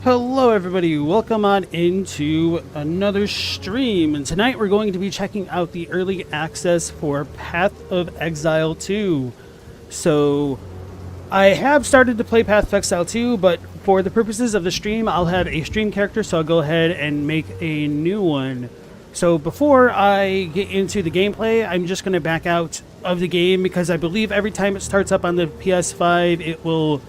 Hello everybody, welcome on into another stream, and tonight we're going to be checking out the early access for Path of Exile 2. So, I have started to play Path of Exile 2, but for the purposes of the stream, I'll have a stream character, so I'll go ahead and make a new one. So before I get into the gameplay, I'm just going to back out of the game, because I believe every time it starts up on the PS5, it will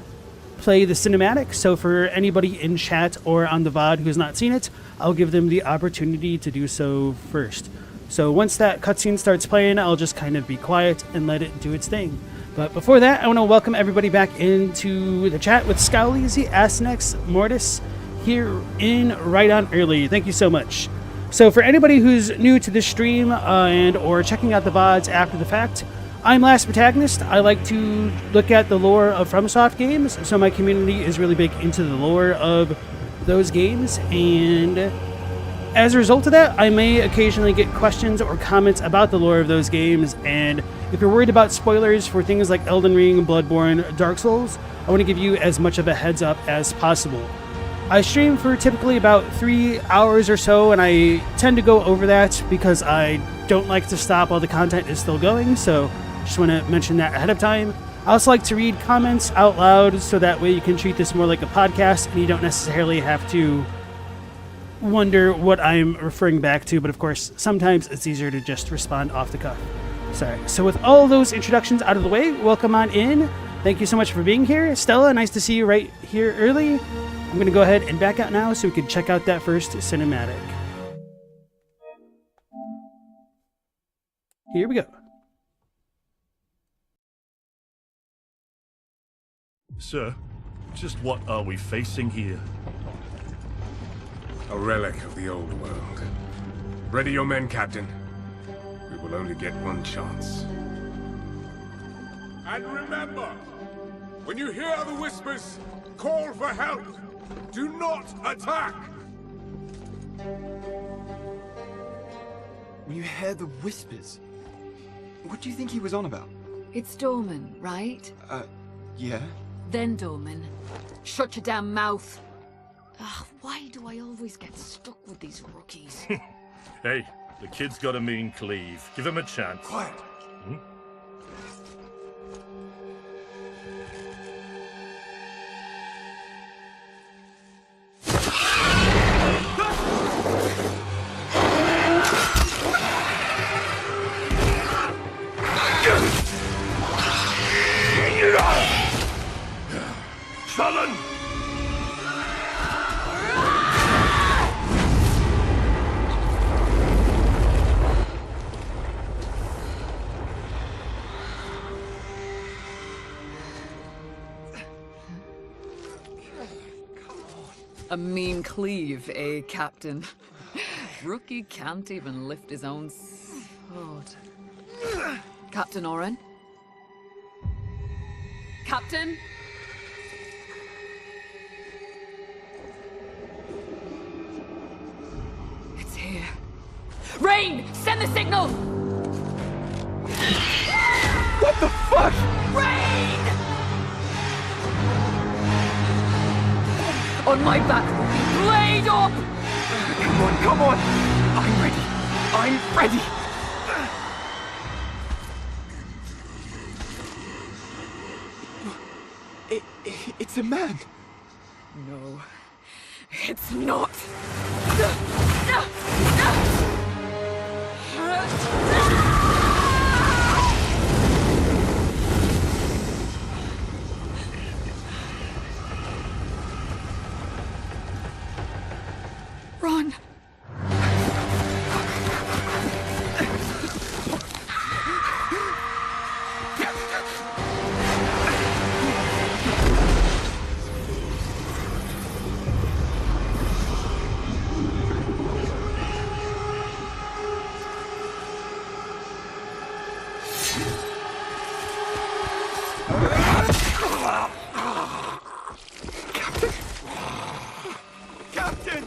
play the cinematic. So for anybody in chat or on the VOD who has not seen it, I'll give them the opportunity to do so first. So once that cutscene starts playing, I'll just kind of be quiet and let it do its thing. But before that, I want to welcome everybody back into the chat with Scowleezy, Asnex, Mortis here in right on early. Thank you so much. So for anybody who's new to this stream and or checking out the VODs after the fact, I'm Last Protagonist. I like to look at the lore of FromSoft games, so my community is really big into the lore of those games, and as a result of that, I may occasionally get questions or comments about the lore of those games, and if you're worried about spoilers for things like Elden Ring, Bloodborne, Dark Souls, I want to give you as much of a heads up as possible. I stream for typically about 3 hours or so, and I tend to go over that because I don't like to stop while the content is still going, so just want to mention that ahead of time. I also like to read comments out loud, so that way you can treat this more like a podcast and you don't necessarily have to wonder what I'm referring back to, but of course, sometimes it's easier to just respond off the cuff. Sorry. So with all those introductions out of the way, welcome on in. Thank you so much for being here. Stella, nice to see you right here early. I'm going to go ahead and back out now so we can check out that first cinematic. Here we go. Sir, just what are we facing here? A relic of the old world. Ready your men, Captain. We will only get one chance. And remember, when you hear the whispers, call for help. Do not attack! When you hear the whispers, what do you think he was on about? It's Dorman, right? Yeah? Then Dorman. Shut your damn mouth. Ugh, why do I always get stuck with these rookies? Hey, the kid's got a mean cleave. Give him a chance. Quiet. Hmm? Sullen! A mean cleave, eh, Captain? Rookie can't even lift his own sword. Captain Oren? Captain? It's here. Rain! Send the signal! What the fuck? Rain! On my back! Blade up! Come on! I'm ready! I'm ready! It's a man! No, it's not. Run! Captain!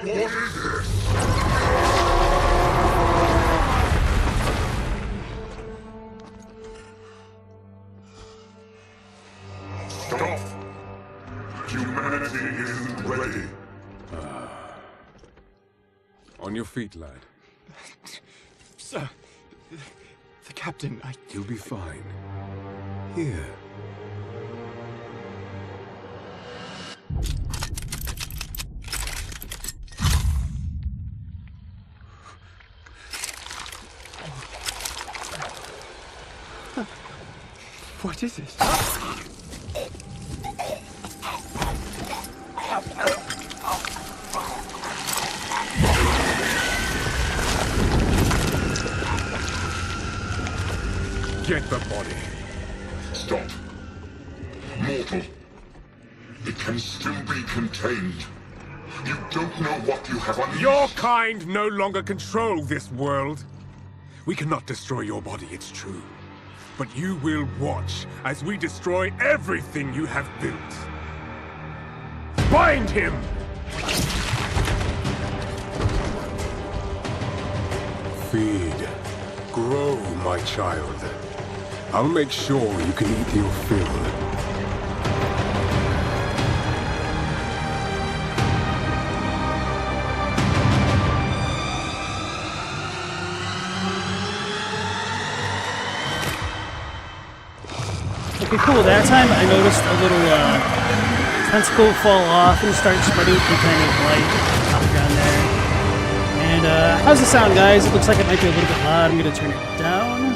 Stop! Humanity isn't ready. On your feet, lad. Sir, the captain, You'll be fine. Here. What is it? Get the body. Stop. Mortal. It can still be contained. You don't know what you have unleashed. Your kind no longer control this world. We cannot destroy your body, it's true. But you will watch as we destroy everything you have built. Bind him! Feed. Grow, my child. I'll make sure you can eat your fill. Okay, cool. That time I noticed a little tentacle fall off and start spreading through kind of light on the ground there. And how's the sound, guys? It looks like it might be a little bit loud. I'm going to turn it down.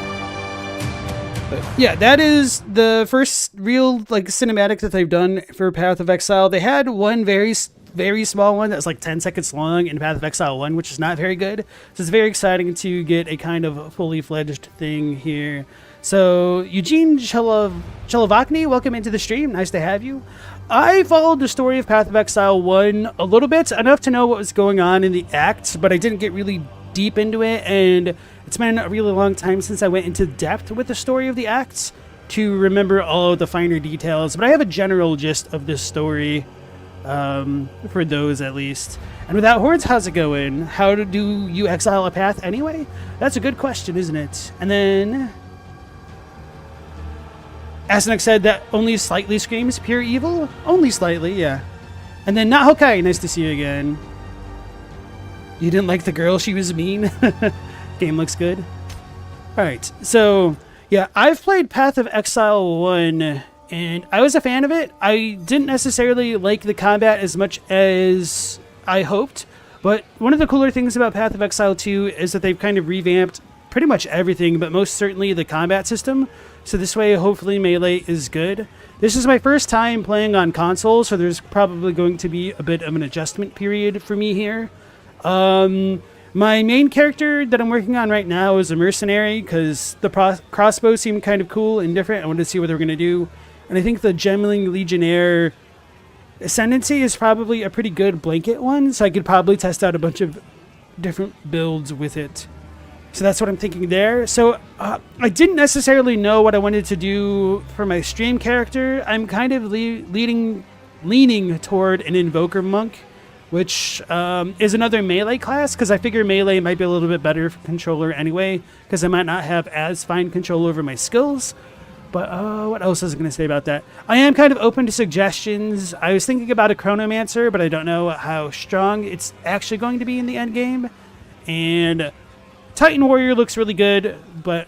But yeah, that is the first real like cinematic that they've done for Path of Exile. They had one very small one that's like 10 seconds long in Path of Exile 1, which is not very good. So it's very exciting to get a kind of fully fledged thing here. So, Eugene Chelovakny, welcome into the stream. Nice to have you. I followed the story of Path of Exile 1 a little bit, enough to know what was going on in the acts, but I didn't get really deep into it, and it's been a really long time since I went into depth with the story of the acts to remember all of the finer details, but I have a general gist of this story, for those at least. And without hordes, how's it going? How do you exile a path anyway? That's a good question, isn't it? And then Asenek said that only slightly screams pure evil? Only slightly, yeah. And then not Hokai, nice to see you again. You didn't like the girl, she was mean? Game looks good. Alright, so yeah, I've played Path of Exile 1, and I was a fan of it. I didn't necessarily like the combat as much as I hoped, but one of the cooler things about Path of Exile 2 is that they've kind of revamped pretty much everything, but most certainly the combat system. So this way, hopefully, Melee is good. This is my first time playing on console, so there's probably going to be a bit of an adjustment period for me here. My main character that I'm working on right now is a mercenary, because the crossbow seemed kind of cool and different. I wanted to see what they were going to do. And I think the Gemling Legionnaire Ascendancy is probably a pretty good blanket one, so I could probably test out a bunch of different builds with it. So that's what I'm thinking there. So I didn't necessarily know what I wanted to do for my stream character. I'm kind of leaning toward an Invoker Monk, which is another melee class, because I figure melee might be a little bit better for controller anyway, because I might not have as fine control over my skills. But what else was I going to say about that? I am kind of open to suggestions. I was thinking about a Chronomancer, but I don't know how strong it's actually going to be in the end game. And Titan Warrior looks really good, but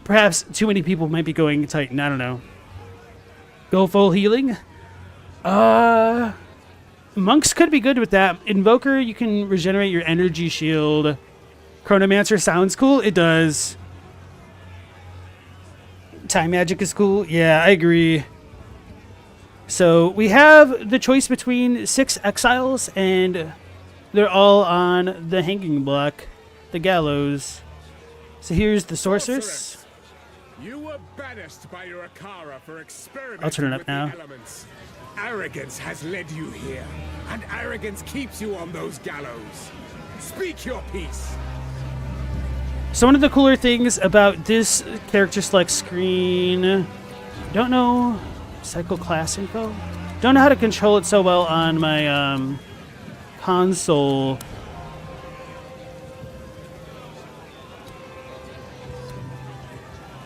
perhaps too many people might be going Titan. I don't know. Go full healing? Monks could be good with that. Invoker, you can regenerate your energy shield. Chronomancer sounds cool. It does. Time Magic is cool. Yeah, I agree. So we have the choice between 6 exiles, and they're all on the hanging block, the gallows. So here's the sorceress. You were banished by your Akara for experimenting I'll turn it up with now. the elements. Arrogance has led you here, and arrogance keeps you on those gallows. Speak your piece. So one of the cooler things about this character select screen, don't know, cycle class info? Don't know how to control it so well on my console.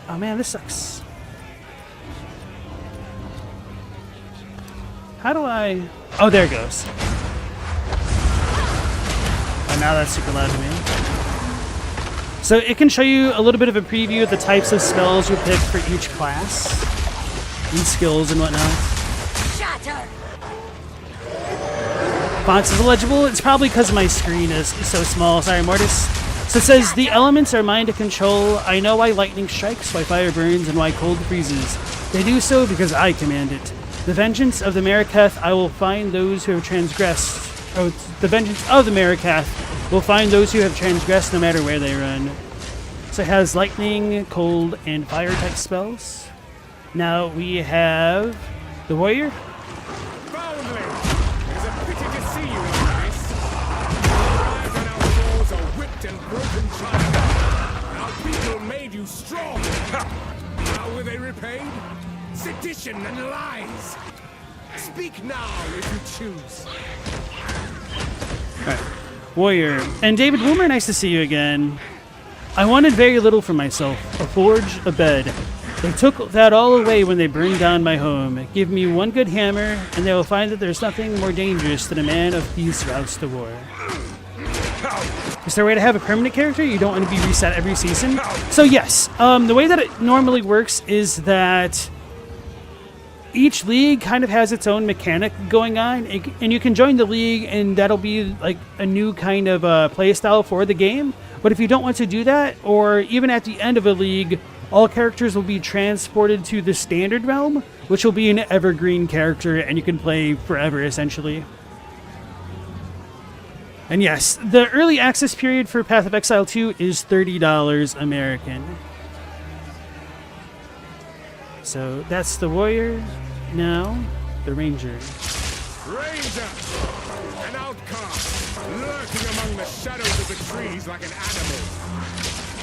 Oh man, this sucks. How do I... Oh, there it goes. Oh, now that's super loud to me. So it can show you a little bit of a preview of the types of spells you pick for each class and skills and whatnot. Shatter! Fonts is illegible. It's probably because my screen is so small. Sorry, Mortis. So it says, the elements are mine to control. I know why lightning strikes, why fire burns, and why cold freezes. They do so because I command it. The vengeance of the Marikath, I will find those who have transgressed. Oh, the vengeance of the Marikath will find those who have transgressed no matter where they run. So it has lightning, cold, and fire type spells. Now we have the warrior. Foundling! It is a pity to see you in this. Our lives and our souls are whipped and broken china. Our people made you strong. How were they repaid? Sedition and lies. Speak now if you choose. Alright. Warrior. And David Woomer, nice to see you again. I wanted very little for myself. A forge, a bed. They took that all away when they burned down my home. Give me one good hammer, and they will find that there's nothing more dangerous than a man of peace roused to war. Is there a way to have a permanent character? You don't want to be reset every season? So yes, the way that it normally works is that each league kind of has its own mechanic going on, and you can join the league and that'll be like a new kind of play style for the game. But if you don't want to do that, or even at the end of a league, all characters will be transported to the standard realm, which will be an evergreen character and you can play forever essentially. And yes, the early access period for Path of Exile 2 is $30 American. So that's the warrior. Now, the ranger. Ranger! An outcast, lurking among the shadows of the trees like an animal.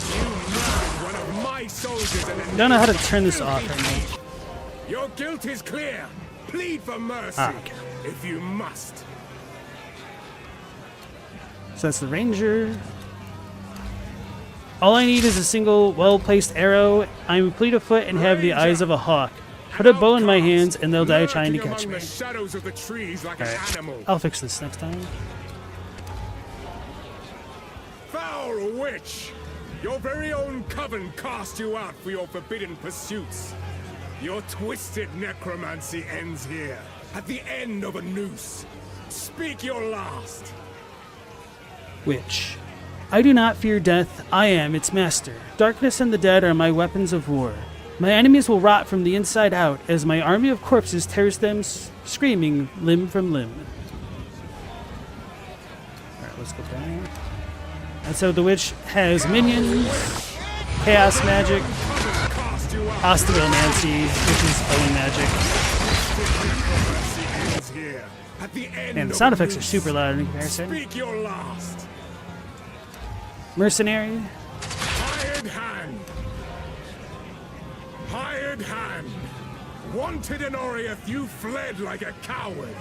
You murdered one of my soldiers and Don't know how to turn this off right now. Your guilt is clear. Plead for mercy, Okay. if you must. So that's the ranger. All I need is a single well-placed arrow. I'm fleet of foot and have the eyes of a hawk. Put a bow in my hands and they'll die trying to catch me. The shadows of the trees like an animal. I'll fix this next time. Foul witch! Your very own coven cast you out for your forbidden pursuits. Your twisted necromancy ends here, at the end of a noose. Speak your last. Witch. I do not fear death, I am its master. Darkness and the dead are my weapons of war. My enemies will rot from the inside out as my army of corpses tears them, screaming limb from limb. Alright, let's go back. And so the witch has minions, chaos magic, osteomancy, which is bone magic. And the sound effects are super loud in comparison. Speak your last. Mercenary. Hired hand. Hired hand. Wanted in Oriath, you fled like a coward.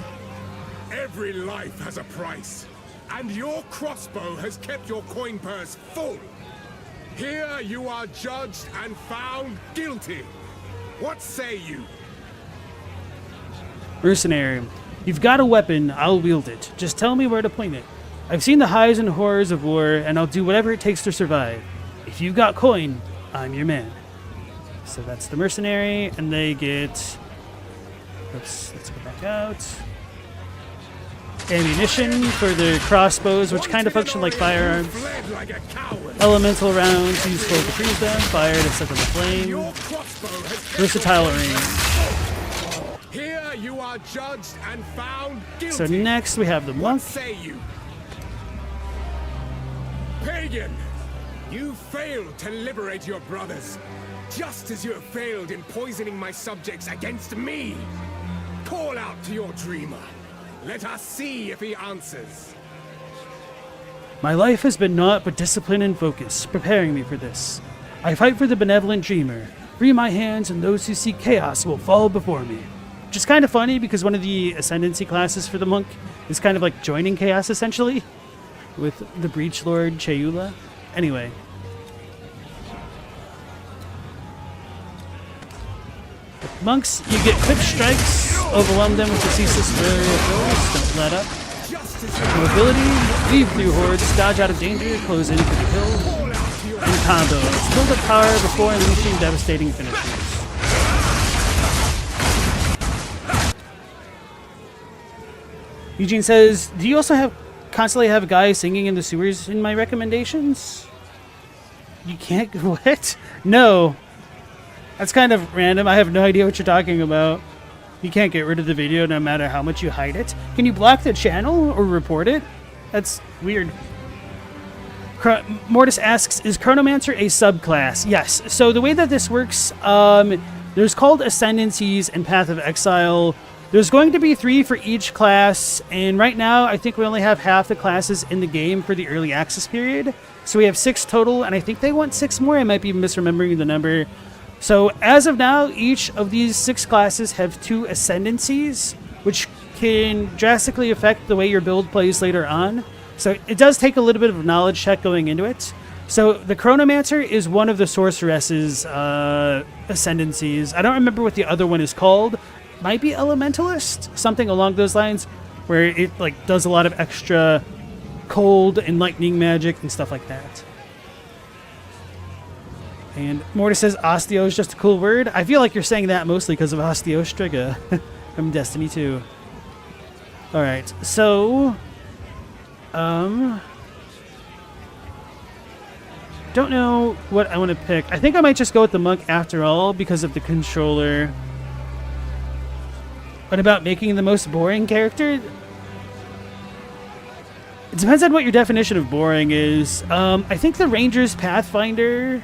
Every life has a price, and your crossbow has kept your coin purse full. Here you are judged and found guilty. What say you? Mercenary. You've got a weapon, I'll wield it. Just tell me where to point it. I've seen the highs and horrors of war, and I'll do whatever it takes to survive. If you've got coin, I'm your man. So that's the mercenary, and they get... Oops, let's go back out. Ammunition for the crossbows, which kind of function like firearms. Elemental rounds useful to freeze them. Fire to set them aflame. Versatile range. Here you are judged and found guilty. So next we have the monk. What say you? Pagan, you failed to liberate your brothers, just as you have failed in poisoning my subjects against me. Call out to your dreamer. Let us see if he answers. My life has been naught but discipline and focus, preparing me for this. I fight for the benevolent dreamer. Free my hands and those who seek chaos will fall before me. is kind of funny because one of the ascendancy classes for the monk is kind of like joining chaos essentially with the Breach Lord Cheula. Anyway. With monks, you get quick strikes, overwhelm them with the ceaseless flurry of blows, don't let up. Mobility, weave through hordes, dodge out of danger, close in for the kill. And combos, build up power before unleashing devastating finishers. Eugene says, do you also constantly have guys singing in the sewers in my recommendations? You can't, what? No. That's kind of random. I have no idea what you're talking about. You can't get rid of the video no matter how much you hide it. Can you block the channel or report it? That's weird. Mortis asks, is Chronomancer a subclass? Yes. So the way that this works, there's called Ascendancies and Path of Exile. There's going to be 3 for each class, and right now I think we only have half the classes in the game for the early access period. So we have 6 total, and I think they want 6 more. I might be misremembering the number. So as of now, each of these 6 classes have 2 Ascendancies, which can drastically affect the way your build plays later on. So it does take a little bit of a knowledge check going into it. So the Chronomancer is one of the Sorceress's Ascendancies. I don't remember what the other one is called. Might be Elementalist, something along those lines, where it like does a lot of extra cold and lightning magic and stuff like that. And Mortis says Osteo is just a cool word. I feel like you're saying that mostly because of Osteo Striga from Destiny 2. Alright, so don't know what I want to pick. I think I might just go with the monk after all because of the controller. What about making the most boring character? It depends on what your definition of boring is. I think the Ranger's Pathfinder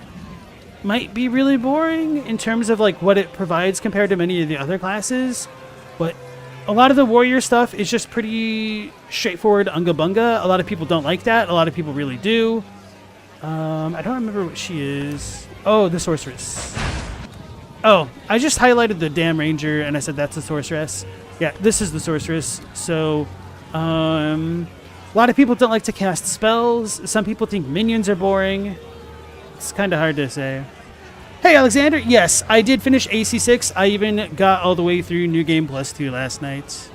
might be really boring in terms of like what it provides compared to many of the other classes, but a lot of the warrior stuff is just pretty straightforward unga bunga. A lot of people don't like that. A lot of people really do. I don't remember what she is. Oh, the sorceress. Oh, I just highlighted the damn ranger and I said that's the sorceress. Yeah, this is the sorceress. So, a lot of people don't like to cast spells. Some people think minions are boring. It's kind of hard to say. Hey, Alexander. Yes, I did finish AC6. I even got all the way through New Game Plus 2 last night.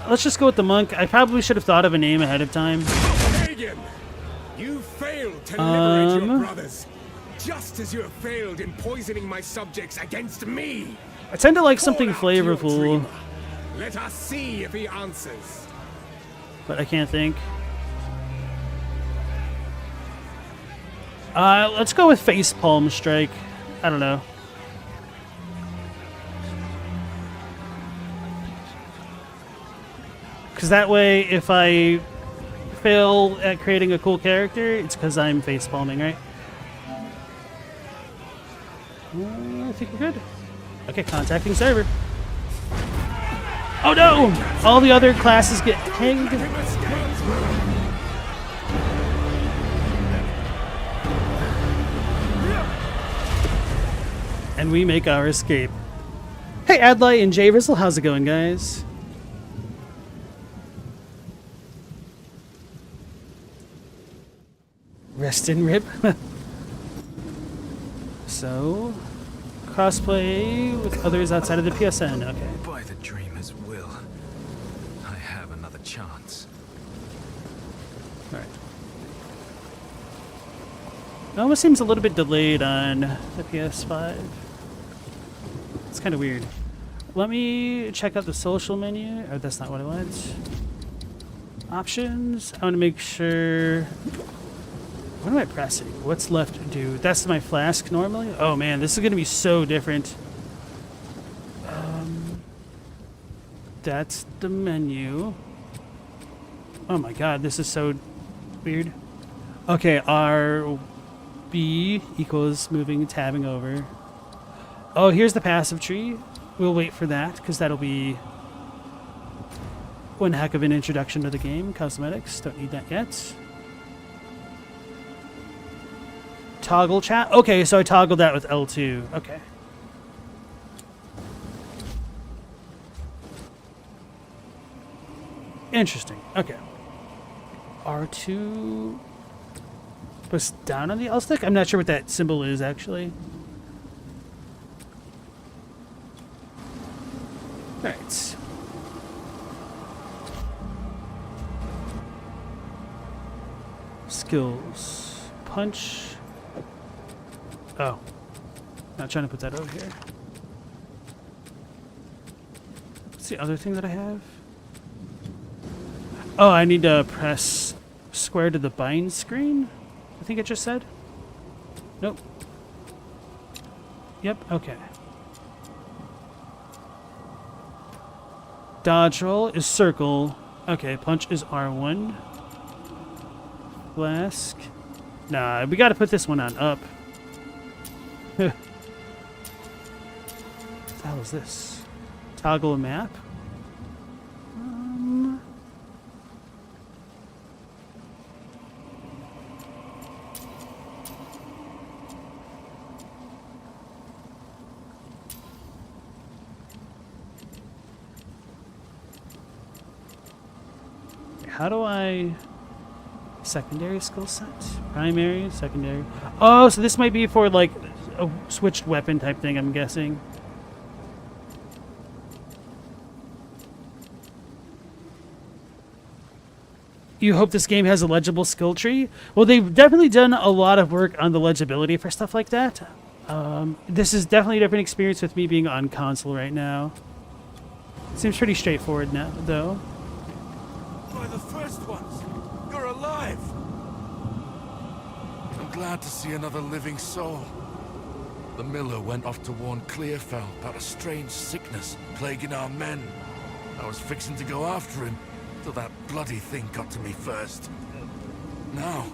Let's just go with the monk. I probably should have thought of a name ahead of time. Pagan, you failed to liberate your brothers, just as you have failed in poisoning my subjects against me. I tend to like something Call out your flavorful, dreamer. Let us see if he answers. but I can't think. Let's go with Facepalm Strike. I don't know. Because that way, if I fail at creating a cool character, it's because I'm facepalming, right? I think we're good. Okay, contacting server. Oh no! All the other classes get hanged. And we make our escape. Hey, Adlai and Jay Rizzle, how's it going, guys? Rest in rip. So, crossplay with others outside of the PSN. Okay. By the dreamer's will, I have another chance. All right. It almost seems a little bit delayed on the PS5. It's kind of weird. Let me check out the social menu. Oh, that's not what I want. Options. I want to make sure. What am I pressing? What's left to do? That's my flask normally? Oh man, this is going to be so different. That's the menu. Oh my god, this is so weird. Okay, RB equals moving, tabbing over. Oh, here's the passive tree. We'll wait for that, because that'll be one heck of an introduction to the game. Cosmetics, don't need that yet. Toggle chat? Okay, so I toggled that with L2. Okay. Interesting. Okay. R2 was down on the L stick? I'm not sure what that symbol is, actually. Alright. Skills. Punch. Oh. Not trying to put that over here. What's the other thing that I have? Oh, I need to press square to the bind screen? I think it just said. Nope. Yep, okay. Dodge roll is circle. Okay, punch is R1. Flask. Nah, we gotta put this one on up. What the hell is this? Toggle a map? How do I... Secondary skill set? Primary, secondary. Oh, so this might be for like a switched weapon type thing, I'm guessing. You hope this game has a legible skill tree? Well, they've definitely done a lot of work on the legibility for stuff like that. This is definitely a different experience with me being on console right now. Seems pretty straightforward now, though. By the first ones, you're alive. I'm glad to see another living soul. The miller went off to warn Clearfell about a strange sickness plaguing our men. I was fixing to go after him, till that bloody thing got to me first. Now,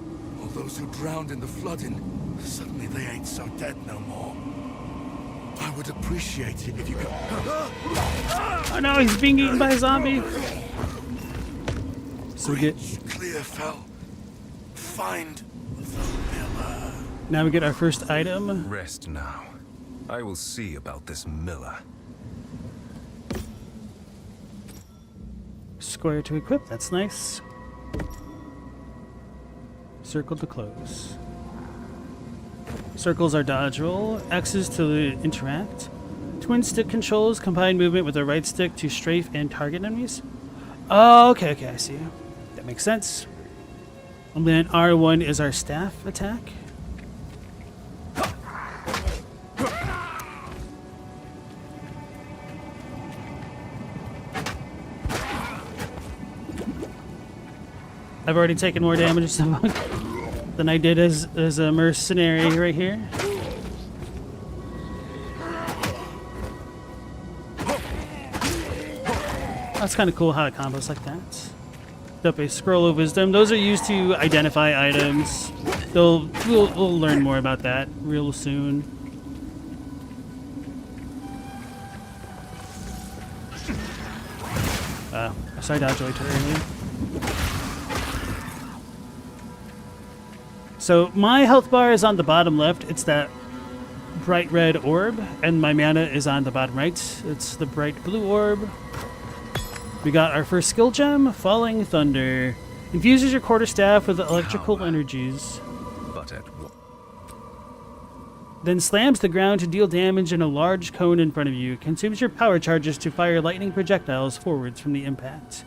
all those who drowned in the flooding, suddenly they ain't so dead no more. I would appreciate it if you could... Oh no, he's being eaten by a zombie. So we get... Clearfell. Find the miller. Now we get our first item. Rest now. I will see about this miller. Square to equip, that's nice. Circle to close. Circles are dodge roll, X's to interact. Twin stick controls combine movement with the right stick to strafe and target enemies. Oh, okay, I see. That makes sense. And then R1 is our staff attack. I've already taken more damage than I did as a mercenary right here. That's kind of cool how it combos like that. Up a scroll of wisdom. Those are used to identify items. We'll learn more about that real soon. I saw dodge way too early. So my health bar is on the bottom left. It's that bright red orb, and my mana is on the bottom right. It's the bright blue orb. We got our first skill gem, Falling Thunder. Infuses your quarterstaff with electrical energies. But at what? Then slams the ground to deal damage in a large cone in front of you. Consumes your power charges to fire lightning projectiles forwards from the impact.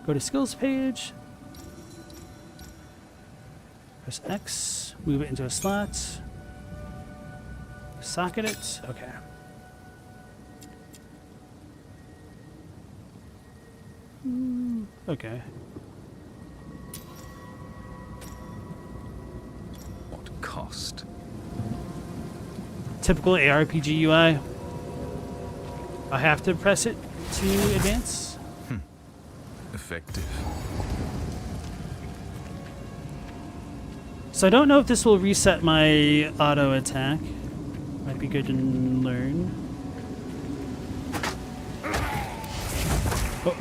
Go to skills page. Press X, move it into a slot. Socket it. Okay. Okay. What cost? Typical ARPG UI. I have to press it to advance. Effective. So I don't know if this will reset my auto attack. Might be good to learn. Oh.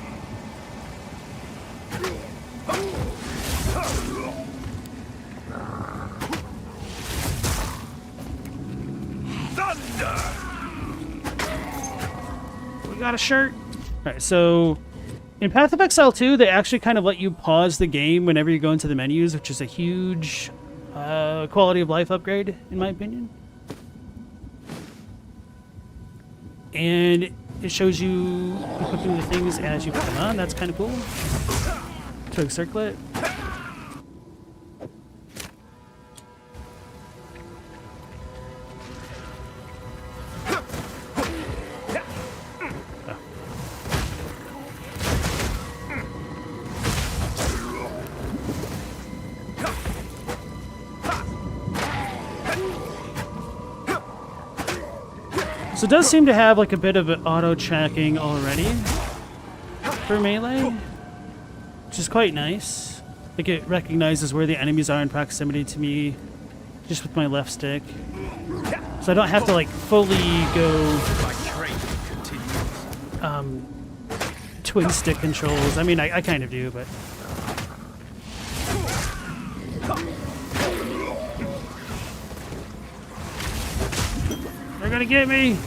got a shirt. All right, so in Path of Exile 2, they actually kind of let you pause the game whenever you go into the menus, which is a huge quality of life upgrade, in my opinion. And it shows you equipping the things as you put them on. That's kind of cool. Twig circlet. So it does seem to have like a bit of an auto-tracking already for melee, which is quite nice. Like it recognizes where the enemies are in proximity to me just with my left stick. So I don't have to like fully go twin stick controls. I mean, I kind of do, but... They're gonna get me!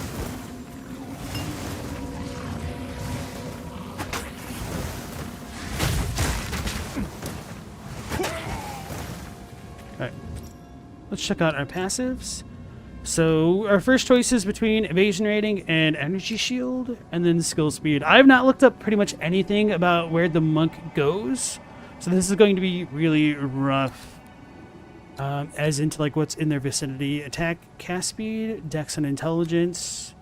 Alright. Let's check out our passives. So, our first choice is between evasion rating and energy shield, and then skill speed. I have not looked up pretty much anything about where the monk goes, so this is going to be really rough. As into like what's in their vicinity. Attack, cast speed, dex and intelligence,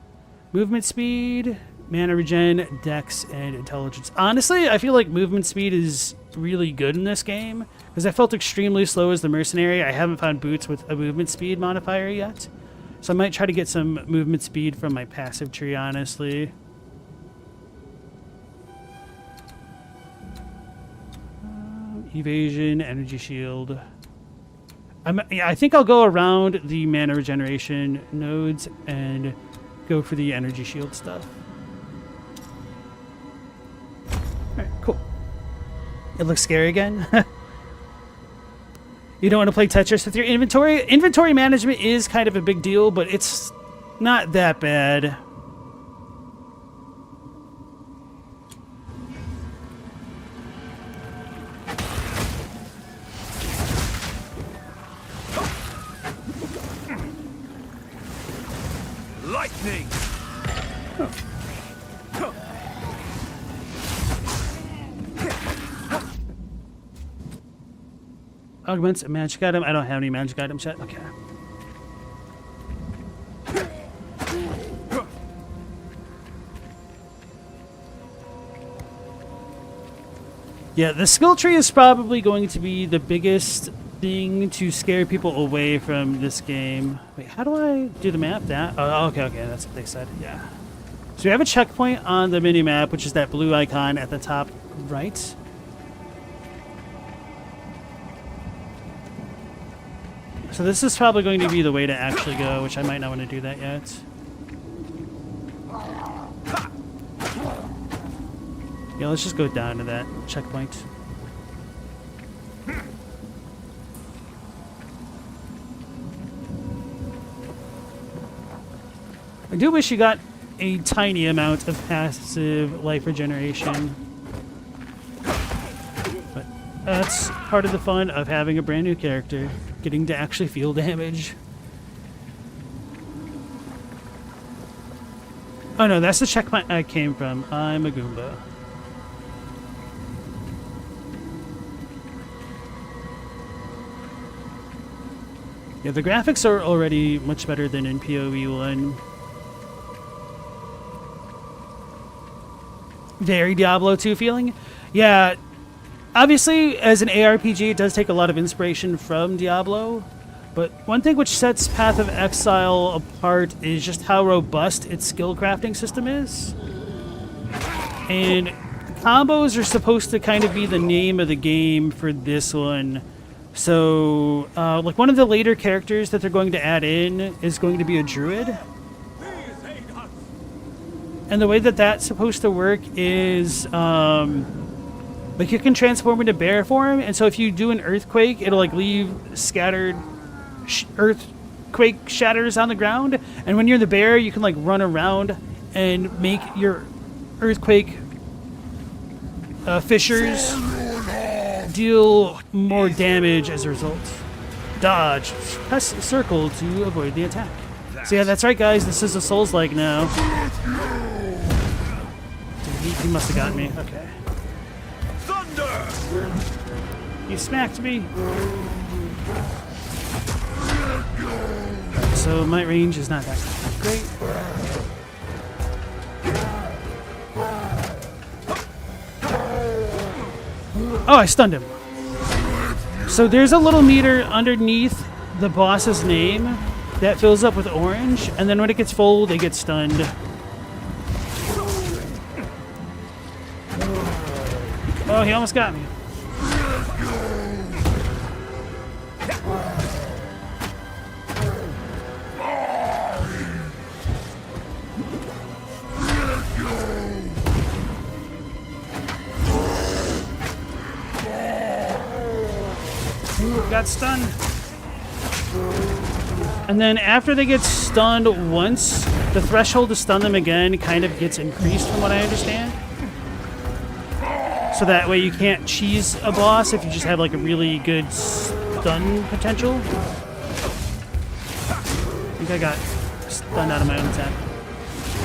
movement speed, mana regen, dex, and intelligence. Honestly, I feel like movement speed is really good in this game because I felt extremely slow as the mercenary. I haven't found boots with a movement speed modifier yet, so I might try to get some movement speed from my passive tree, honestly. Evasion, energy shield. I think I'll go around the mana regeneration nodes and go for the energy shield stuff. Alright, cool. It looks scary again. You don't want to play Tetris with your inventory? Inventory management is kind of a big deal, but it's not that bad. Lightning! Augments a magic item. I don't have any magic items yet. Okay. Yeah, the skill tree is probably going to be the biggest thing to scare people away from this game. Wait, how do I do the map? That? Oh, okay, that's what they said. Yeah. So we have a checkpoint on the mini-map, which is that blue icon at the top right. So this is probably going to be the way to actually go, which I might not want to do that yet. Yeah, let's just go down to that checkpoint. I do wish you got a tiny amount of passive life regeneration. But that's part of the fun of having a brand new character, getting to actually feel damage. Oh no, that's the checkpoint I came from. I'm a Goomba. Yeah, the graphics are already much better than in PoE 1. Very Diablo 2 feeling. Yeah, obviously, as an ARPG, it does take a lot of inspiration from Diablo. But one thing which sets Path of Exile apart is just how robust its skill crafting system is. And combos are supposed to kind of be the name of the game for this one. So, like one of the later characters that they're going to add in is going to be a druid. And the way that that's supposed to work is, like you can transform into bear form, and so if you do an earthquake, it'll like leave scattered earthquake shatters on the ground. And when you're the bear, you can like run around and make your earthquake fissures deal more damage as a result. Dodge. Press circle to avoid the attack. So yeah, that's right, guys. This is a Souls-like now. Dude, he must have gotten me. Okay. Thunder! He smacked me. So my range is not that great. Oh, I stunned him. So there's a little meter underneath the boss's name that fills up with orange, and then when it gets full, they get stunned. Oh, he almost got me. Got stunned. And then after they get stunned once, the threshold to stun them again kind of gets increased from what I understand. So that way you can't cheese a boss if you just have like a really good stun potential. I think I got stunned out of my own attack.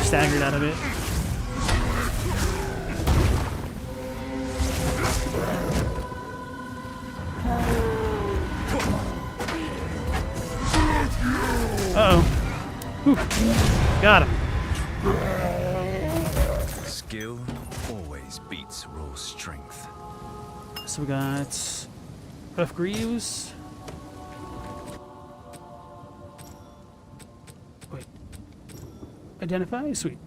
Staggered out of it. Uh-oh. Whew. Got him. Skill always beats raw strength. So we got Buff Greaves. Wait. Identify? Sweet.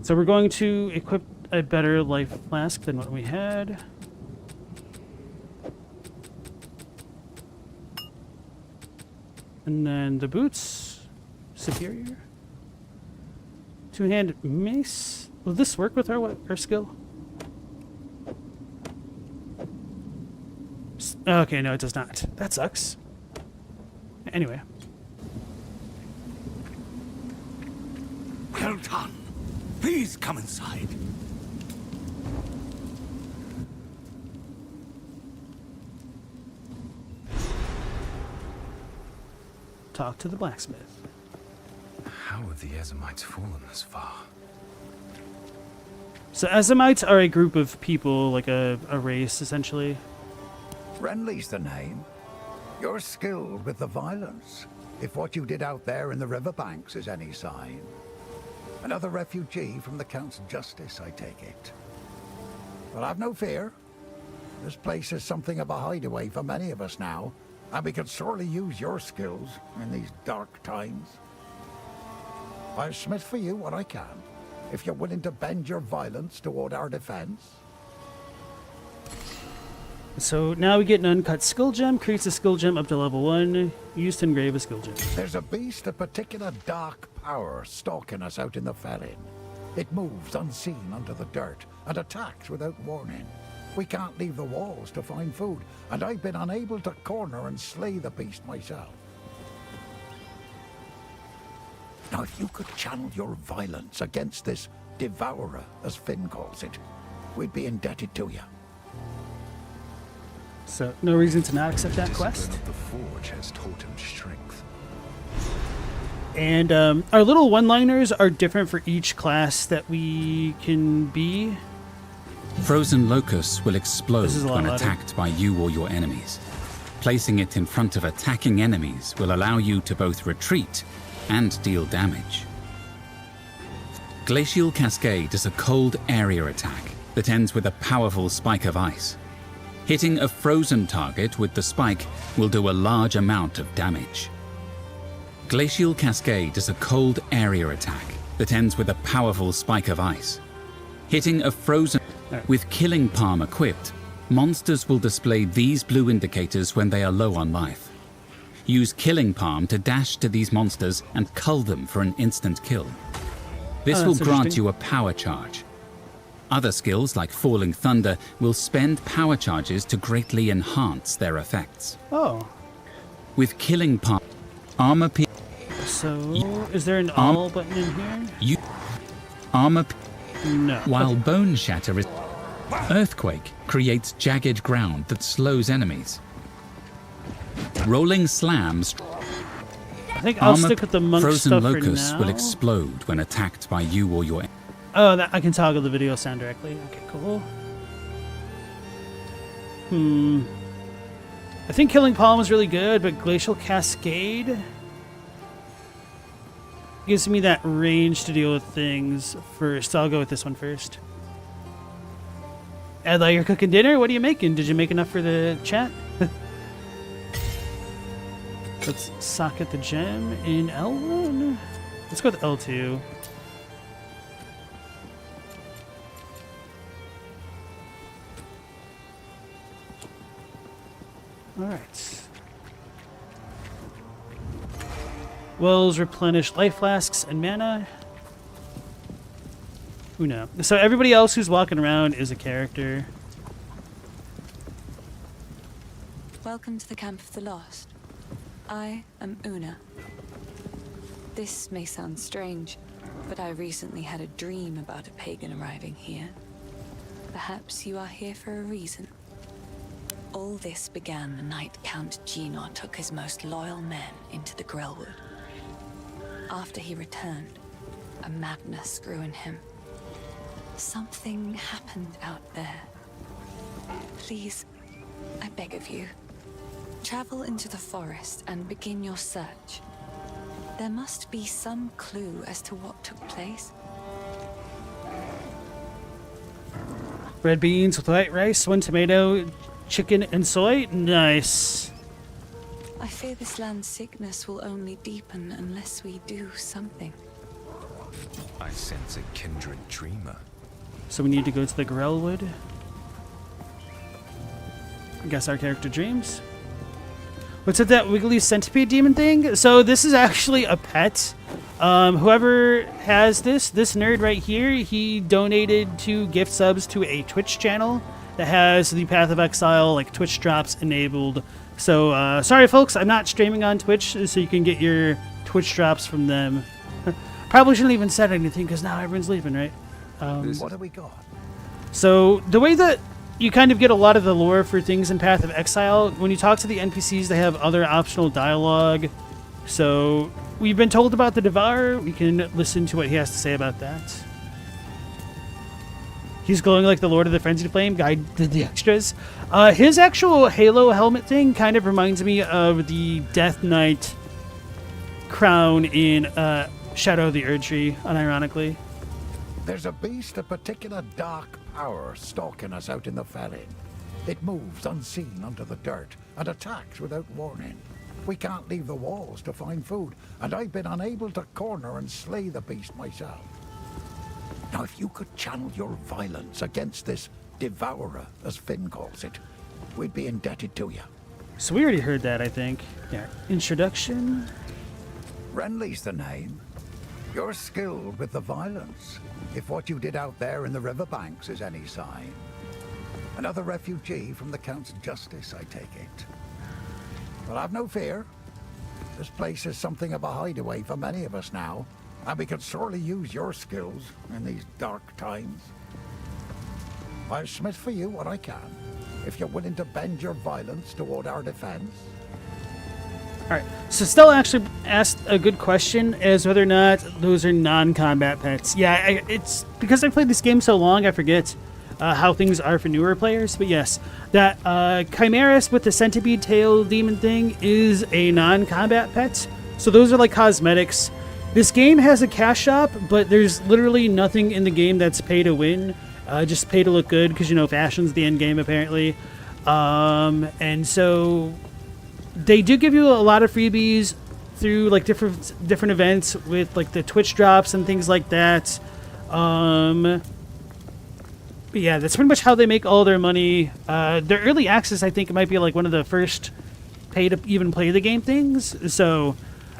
So we're going to equip a better life flask than what we had. And then the boots, superior. Two-hand mace. Will this work with our skill? Okay, no, it does not. That sucks. Anyway. Well done. Please come inside. Talk to the blacksmith. How have the Ezamites fallen this far? So Ezamites are a group of people, like a race, essentially. Renly's the name. You're skilled with the violence, if what you did out there in the riverbanks is any sign. Another refugee from the Count's justice, I take it. But have no fear. This place is something of a hideaway for many of us now, and we could sorely use your skills in these dark times. I'll smith for you what I can, if you're willing to bend your violence toward our defense. So now we get an uncut skill gem, creates a skill gem up to level 1, used to engrave a skill gem. There's a beast of particular dark power stalking us out in the Felin. It moves unseen under the dirt and attacks without warning. We can't leave the walls to find food, and I've been unable to corner and slay the beast myself. Now, if you could channel your violence against this devourer, as Finn calls it, we'd be indebted to you. So no reason to not accept that Discipline quest. of the forge has taught him strength. And our little one-liners are different for each class that we can be. Frozen locusts will explode This is a lot when louder. attacked by you or your enemies. Placing it in front of attacking enemies will allow you to both retreat and deal damage. Glacial Cascade is a cold area attack that ends with a powerful spike of ice. Hitting a frozen target with the spike will do a large amount of damage. Glacial Cascade is a cold area attack that ends with a powerful spike of ice. Hitting a frozen... With Killing Palm equipped, monsters will display these blue indicators when they are low on life. Use Killing Palm to dash to these monsters and cull them for an instant kill. This will that's grant interesting. you a power charge. Other skills like Falling Thunder will spend power charges to greatly enhance their effects. Oh, With Killing Palm, armor so is there an all button in here? Armor No. While Bone Shatter is... Earthquake creates jagged ground that slows enemies. Rolling Slams... I think I'll stick with the monk Frozen stuff locusts for now. will explode when attacked by you or your... Oh, that, I can toggle the video sound directly. Okay, cool. I think Killing Palm is really good, but Glacial Cascade gives me that range to deal with things first. So I'll go with this one first. Ella, you're cooking dinner? What are you making? Did you make enough for the chat? Let's socket the gem in L1. Let's go with L2. Alright. Wells replenish life flasks and mana. Who knows? So everybody else who's walking around is a character. Welcome to the Camp of the Lost. I am Una. This may sound strange, but I recently had a dream about a pagan arriving here. Perhaps you are here for a reason. All this began the night Count Gino took his most loyal men into the Grellwood. After he returned, a madness grew in him. Something happened out there. Please, I beg of you, travel into the forest and begin your search. There must be some clue as to what took place. Red beans with white rice, 1 tomato, chicken and soy. Nice. I fear this land's sickness will only deepen unless we do something. I sense a kindred dreamer. So we need to go to the Grellwood. I guess our character dreams. What's with that wiggly centipede demon thing? So this is actually a pet. Whoever has this nerd right here, he donated 2 gift subs to a Twitch channel that has the Path of Exile, like, Twitch drops enabled. So, sorry folks, I'm not streaming on Twitch, so you can get your Twitch drops from them. Probably shouldn't even said anything, because now everyone's leaving, right? What have we got? So, the way that you kind of get a lot of the lore for things in Path of Exile, when you talk to the NPCs, they have other optional dialogue. So, we've been told about the Devourer. We can listen to what he has to say about that. He's glowing like the Lord of the Frenzied Flame. Guy did the extras. His actual Halo helmet thing kind of reminds me of the Death Knight crown in Shadow of the Erdtree, unironically. There's a beast of particular dark power stalking us out in the valley. It moves unseen under the dirt and attacks without warning. We can't leave the walls to find food, and I've been unable to corner and slay the beast myself. Now, if you could channel your violence against this devourer, as Finn calls it, we'd be indebted to you. So we already heard that, I think. Yeah. Introduction. Renly's the name. You're skilled with the violence, if what you did out there in the riverbanks is any sign. Another refugee from the Count's justice, I take it. But have no fear. This place is something of a hideaway for many of us now, and we could sorely use your skills in these dark times. I'll smith for you what I can, if you're willing to bend your violence toward our defense. Alright, so Stella actually asked a good question as whether or not those are non-combat pets. Yeah, it's because I played this game so long, I forget how things are for newer players. But yes, that Chimeras with the centipede tail demon thing is a non-combat pet. So those are like cosmetics. This game has a cash shop, but there's literally nothing in the game that's pay to win. Just pay to look good, because, you know, fashion's the end game, apparently. And so they do give you a lot of freebies through, like, different events with, like, the Twitch drops and things like that. But yeah, that's pretty much how they make all their money. Their early access, I think, might be, like, one of the first pay to even play the game things. So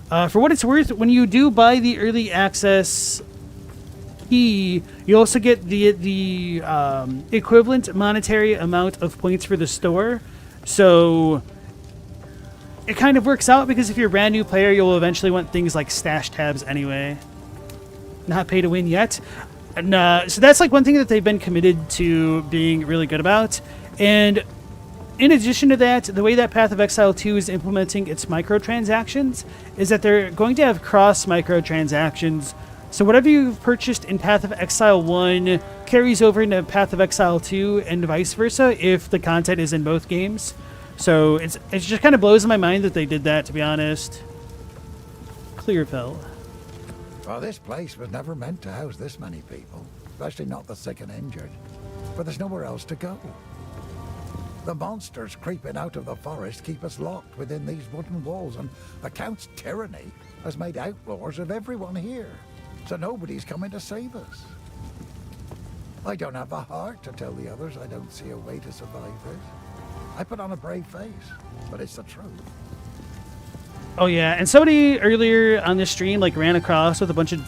for what it's worth, when you do buy the early access key, you also get the equivalent monetary amount of points for the store. So it kind of works out, because if you're a brand new player, you'll eventually want things like stash tabs anyway. Not pay to win yet. And so that's like one thing that they've been committed to being really good about. And in addition to that, the way that Path of Exile 2 is implementing its microtransactions is that they're going to have cross microtransactions. So whatever you've purchased in Path of Exile 1 carries over into Path of Exile 2 and vice versa if the content is in both games. So it just kind of blows my mind that they did that, to be honest. Clearfell. Well, this place was never meant to house this many people, especially not the sick and injured. But there's nowhere else to go. The monsters creeping out of the forest keep us locked within these wooden walls, and the Count's tyranny has made outlaws of everyone here. So nobody's coming to save us. I don't have the heart to tell the others I don't see a way to survive this. I put on a brave face, but it's the truth. Oh yeah, and somebody earlier on this stream like ran across with a bunch of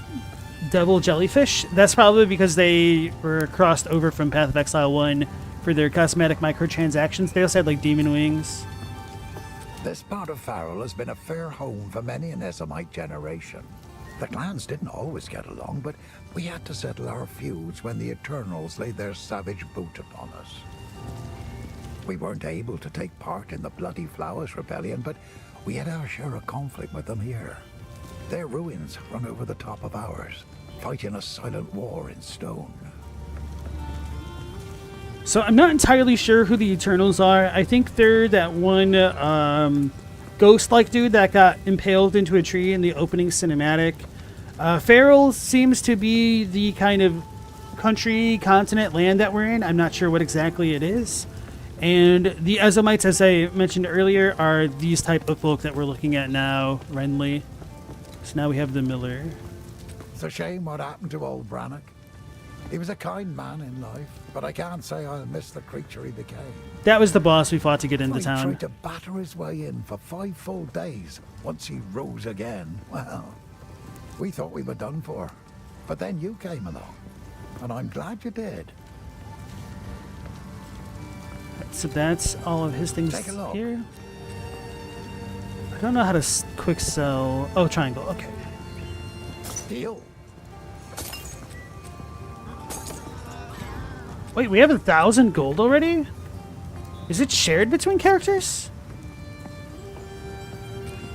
devil jellyfish. That's probably because they were crossed over from Path of Exile 1 for their cosmetic microtransactions. They also had like demon wings. This part of Farrell has been a fair home for many an Essamite generation. The clans didn't always get along, but we had to settle our feuds when the Eternals laid their savage boot upon us. We weren't able to take part in the Bloody Flowers Rebellion, but we had our share of conflict with them here. Their ruins run over the top of ours, fighting a silent war in stone. So I'm not entirely sure who the Eternals are. I think they're that one ghost-like dude that got impaled into a tree in the opening cinematic. Farrell seems to be the kind of country, continent, land that we're in. I'm not sure what exactly it is. And the Ezomites, as I mentioned earlier, are these type of folk that we're looking at now, Renly. So now we have the Miller. It's a shame what happened to old Brannock. He was a kind man in life, but I can't say I'll miss the creature he became. That was the boss we fought to get into He town. tried to batter his way in for 5 full days once he rose again. Well, we thought we were done for. But then you came along, and I'm glad you did. So that's all of his things Take a look. here. I don't know how to quick sell. Oh, triangle. Okay. Deal. Wait, we have 1,000 gold already? Is it shared between characters?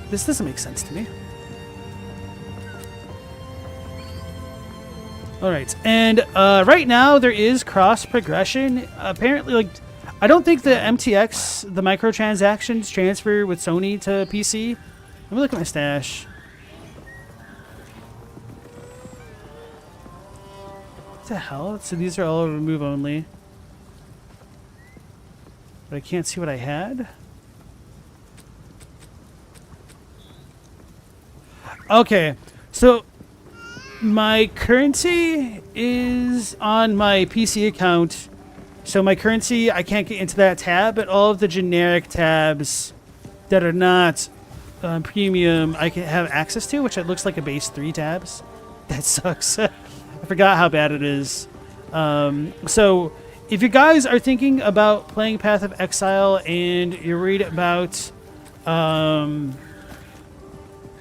This doesn't make sense to me. Alright, and right now there is cross progression. Apparently, like, I don't think the MTX, the microtransactions, transfer with Sony to PC. Let me look at my stash. What the hell? So these are all remove only. But I can't see what I had. Okay, so my currency is on my PC account. So my currency, I can't get into that tab, but all of the generic tabs that are not premium, I can have access to, which it looks like a base 3 tabs. That sucks. I forgot how bad it is. So if you guys are thinking about playing Path of Exile and you're worried about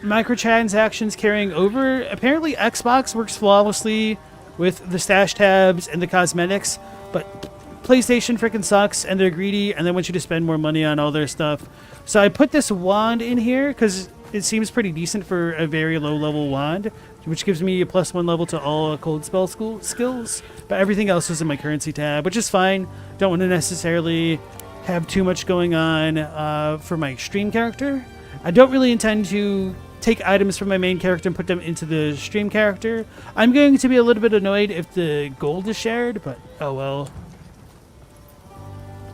microtransactions carrying over, apparently Xbox works flawlessly with the stash tabs and the cosmetics, but PlayStation freaking sucks, and they're greedy, and they want you to spend more money on all their stuff. So I put this wand in here because it seems pretty decent for a very low level wand, which gives me a +1 level to all cold spell skills, but everything else is in my currency tab, which is fine. Don't want to necessarily have too much going on for my stream character. I don't really intend to take items from my main character and put them into the stream character. I'm going to be a little bit annoyed if the gold is shared, but oh well.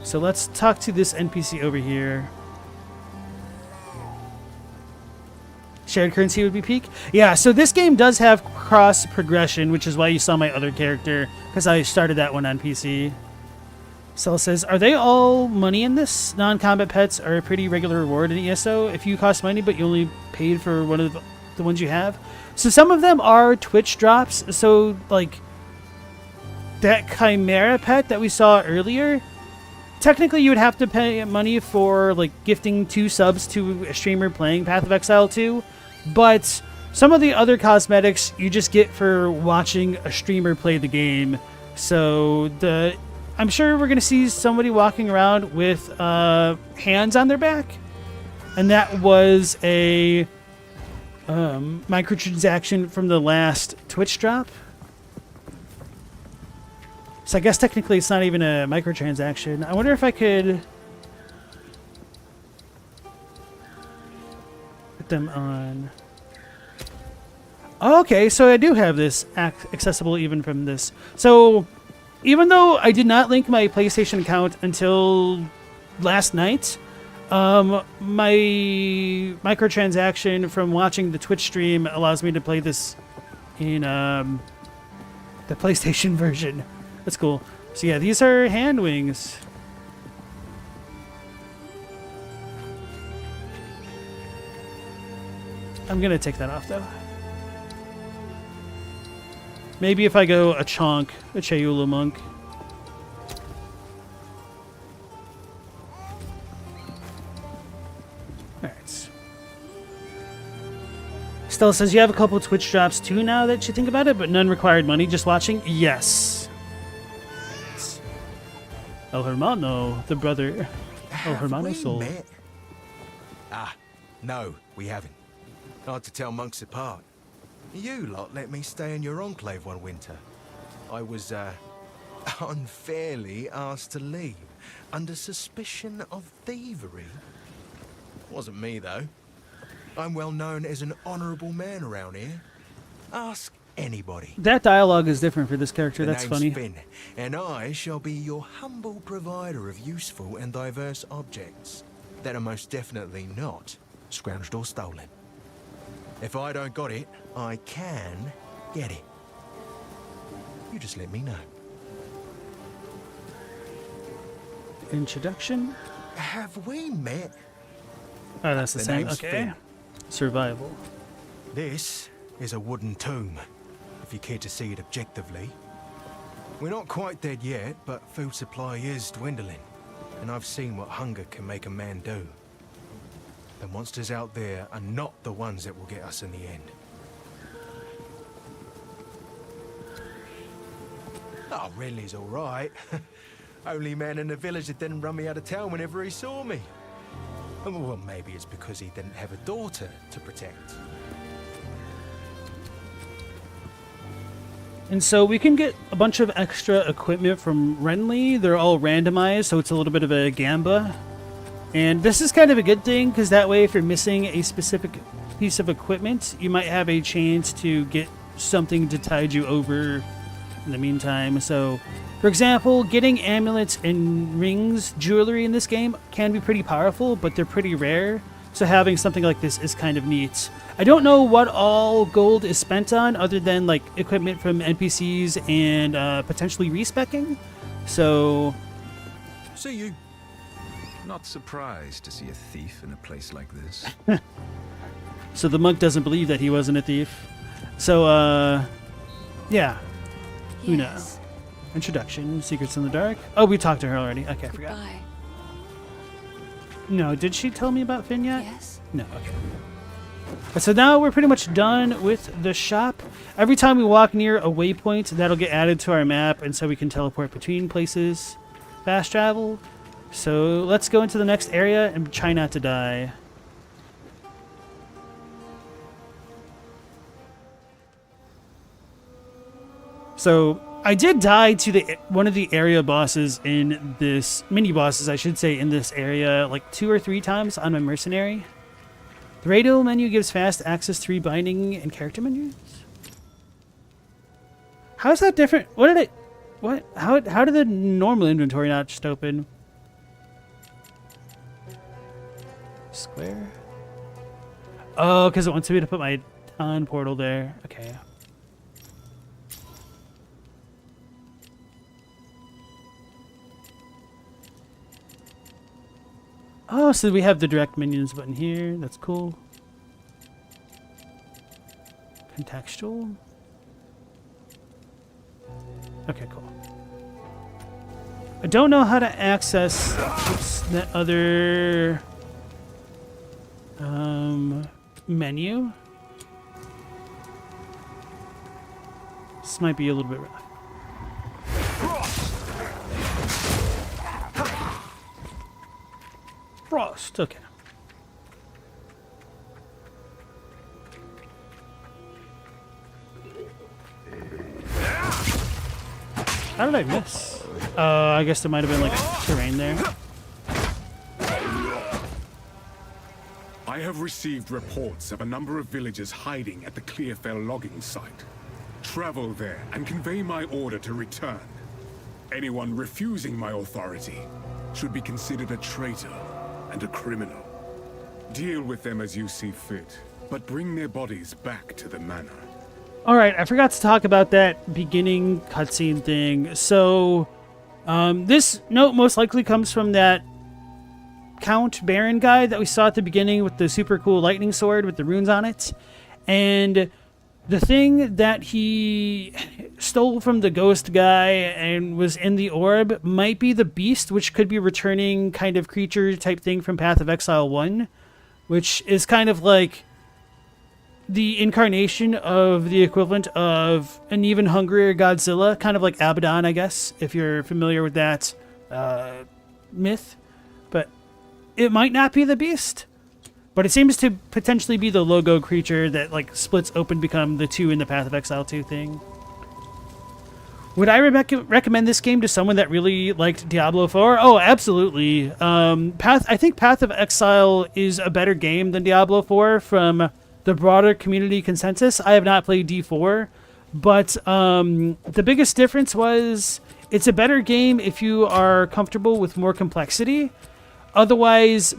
So let's talk to this NPC over here. Shared currency would be peak. Yeah, so this game does have cross progression, which is why you saw my other character, because I started that one on PC. Cell says, are they all money in this? Non-combat pets are a pretty regular reward in ESO if you cost money, but you only paid for one of the ones you have. So some of them are Twitch drops. So like that Chimera pet that we saw earlier, technically you would have to pay money for like gifting 2 subs to a streamer playing Path of Exile 2, but some of the other cosmetics you just get for watching a streamer play the game. So I'm sure we're going to see somebody walking around with hands on their back. And that was a microtransaction from the last Twitch drop. So I guess technically it's not even a microtransaction. I wonder if I could put them on. Okay, so I do have this accessible even from this. So even though I did not link my PlayStation account until last night, my microtransaction from watching the Twitch stream allows me to play this in the PlayStation version. That's cool. So yeah, these are hand wings. I'm gonna take that off though. Maybe if I go a chonk, a Chayula monk. Alright. Stella says you have a couple of Twitch drops too now that you think about it, but none required money, just watching? Yes. El Hermano, the brother. El Hermano soul. Met? Ah, no, we haven't. Hard to tell monks apart. You lot let me stay in your enclave one winter. I was, unfairly asked to leave, under suspicion of thievery. Wasn't me, though. I'm well known as an honourable man around here. Ask anybody. That dialogue is different for this character, The that's name's funny. Finn, and I shall be your humble provider of useful and diverse objects that are most definitely not scrounged or stolen. If I don't got it, I can get it. You just let me know. Introduction? Have we met? Oh, that's the The same. name's Okay. Finn. Survival. This is a wooden tomb, if you care to see it objectively. We're not quite dead yet, but food supply is dwindling, and I've seen what hunger can make a man do. The monsters out there are not the ones that will get us in the end. Oh, Renly's all right. Only man in the village that didn't run me out of town whenever he saw me. Well, maybe it's because he didn't have a daughter to protect. And so we can get a bunch of extra equipment from Renly. They're all randomized, so it's a little bit of a gamba. And this is kind of a good thing, because that way if you're missing a specific piece of equipment, you might have a chance to get something to tide you over in the meantime. So, for example, getting amulets and rings, jewelry in this game can be pretty powerful, but they're pretty rare. So having something like this is kind of neat. I don't know what all gold is spent on other than like equipment from NPCs and potentially respecking. So... See you. Not surprised to see a thief in a place like this. So the monk doesn't believe that he wasn't a thief. So, yeah. Una. Yes. Introduction, Secrets in the Dark. Oh, we talked to her already. Okay, I forgot. Goodbye. No, did she tell me about Finn yet? Yes. No, okay. So now we're pretty much done with the shop. Every time we walk near a waypoint, that'll get added to our map, and so we can teleport between places. Fast travel. So let's go into the next area and try not to die. So I did die to one of the area bosses in this, mini bosses I should say, in this area like 2 or 3 times on my mercenary. The radio menu gives fast access to rebinding and character menus. How is that different? How did the normal inventory not just open? Square? Oh, because it wants me to put my on portal there. Okay. Oh, so we have the direct menus button here. That's cool. Contextual. Okay, cool. I don't know how to access that other menu. might be a little bit rough. Frost, okay. How did I miss? I guess there might have been like terrain there. I have received reports of a number of villagers hiding at the Clearfell logging site. Travel there and convey my order to return. Anyone refusing my authority should be considered a traitor and a criminal. Deal with them as you see fit, but bring their bodies back to the manor. All right, I forgot to talk about that beginning cutscene thing. So, this note most likely comes from that Count Baron guy that we saw at the beginning with the super cool lightning sword with the runes on it. And the thing that he stole from the ghost guy and was in the orb might be the beast, which could be returning kind of creature type thing from Path of Exile 1, which is kind of like the incarnation of the equivalent of an even hungrier Godzilla, kind of like Abaddon, I guess, if you're familiar with that myth. But it might not be the beast, but it seems to potentially be the logo creature that like splits open, become the two in the Path of Exile 2 thing. Would I recommend this game to someone that really liked Diablo 4? Oh, absolutely. I think Path of Exile is a better game than Diablo 4 from the broader community consensus. I have not played D4, but the biggest difference was it's a better game if you are comfortable with more complexity. Otherwise,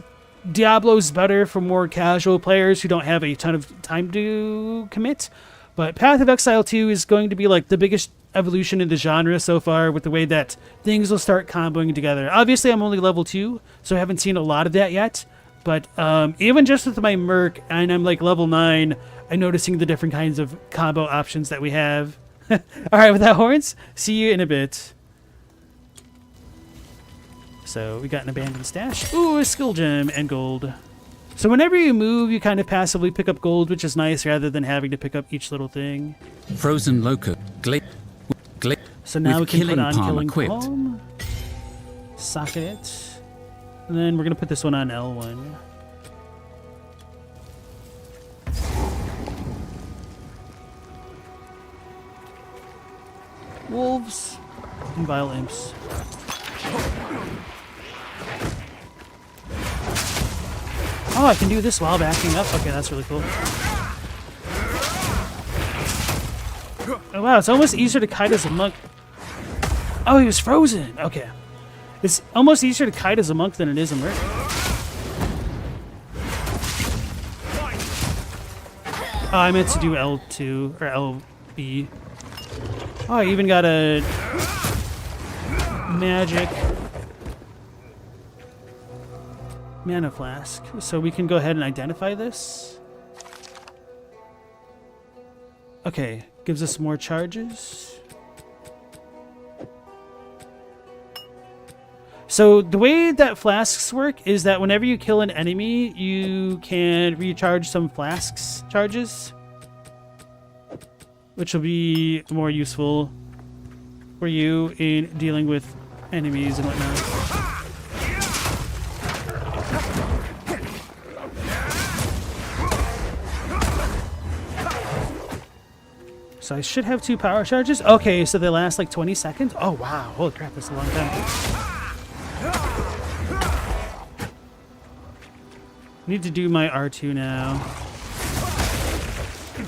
Diablo's better for more casual players who don't have a ton of time to commit. But Path of Exile 2 is going to be like the biggest evolution in the genre so far, with the way that things will start comboing together. Obviously, I'm only level 2, so I haven't seen a lot of that yet. But even just with my Merc, and I'm like level 9, I'm noticing the different kinds of combo options that we have. All right, with that, Horns, see you in a bit. So we got an abandoned stash. Ooh, a skill gem and gold. So whenever you move, you kind of passively pick up gold, which is nice rather than having to pick up each little thing. Frozen locust. So now we can killing put on palm Killing equipped. Palm. Socket it. And then we're going to put this one on L1. Wolves and Vile Imps. Oh, I can do this while backing up. Okay, that's really cool. Oh, wow, it's almost easier to kite as a monk. Oh, he was frozen. Okay. It's almost easier to kite as a monk than it is a merc. Oh, I meant to do L2 or LB. Oh, I even got a magic mana flask. So we can go ahead and identify this. Okay, gives us more charges. So the way that flasks work is that whenever you kill an enemy, you can recharge some flasks charges, which will be more useful for you in dealing with enemies and whatnot. So I should have 2 power charges. Okay, so they last like 20 seconds. Oh wow, holy crap, that's a long time. Need to do my R2 now.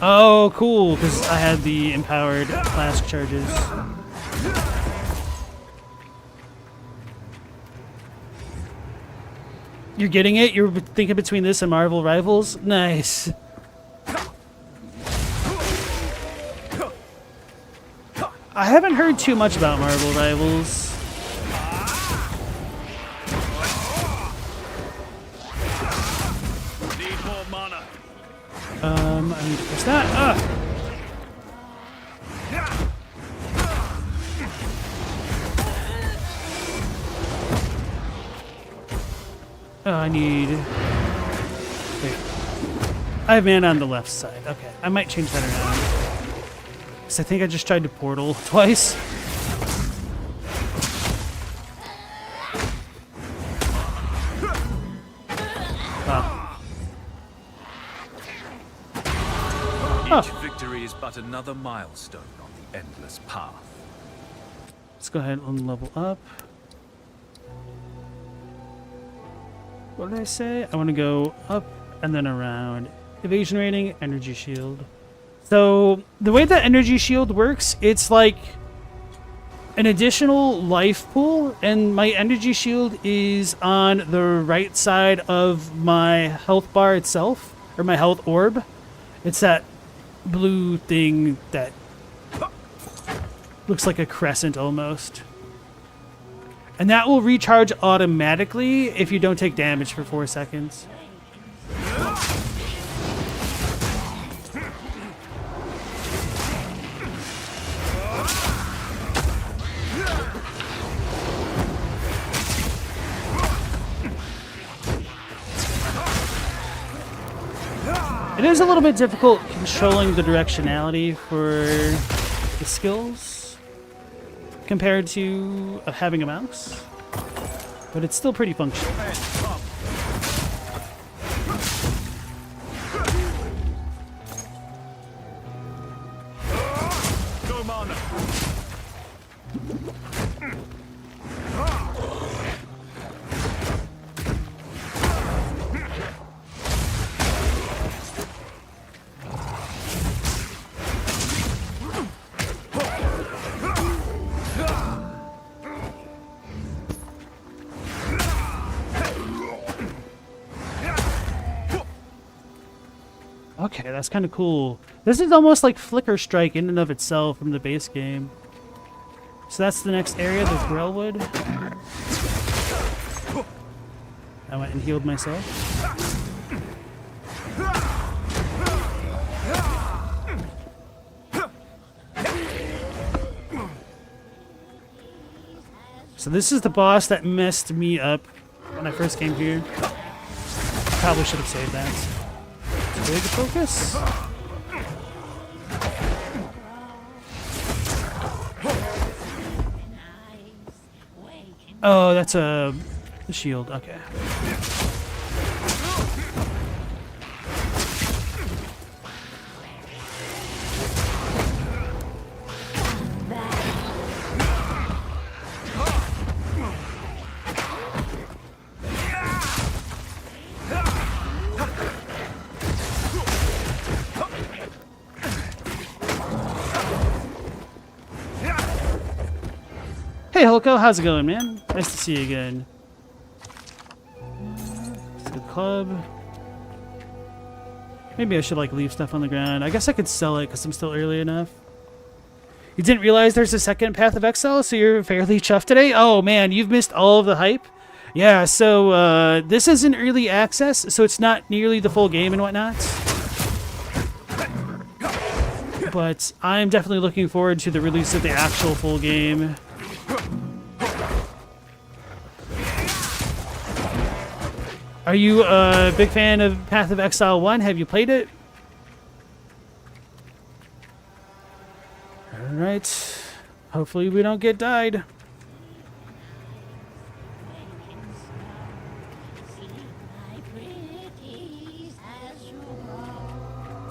Oh, cool, because I had the empowered flask charges. You're getting it? You're thinking between this and Marvel Rivals? Nice. I haven't heard too much about Marvel Rivals. I need to push that. Oh, I need... Wait. I have mana on the left side. Okay, I might change that around. Because I think I just tried to portal twice. Each victory is but another milestone on the endless path. Let's go ahead and level up. What did I say? I want to go up and then around. Evasion rating, energy shield. So the way that energy shield works, it's like an additional life pool, and my energy shield is on the right side of my health bar itself, or my health orb. It's that blue thing that looks like a crescent almost. And that will recharge automatically if you don't take damage for 4 seconds. It is a little bit difficult controlling the directionality for the skills compared to having a mouse, but it's still pretty functional. No mana. Okay, that's kind of cool. This is almost like Flicker Strike in and of itself from the base game. So that's the next area, the Grellwood. I went and healed myself. So this is the boss that messed me up when I first came here. Probably should have saved that. Big focus. Oh, that's a shield. Okay. Hey Hulko, how's it going, man? Nice to see you again. It's a good club. Maybe I should like leave stuff on the ground. I guess I could sell it because I'm still early enough. You didn't realize there's a second Path of Exile, so you're fairly chuffed today? Oh man, you've missed all of the hype. Yeah, so this is in early access, so it's not nearly the full game and whatnot. But I'm definitely looking forward to the release of the actual full game. Are you a big fan of Path of Exile 1? Have you played it? Alright. Hopefully we don't get died.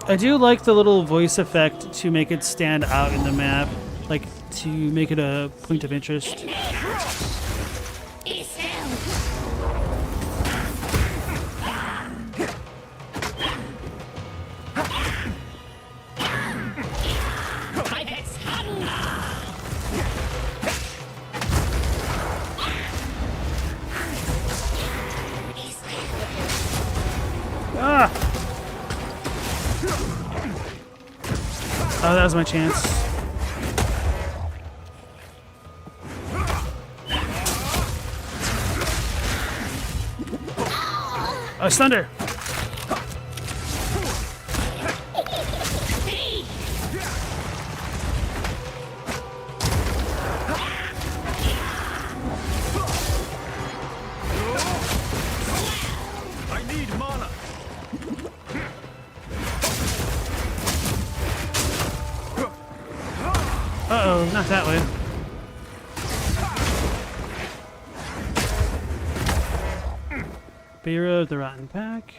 I do like the little voice effect to make it stand out in the map. Like, to make it a point of interest. Ah! Oh, that was my chance. Oh, stunned her. I need mana. Oh, not that way. Bearer of the Rotten Pack.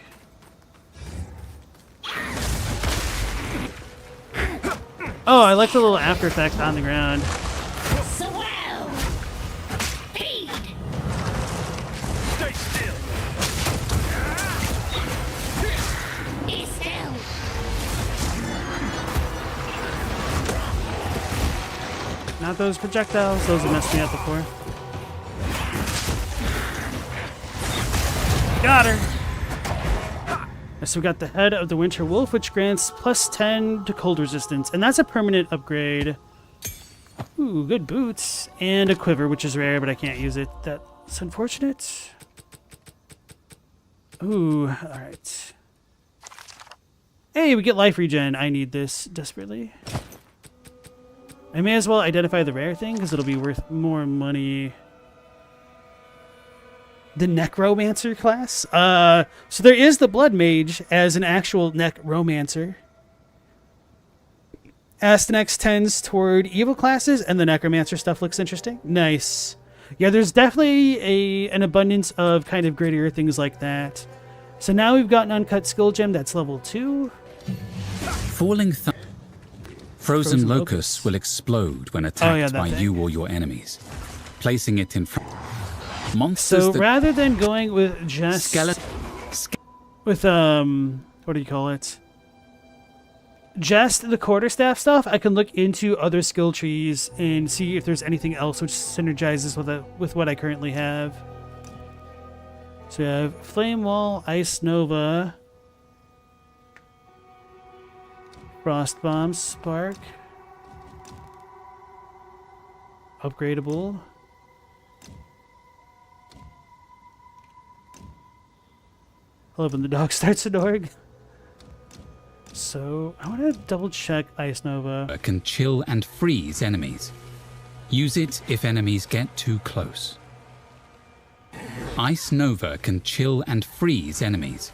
Oh, I like the little after effect on the ground. Swell! Feed! Stay still! Be still! Not those projectiles. Those have messed me up before. Got her! So we got the Head of the Winter Wolf, which grants +10 to cold resistance, and that's a permanent upgrade. Ooh, good boots. And a quiver, which is rare, but I can't use it. That's unfortunate. Ooh, alright. Hey, we get life regen. I need this desperately. I may as well identify the rare thing, because it'll be worth more money. The Necromancer class. So there is the Blood Mage as an actual Necromancer. Astynex tends toward evil classes, and the Necromancer stuff looks interesting. Nice. Yeah, there's definitely an abundance of kind of grittier things like that. So now we've got an uncut skill gem that's level 2. Falling Frozen locusts will explode when attacked by you or your enemies, placing it in front. Monsters so rather than going with just with what do you call it? Just the quarterstaff stuff, I can look into other skill trees and see if there's anything else which synergizes with what I currently have. So we have Flame Wall, Ice Nova, Frost Bomb, Spark, upgradable. I love when the dog starts an org. So I want to double check Ice Nova. Can chill and freeze enemies. Use it if enemies get too close. Ice Nova can chill and freeze enemies.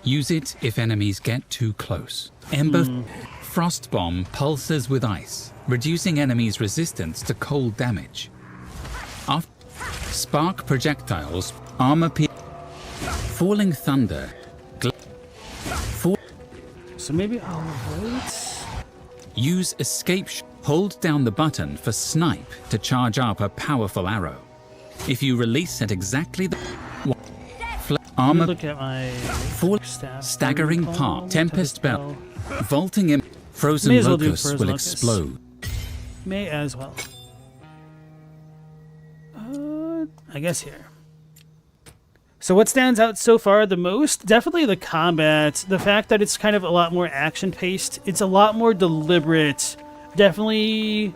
Use it if enemies get too close. Ember Frost Bomb pulses with ice, reducing enemies' resistance to cold damage. Spark projectiles, armor Falling Thunder. So maybe I'll wait. Use escape. Hold down the button for snipe to charge up a powerful arrow. If you release at exactly the armor, look at my staff. Staggering Part, Tempest Bell, vaulting in. Frozen locusts will explode. May as well. I guess here. So what stands out so far the most? Definitely the combat. The fact that it's kind of a lot more action-paced. It's a lot more deliberate. Definitely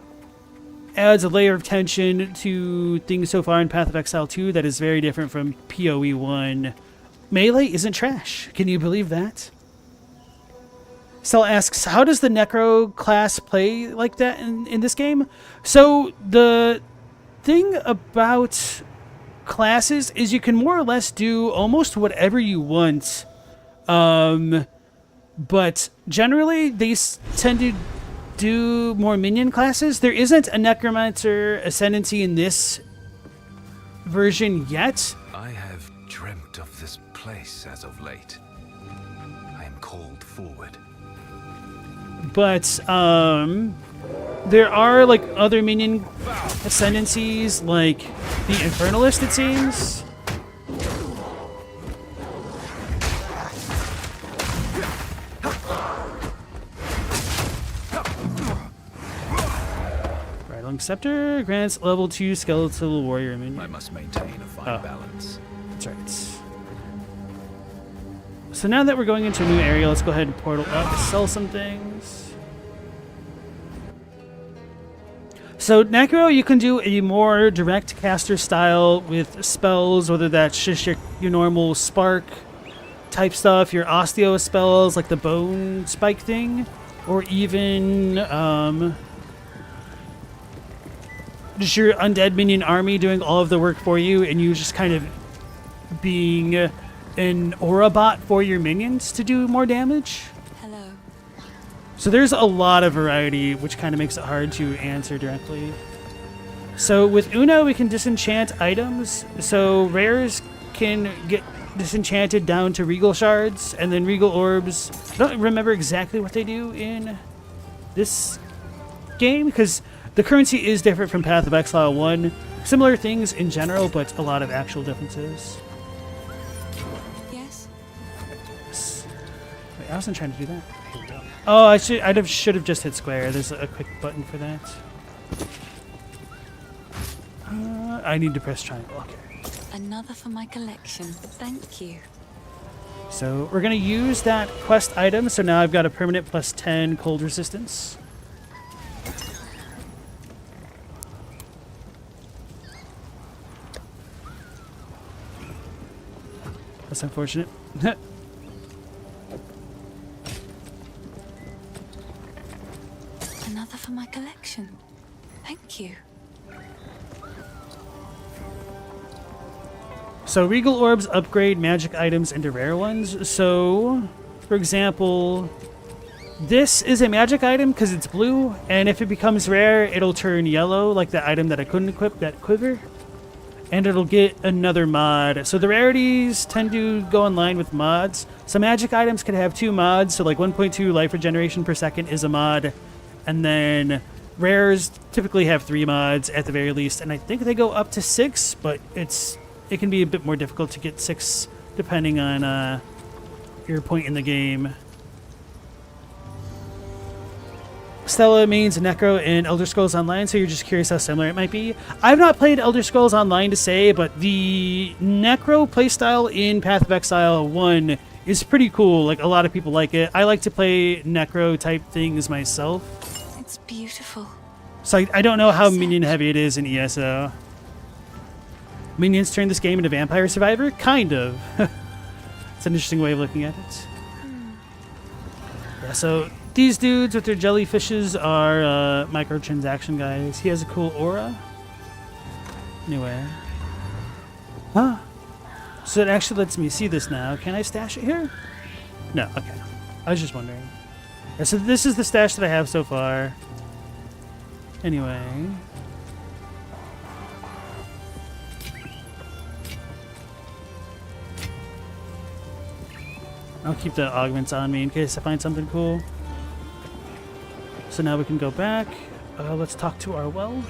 adds a layer of tension to things so far in Path of Exile 2 that is very different from PoE 1. Melee isn't trash. Can you believe that? Stella asks, how does the Necro class play like that in this game? So the thing about classes is you can more or less do almost whatever you want, but generally they tend to do more minion classes. There isn't a Necromancer Ascendancy in this version yet. I have dreamt of this place as of late. I am called forward. But there are like other minion ascendancies, like the Infernalist, it seems. Rattling Scepter grants level 2 skeletal warrior minion. I must maintain a fine balance. That's right. So now that we're going into a new area, let's go ahead and portal up, sell some things. So Necro, you can do a more direct caster style with spells, whether that's just your normal spark type stuff, your osteo spells like the bone spike thing, or even just your undead minion army doing all of the work for you, and you just kind of being an aura bot for your minions to do more damage. Hello. So there's a lot of variety, which kind of makes it hard to answer directly. So with Uno, we can disenchant items. So rares can get disenchanted down to regal shards, and then regal orbs. I don't remember exactly what they do in this game, because the currency is different from Path of Exile 1. Similar things in general, but a lot of actual differences. Yes? Wait, I wasn't trying to do that. Oh, I should have just hit square. There's a quick button for that. I need to press triangle. Okay. Another for my collection. Thank you. So we're gonna use that quest item. So now I've got a permanent plus 10 cold resistance. That's unfortunate. Another for my collection. Thank you. So regal orbs upgrade magic items into rare ones. So, for example, this is a magic item because it's blue, and if it becomes rare, it'll turn yellow, like the item that I couldn't equip, that quiver, and it'll get another mod. So the rarities tend to go in line with mods. So magic items can have 2 mods, so like 1.2 life regeneration per second is a mod, and then rares typically have 3 mods at the very least, and I think they go up to 6, but it can be a bit more difficult to get 6 depending on your point in the game. Stella means Necro in Elder Scrolls Online, so you're just curious how similar it might be. I've not played Elder Scrolls Online to say, but the Necro playstyle in Path of Exile 1 is pretty cool. Like, a lot of people like it. I like to play Necro type things myself. It's beautiful. So I don't know how minion heavy it is in ESO. Minions turn this game into Vampire Survivor? Kind of. It's an interesting way of looking at it. Yeah, so these dudes with their jellyfishes are microtransaction guys. He has a cool aura. Anyway. Huh? So it actually lets me see this now. Can I stash it here? No, okay. I was just wondering. Yeah, so this is the stash that I have so far. Anyway. I'll keep the augments on me in case I find something cool. So now we can go back. Let's talk to our well.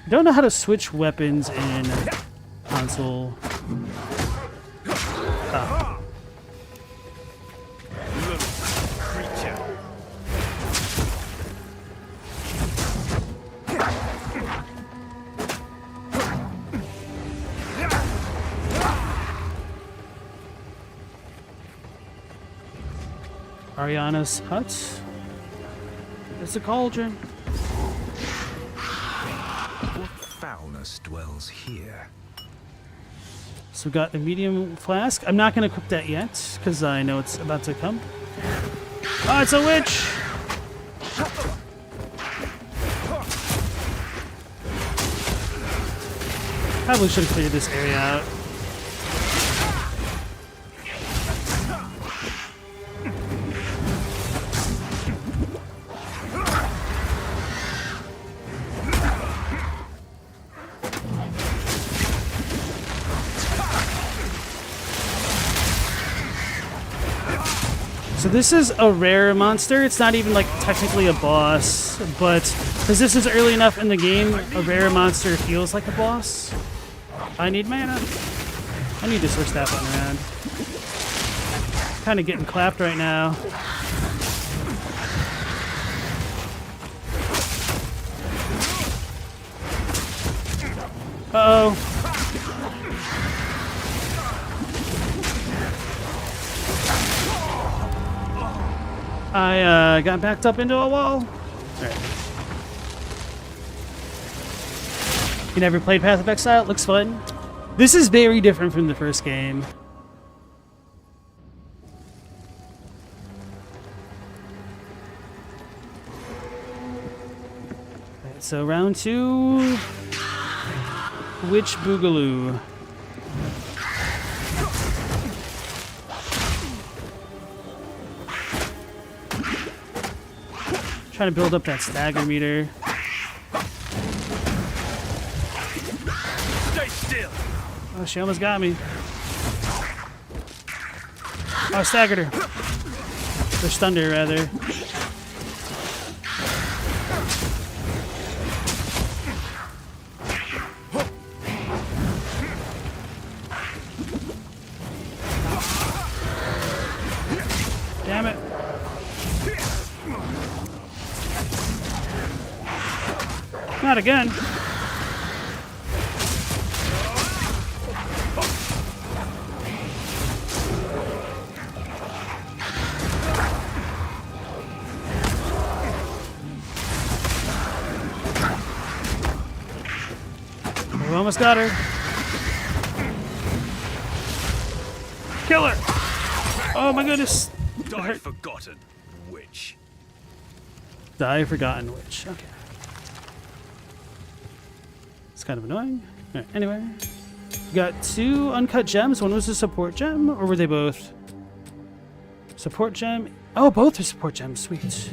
I don't know how to switch weapons in console. Ah. Ariana's hut. It's a cauldron. What foulness dwells here? So we got a medium flask. I'm not going to cook that yet because I know it's about to come. Oh, it's a witch! Probably should have cleared this area out. So this is a rare monster. It's not even like technically a boss, but because this is early enough in the game, a rare monster feels like a boss. I need mana. I need to switch that one around. Kind of getting clapped right now. Uh-oh. I got backed up into a wall. Alright. You never played Path of Exile? It looks fun. This is very different from the first game. so round 2. Witch Boogaloo. Trying to build up that stagger meter. Stay still. Oh, she almost got me. Oh, I staggered her. Or stunned her, rather. Damn it. Not again. We almost got her. Kill her! Oh my goodness. Die forgotten witch. Die forgotten witch. Okay. It's kind of annoying. Alright, anyway. We got 2 uncut gems. One was a support gem, or were they both? Support gem. Oh, both are support gems. Sweet.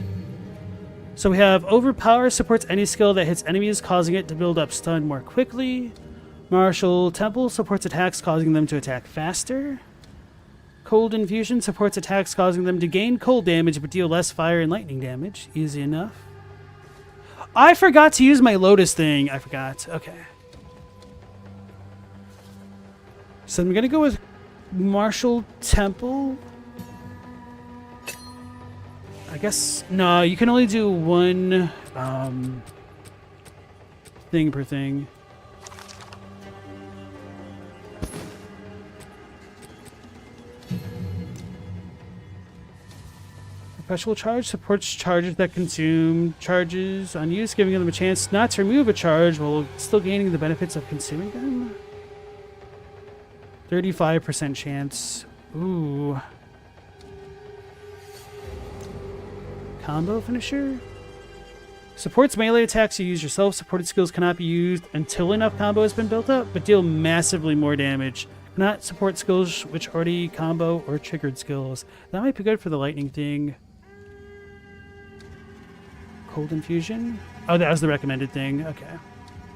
So we have Overpower supports any skill that hits enemies, causing it to build up stun more quickly. Martial Temple supports attacks, causing them to attack faster. Cold Infusion supports attacks, causing them to gain cold damage but deal less fire and lightning damage. Easy enough. I forgot to use my Lotus thing. I forgot. Okay. So I'm going to go with Martial Temple. I guess, no, you can only do one thing per thing. Perpetual Charge supports charges that consume charges on use, giving them a chance not to remove a charge while still gaining the benefits of consuming them. 35% chance. Ooh. Combo finisher? Supports melee attacks you use yourself. Supported skills cannot be used until enough combo has been built up, but deal massively more damage. Cannot support skills which already combo or triggered skills. That might be good for the lightning thing. Cold Infusion? Oh, that was the recommended thing. Okay.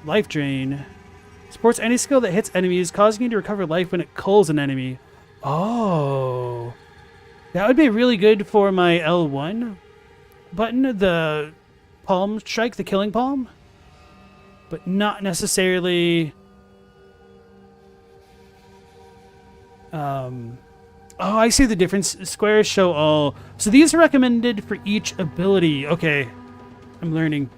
Life Drain. Supports any skill that hits enemies, causing you to recover life when it culls an enemy. Oh. That would be really good for my L1 button, the palm strike, the killing palm, but not necessarily oh, I see the difference. Squares show all, so these are recommended for each ability. Okay, I'm learning.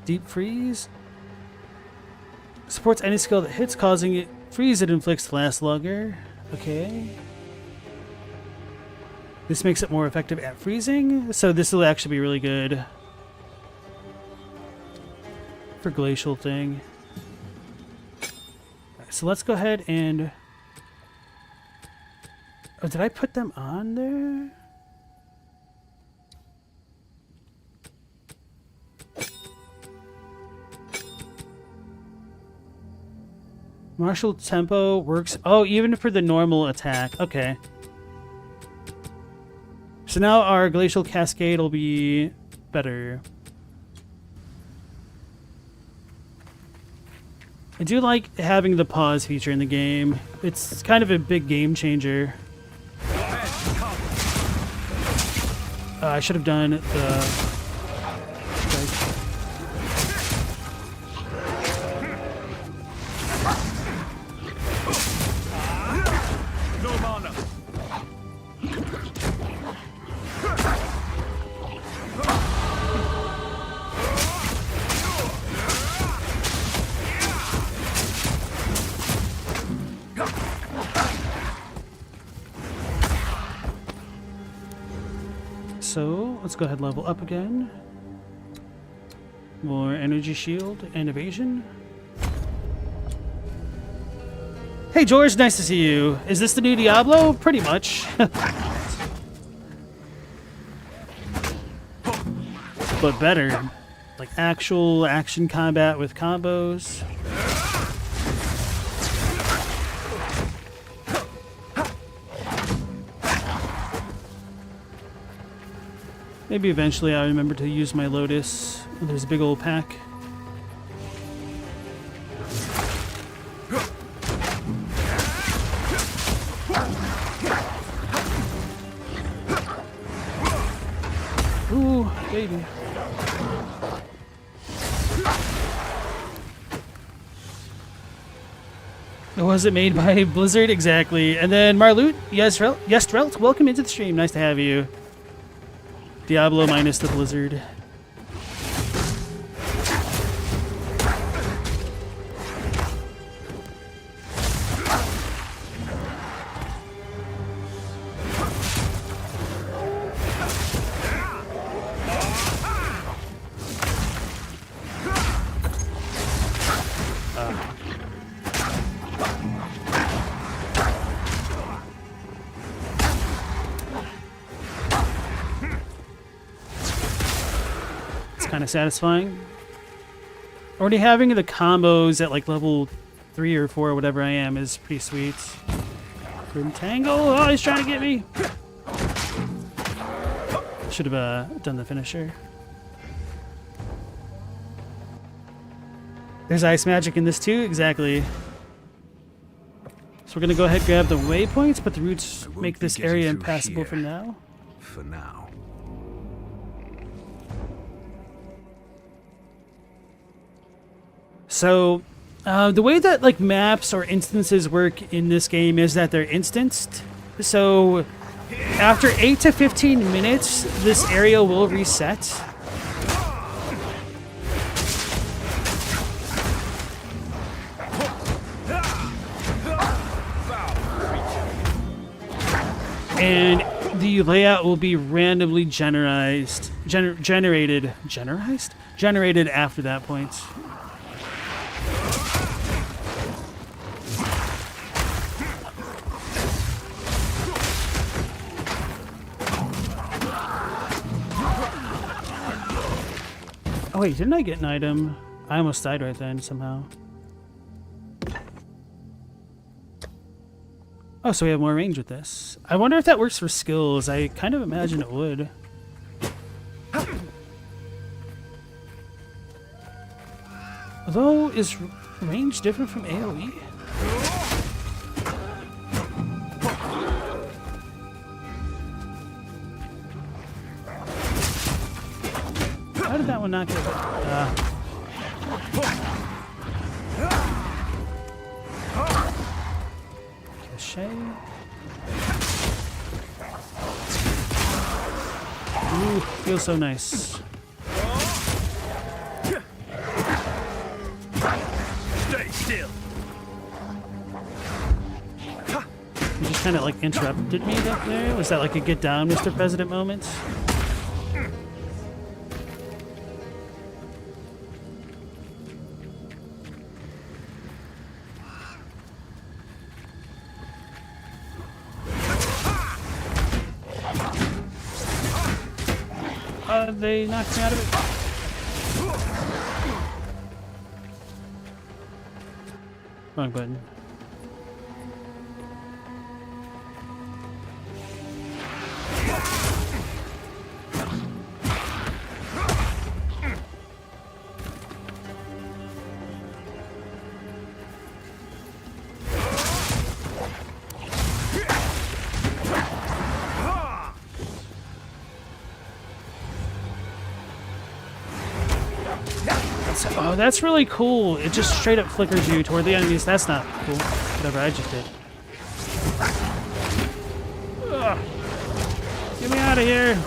Deep Freeze supports any skill that hits, causing it freeze it inflicts to last longer. Okay. This makes it more effective at freezing, so this will actually be really good for glacial thing. Right, so let's go ahead and... Oh, did I put them on there? Martial Tempo works... Oh, even for the normal attack. Okay. So now our Glacial Cascade will be better. I do like having the pause feature in the game. It's kind of a big game changer. I should have done the... So let's go ahead and level up again. More energy shield and evasion. Hey George, nice to see you. Is this the new Diablo? Pretty much. but better. Like actual action combat with combos. Maybe eventually I'll remember to use my Lotus. Oh, there's a big old pack. Ooh, baby. Was it made by Blizzard? Exactly. And then Marloot, yes, Relt, welcome into the stream. Nice to have you. Diablo minus the Blizzard. Kind of satisfying. Already having the combos at like level 3 or 4 or whatever I am is pretty sweet. Grim Tangle! Oh, he's trying to get me! Should have done the finisher. There's ice magic in this too, exactly. So we're gonna go ahead and grab the waypoints, but the roots make this area impassable for now. For now. So, the way that like maps or instances work in this game is that they're instanced. So, after 8 to 15 minutes, this area will reset. And the layout will be randomly generated after that point. Oh wait, didn't I get an item? I almost died right then somehow. Oh, so we have more range with this. I wonder if that works for skills. I kind of imagine it would. Although, is range different from AoE? How did that one not get Cachet. Ooh, feels so nice. Stay still. You just kind of like interrupted me up there. Was that like a get down, Mr. President moment? They knocked me out of it. Wrong button. Oh, that's really cool. It just straight up flickers you toward the enemies. That's not cool. Whatever I just did. Ugh. Get me out of here.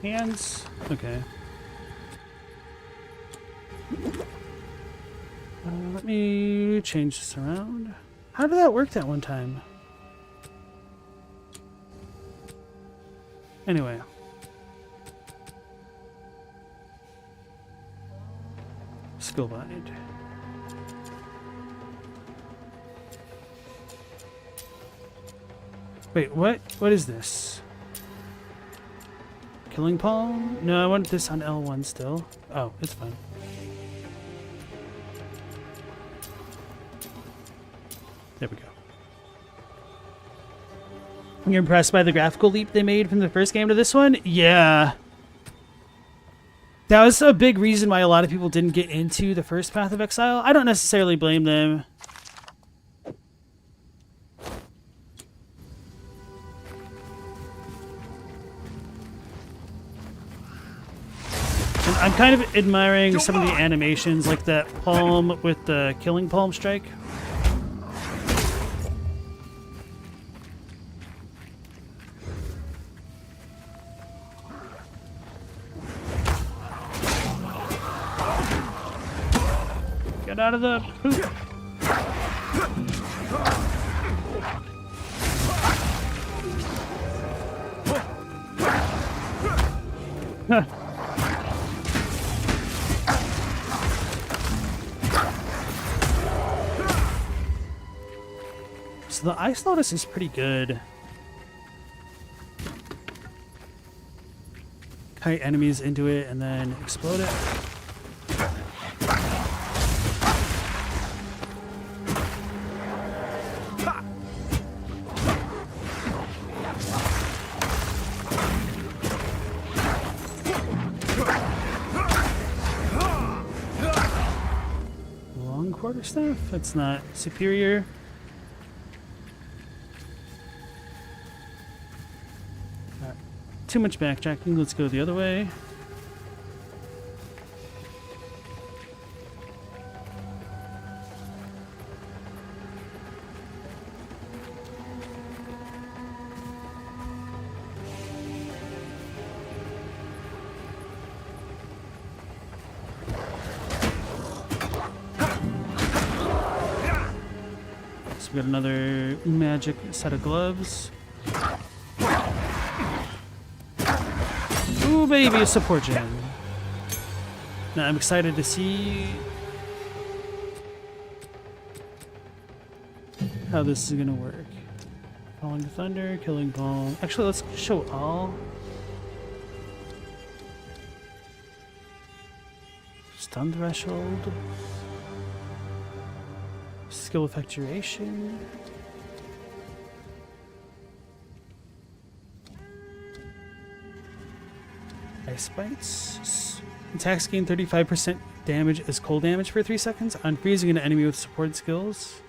Hands? Okay. Let me change this around. How did that work that one time? Anyway. Skill bind. Wait, what? What is this? Killing palm? No, I want this on L1 still. Oh, it's fine. There we go. You're impressed by the graphical leap they made from the first game to this one? Yeah. That was a big reason why a lot of people didn't get into the first Path of Exile. I don't necessarily blame them. And I'm kind of admiring some of the animations, like that palm with the killing palm strike. Get out of the poop. So the Ice Lotus is pretty good. Kite enemies into it and then explode it. Long quarterstaff? That's not superior. Too much backtracking. Let's go the other way. So we got another magic set of gloves. Ooh, baby, a support gem. Now I'm excited to see how this is gonna work. Falling Thunder, Killing Palm. Actually, let's show all. Stun Threshold. Skill Effectuation. Ice Bites. Attacks gain 35% damage as cold damage for 3 seconds on freezing an enemy with support skills.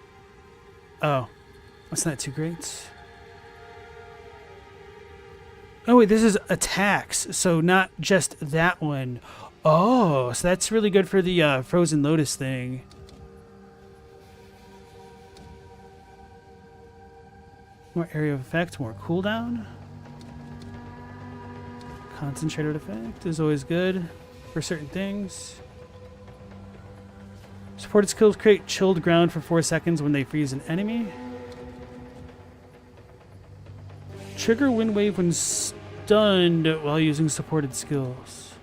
Oh, that's not too great. Oh wait, this is attacks, so not just that one. Oh, so that's really good for the Frozen Lotus thing. More area of effect, more cooldown. Concentrated effect is always good for certain things. Supported skills create chilled ground for 4 seconds when they freeze an enemy. Trigger wind wave when stunned while using supported skills.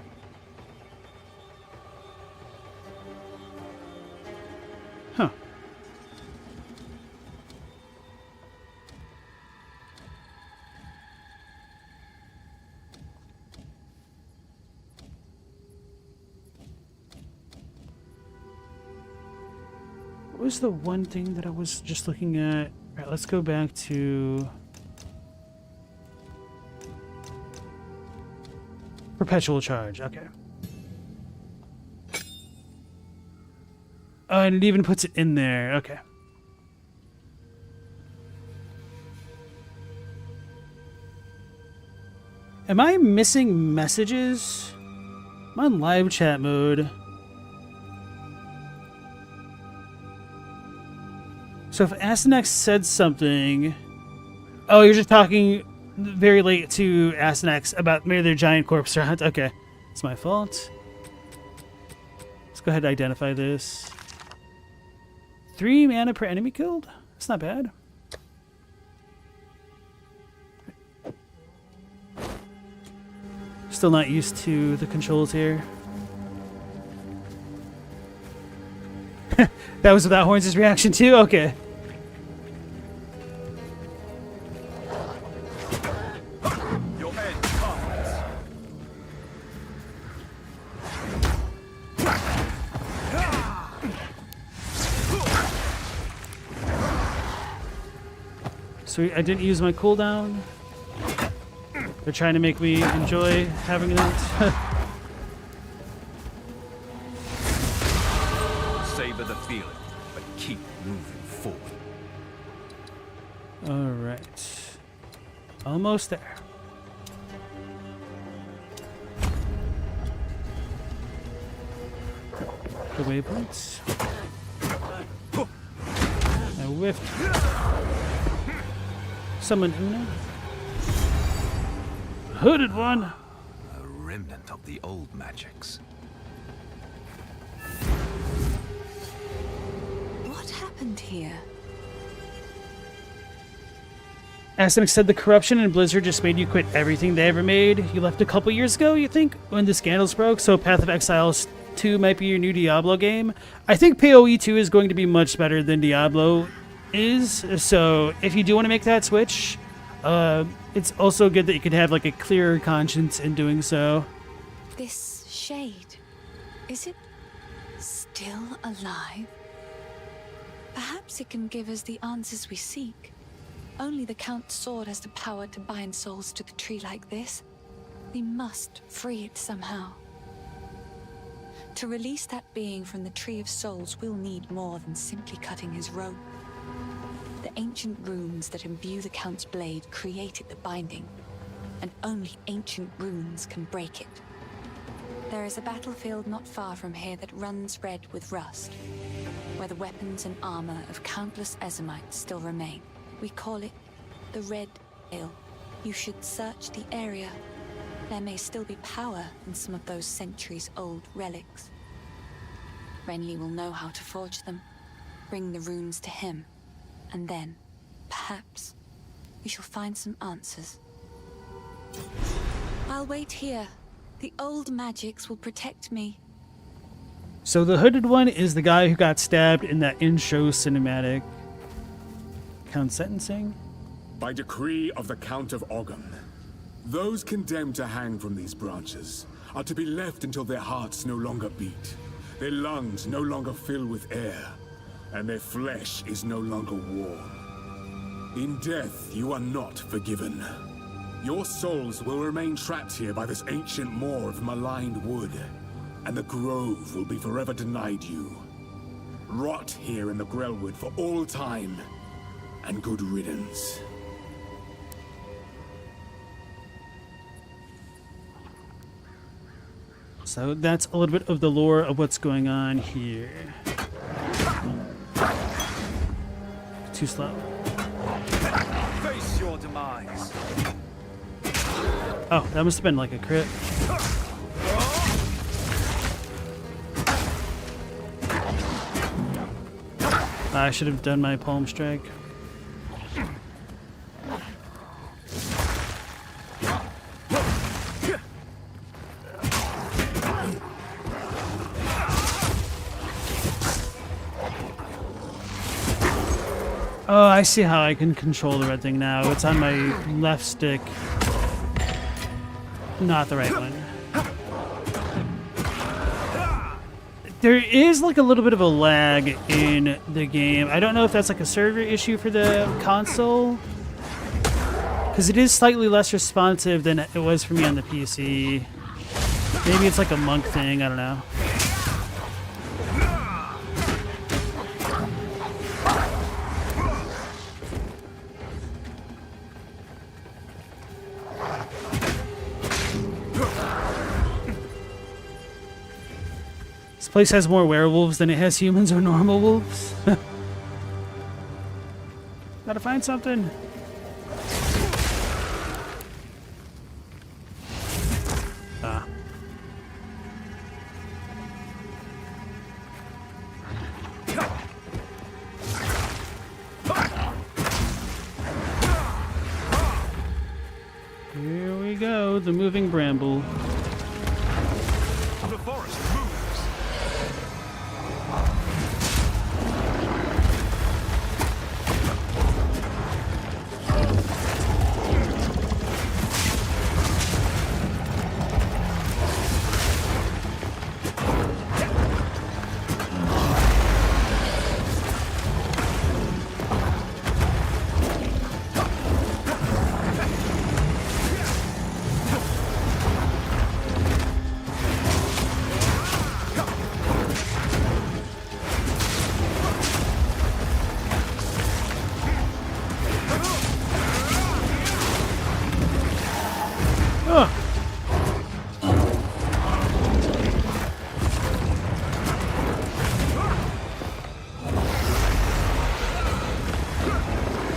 Huh. What was the one thing that I was just looking at? All right, let's go back to Perpetual Charge. Okay. Oh, and it even puts it in there. Okay. Am I missing messages? I'm on live chat mode. So if Astyanax said something... Oh, you're just talking very late to Astyanax about maybe their giant corpse hunt. Okay, it's my fault. Let's go ahead and identify this. 3 mana per enemy killed? That's not bad. Still not used to the controls here. That was without Horns' reaction too? Okay. Your head comes. Sweet, I didn't use my cooldown. They're trying to make me enjoy having that. Savor the feeling, but keep moving forward. Alright. Almost there. The waypoints. I whiffed. Summon Una. Hooded one. A remnant of the old magics. What happened here? Asimik said the corruption in Blizzard just made you quit everything they ever made. You left a couple years ago, you think, when the scandals broke, so Path of Exile 2 might be your new Diablo game. I think PoE 2 is going to be much better than Diablo is, so if you do want to make that switch, it's also good that you can have like a clearer conscience in doing so. This shade, is it still alive? Perhaps it can give us the answers we seek. Only the Count's sword has the power to bind souls to the tree like this. We must free it somehow. To release that being from the Tree of Souls, we'll need more than simply cutting his rope. The ancient runes that imbue the Count's blade created the binding, and only ancient runes can break it. There is a battlefield not far from here that runs red with rust, where the weapons and armor of countless Ezamites still remain. We call it the Red Veil. You should search the area. There may still be power in some of those centuries-old relics. Renly will know how to forge them, bring the runes to him, and then, perhaps, we shall find some answers. I'll wait here. The old magics will protect me. So the hooded one is the guy who got stabbed in that in-show cinematic. Count sentencing? By decree of the Count of Ogham, those condemned to hang from these branches are to be left until their hearts no longer beat, their lungs no longer fill with air, and their flesh is no longer warm. In death, you are not forgiven. Your souls will remain trapped here by this ancient moor of maligned wood, and the grove will be forever denied you. Rot here in the Grellwood for all time, and good riddance. So that's a little bit of the lore of what's going on here. Too slow. Face your demise. Oh, that must have been like a crit. I should have done my palm strike. Oh, I see how I can control the red thing now. It's on my left stick. Not the right one. There is like a little bit of a lag in the game. I don't know if that's like a server issue for the console, because it is slightly less responsive than it was for me on the PC. Maybe it's like a monk thing, I don't know. This place has more werewolves than it has humans or normal wolves. Gotta find something. Ah. Here we go, the moving bramble. the forest moves.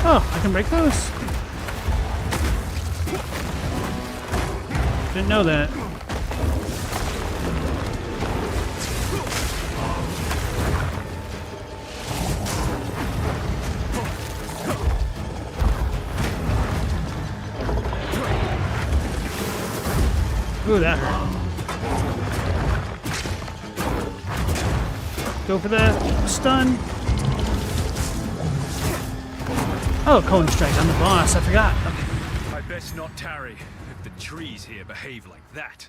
Oh, I can break those? Didn't know that. Ooh, that hurt. Go for the stun. Oh, Cold Strike, I'm the boss. I forgot. Okay. I best not tarry if the trees here behave like that.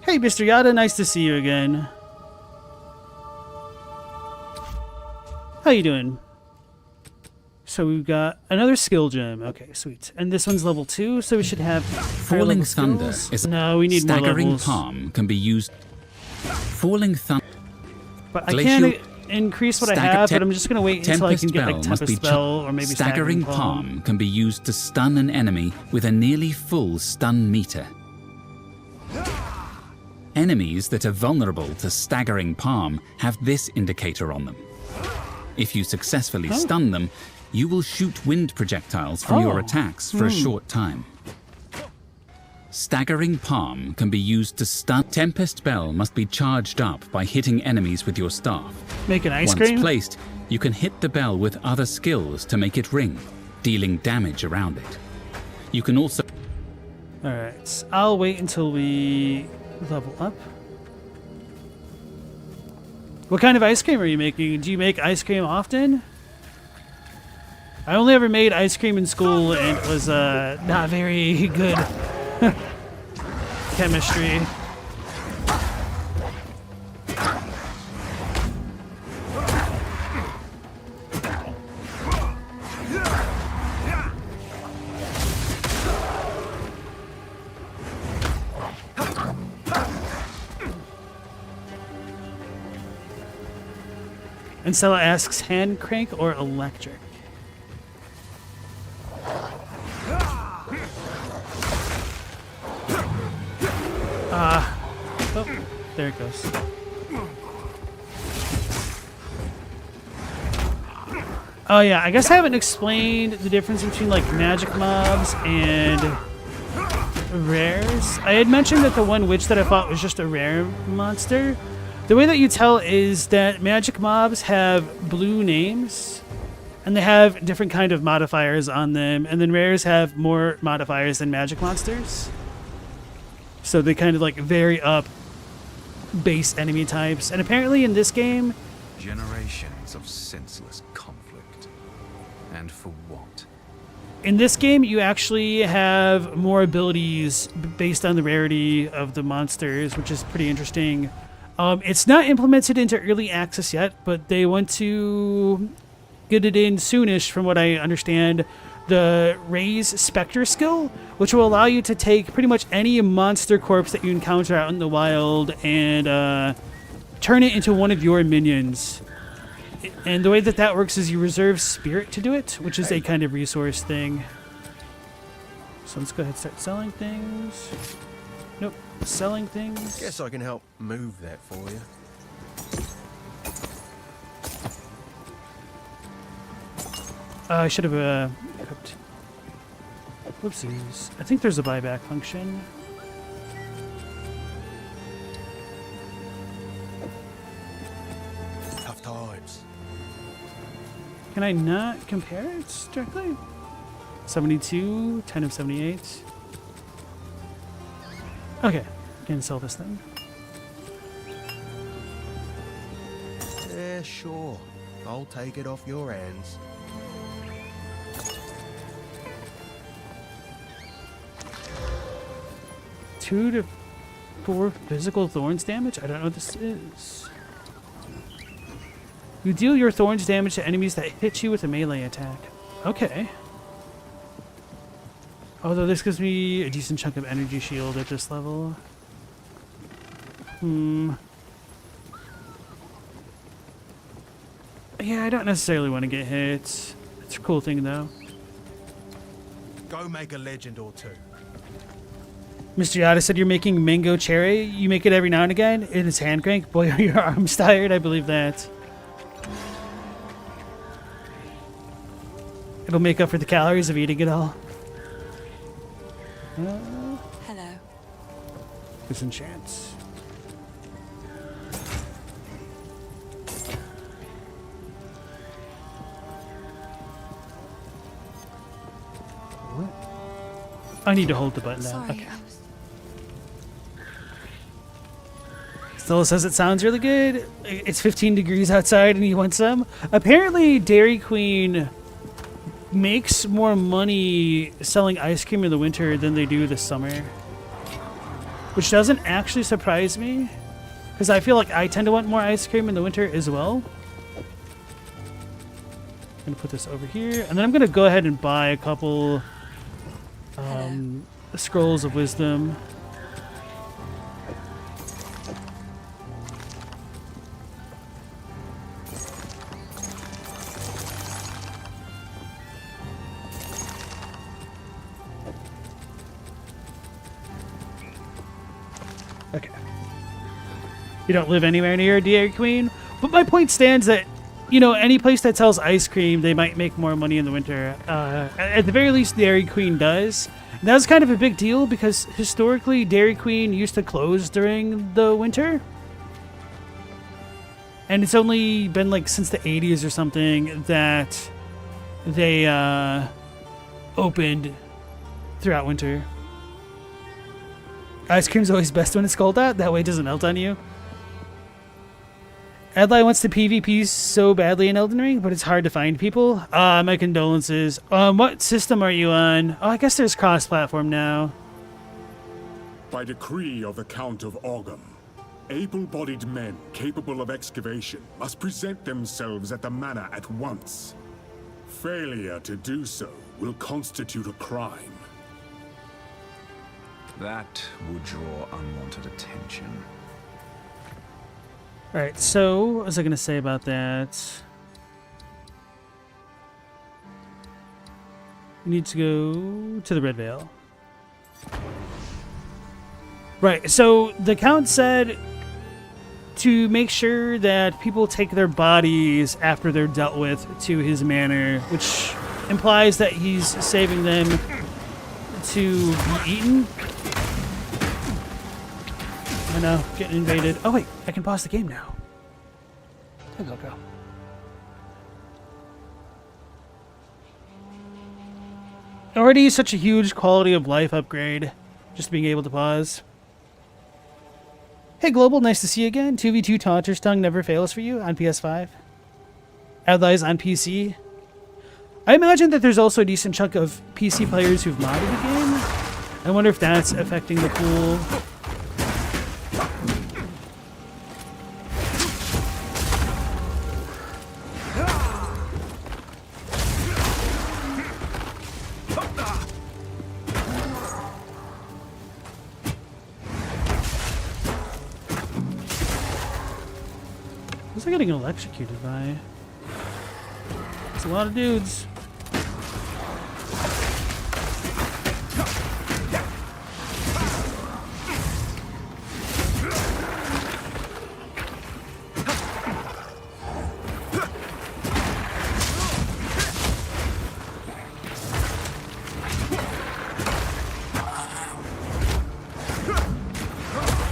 Hey, Mr. Yada, nice to see you again. How you doing? So we've got another skill gem. Okay, sweet. And this one's level 2, so we should have Falling Thunder is no, we need more staggering levels. palm can be used. Falling Thunder. But I can't increase what I have, but I'm just gonna wait until I can get like Tempest Spell or maybe Staggering Palm can be used to stun an enemy with a nearly full stun meter. Enemies that are vulnerable to Staggering Palm have this indicator on them. If you successfully stun them, you will shoot wind projectiles from your attacks for a short time. Staggering Palm can be used to stun. Tempest Bell must be charged up by hitting enemies with your staff. Make an ice Once cream? placed, you can hit the bell with other skills to make it ring, dealing damage around it. You can also... Alright, I'll wait until we level up. What kind of ice cream are you making? Do you make ice cream often? I only ever made ice cream in school and it was not very good chemistry. And Stella asks, hand crank or electric? Oh, there it goes. Oh yeah, I guess I haven't explained the difference between like magic mobs and rares. I had mentioned that the one witch that I fought was just a rare monster. The way that you tell is that magic mobs have blue names and they have different kind of modifiers on them, and then rares have more modifiers than magic monsters. So they kind of like vary up base enemy types. And apparently in this game... Generations of senseless conflict. And for what? In this game, you actually have more abilities based on the rarity of the monsters, which is pretty interesting. It's not implemented into early access yet, but they want to get it in soonish from what I understand. The Raise Spectre skill, which will allow you to take pretty much any monster corpse that you encounter out in the wild and turn it into one of your minions. And the way that that works is you reserve spirit to do it, which is a kind of resource thing. So let's go ahead and start selling things. Nope, selling things. Guess I can help move that for you. I should have equipped. Whoopsies. I think there's a buyback function. Tough times. Can I not compare it directly? 72, 10 of 78. Okay, Can sell this thing. Yeah, sure. I'll take it off your hands. Two to 4 physical thorns damage? I don't know what this is. You deal your thorns damage to enemies that hit you with a melee attack. Okay. Although this gives me a decent chunk of energy shield at this level. Yeah, I don't necessarily want to get hit. It's a cool thing though. Go make a legend or two. Mr. Yada said you're making mango cherry. You make it every now and again. It is hand crank. Boy, are your arms tired. I believe that. It'll make up for the calories of eating it all. Hello. Disenchant. What? I need to hold the button down. Sorry, Okay. I was... Stella says it sounds really good. It's 15 degrees outside and you want some? Apparently Dairy Queen makes more money selling ice cream in the winter than they do this summer. Which doesn't actually surprise me, because I feel like I tend to want more ice cream in the winter as well. I'm going to put this over here, and then I'm going to go ahead and buy a couple scrolls of wisdom. Okay. You don't live anywhere near Dairy Queen, but my point stands that, you know, any place that sells ice cream, they might make more money in the winter. At the very least, Dairy Queen does. And that was kind of a big deal because historically, Dairy Queen used to close during the winter. And it's only been like since the 80s or something that they opened throughout winter. Ice cream's always best when it's cold out. That way it doesn't melt on you. Adlai wants to PvP so badly in Elden Ring, but it's hard to find people. My condolences. What system are you on? Oh, I guess there's cross-platform now. By decree of the Count of Ogham, able-bodied men capable of excavation must present themselves at the manor at once. Failure to do so will constitute a crime. That would draw unwanted attention. Alright, so what was I going to say about that? We need to go to the Red Veil. Right, so the Count said to make sure that people take their bodies after they're dealt with to his manor, which implies that he's saving them to be eaten. I know, getting invaded. Oh wait, I can pause the game now. Go. Already such a huge quality of life upgrade, just being able to pause. Hey Global, nice to see you again. 2v2 Taunter's Tongue never fails for you on PS5. Adlai's on PC. I imagine that there's also a decent chunk of PC players who've modded the game. I wonder if that's affecting the pool. Who's I getting electrocuted by? It's a lot of dudes.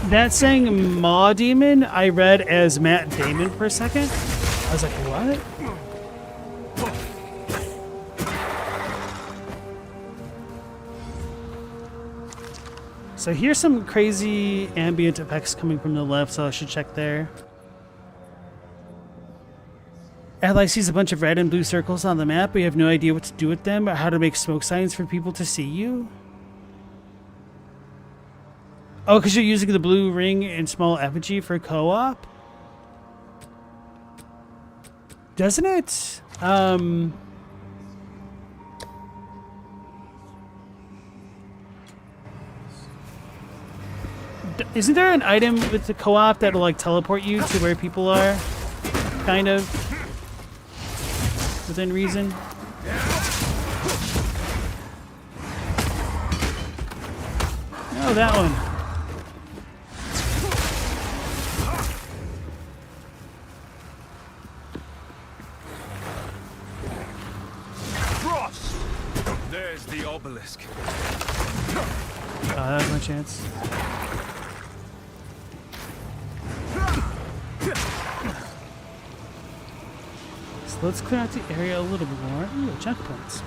That saying Maw Demon, I read as Matt Damon for a second. I was like, what? So here's some crazy ambient effects coming from the left, so I should check there. Ally sees a bunch of red and blue circles on the map, but you have no idea what to do with them or how to make smoke signs for people to see you. Oh, because you're using the blue ring and small effigy for co-op? Doesn't it? Isn't there an item with the co-op that'll like teleport you to where people are? Kind of. Within reason. Oh, that one. Frost! There's the obelisk. Oh, that was my chance. So let's clear out the area a little bit more. Ooh, checkpoints.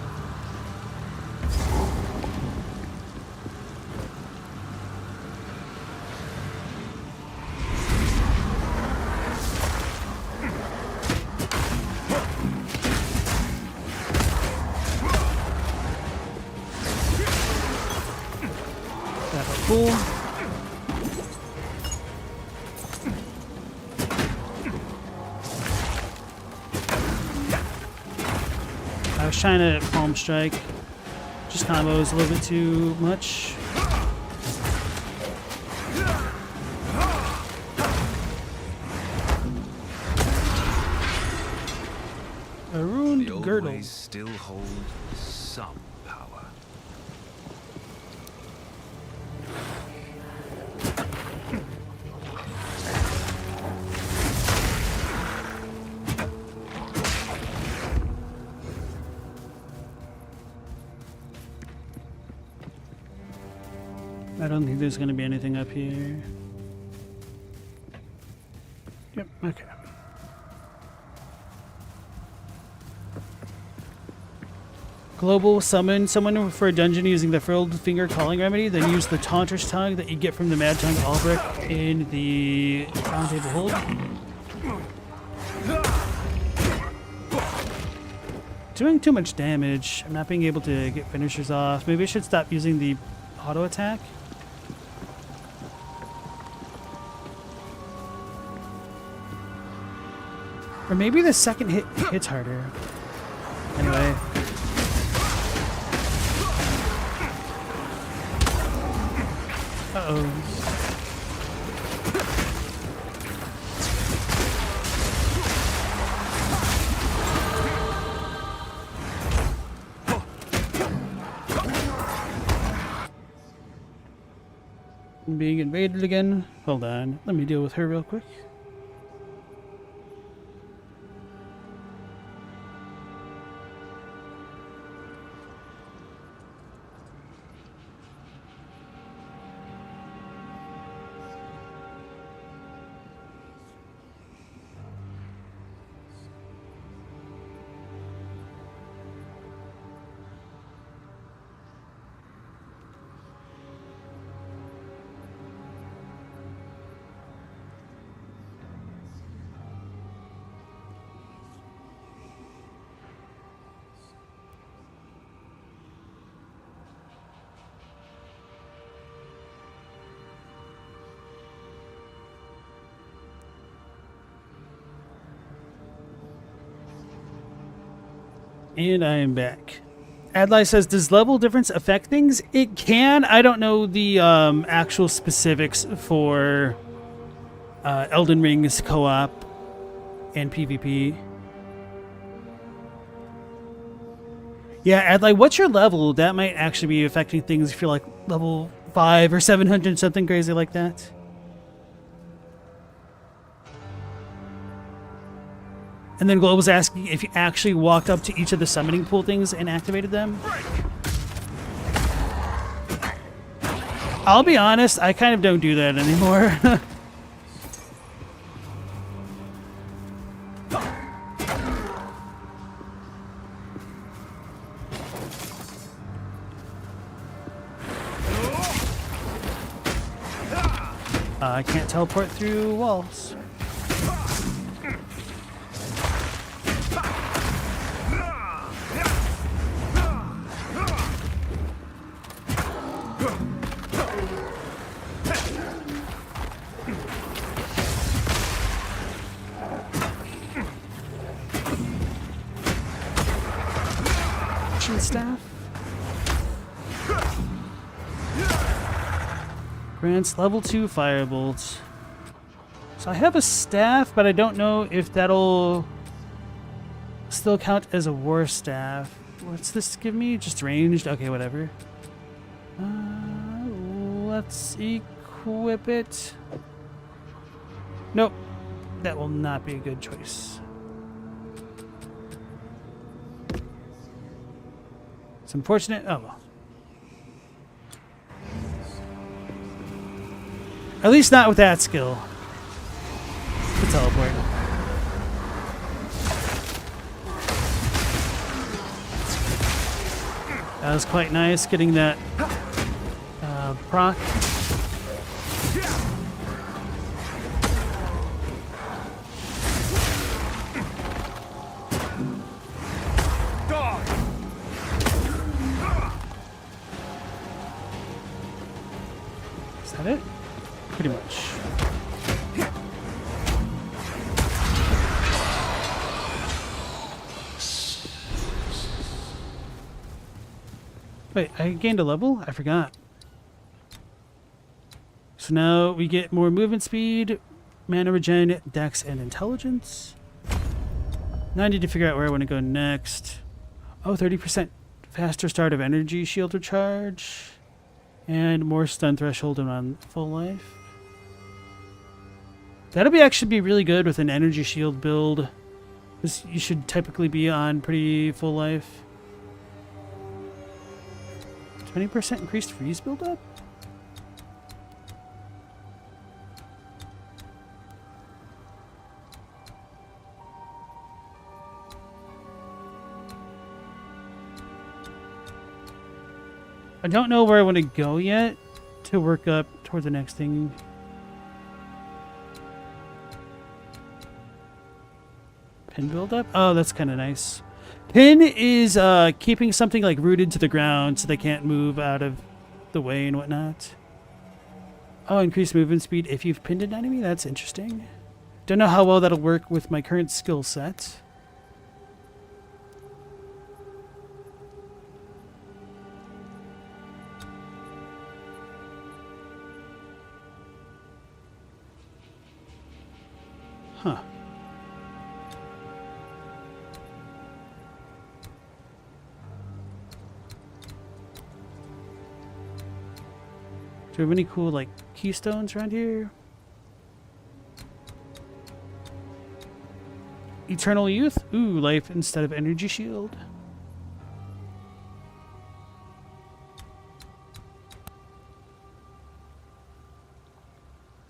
Cool. I was trying to palm strike. Just combos a little bit too much. A ruined the old girdle. ways still hold some power. I don't think there's going to be anything up here. Yep, okay. Global summon someone for a dungeon using the Frilled Finger calling remedy, then use the Taunter's Tongue that you get from the Mad Tongue Albrecht in the Round Table Hold. Doing too much damage. I'm not being able to get finishers off. Maybe I should stop using the auto attack. Or maybe the second hit hits harder. Anyway. Uh-oh. I'm being invaded again. Hold on. Let me deal with her real quick. And I am back. Adlai says, does level difference affect things? It can. I don't know the actual specifics for Elden Ring's co-op and PvP. Yeah, Adlai, what's your level? That might actually be affecting things if you're like level 5 or 700, something crazy like that. And then Global's asking if you actually walked up to each of the summoning pool things and activated them. I'll be honest, I kind of don't do that anymore. I can't teleport through walls. Staff. Grants level 2 firebolt. So I have a staff, but I don't know if that'll still count as a war staff. What's this give me? Just ranged? Okay, whatever. Let's equip it. Nope. That will not be a good choice. It's unfortunate. Oh well. At least not with that skill. The teleport. That was quite nice getting that proc. Is that it? Pretty much. Wait, I gained a level? I forgot. So now we get more movement speed, mana regen, dex, and intelligence. Now I need to figure out where I want to go next. Oh, 30% faster start of energy shield recharge. And more stun threshold on full life. That'll be actually be really good with an energy shield build. Because you should typically be on pretty full life. 20% increased freeze buildup? I don't know where I want to go yet to work up toward the next thing. Pin buildup? Oh, that's kind of nice. Pin is keeping something like rooted to the ground so they can't move out of the way and whatnot. Oh, increased movement speed if you've pinned an enemy? That's interesting. Don't know how well that'll work with my current skill set. Huh. Do we have any cool, like, keystones around here? Eternal Youth? Ooh, life instead of energy shield.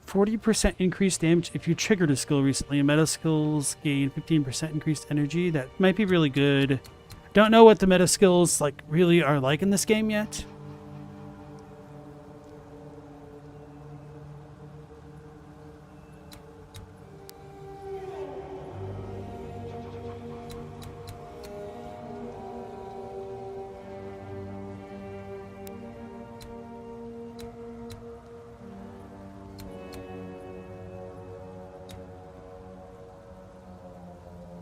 %40 increased damage if you triggered a skill recently. And meta skills gain 15% increased energy. That might be really good. Don't know what the meta skills like really are like in this game yet.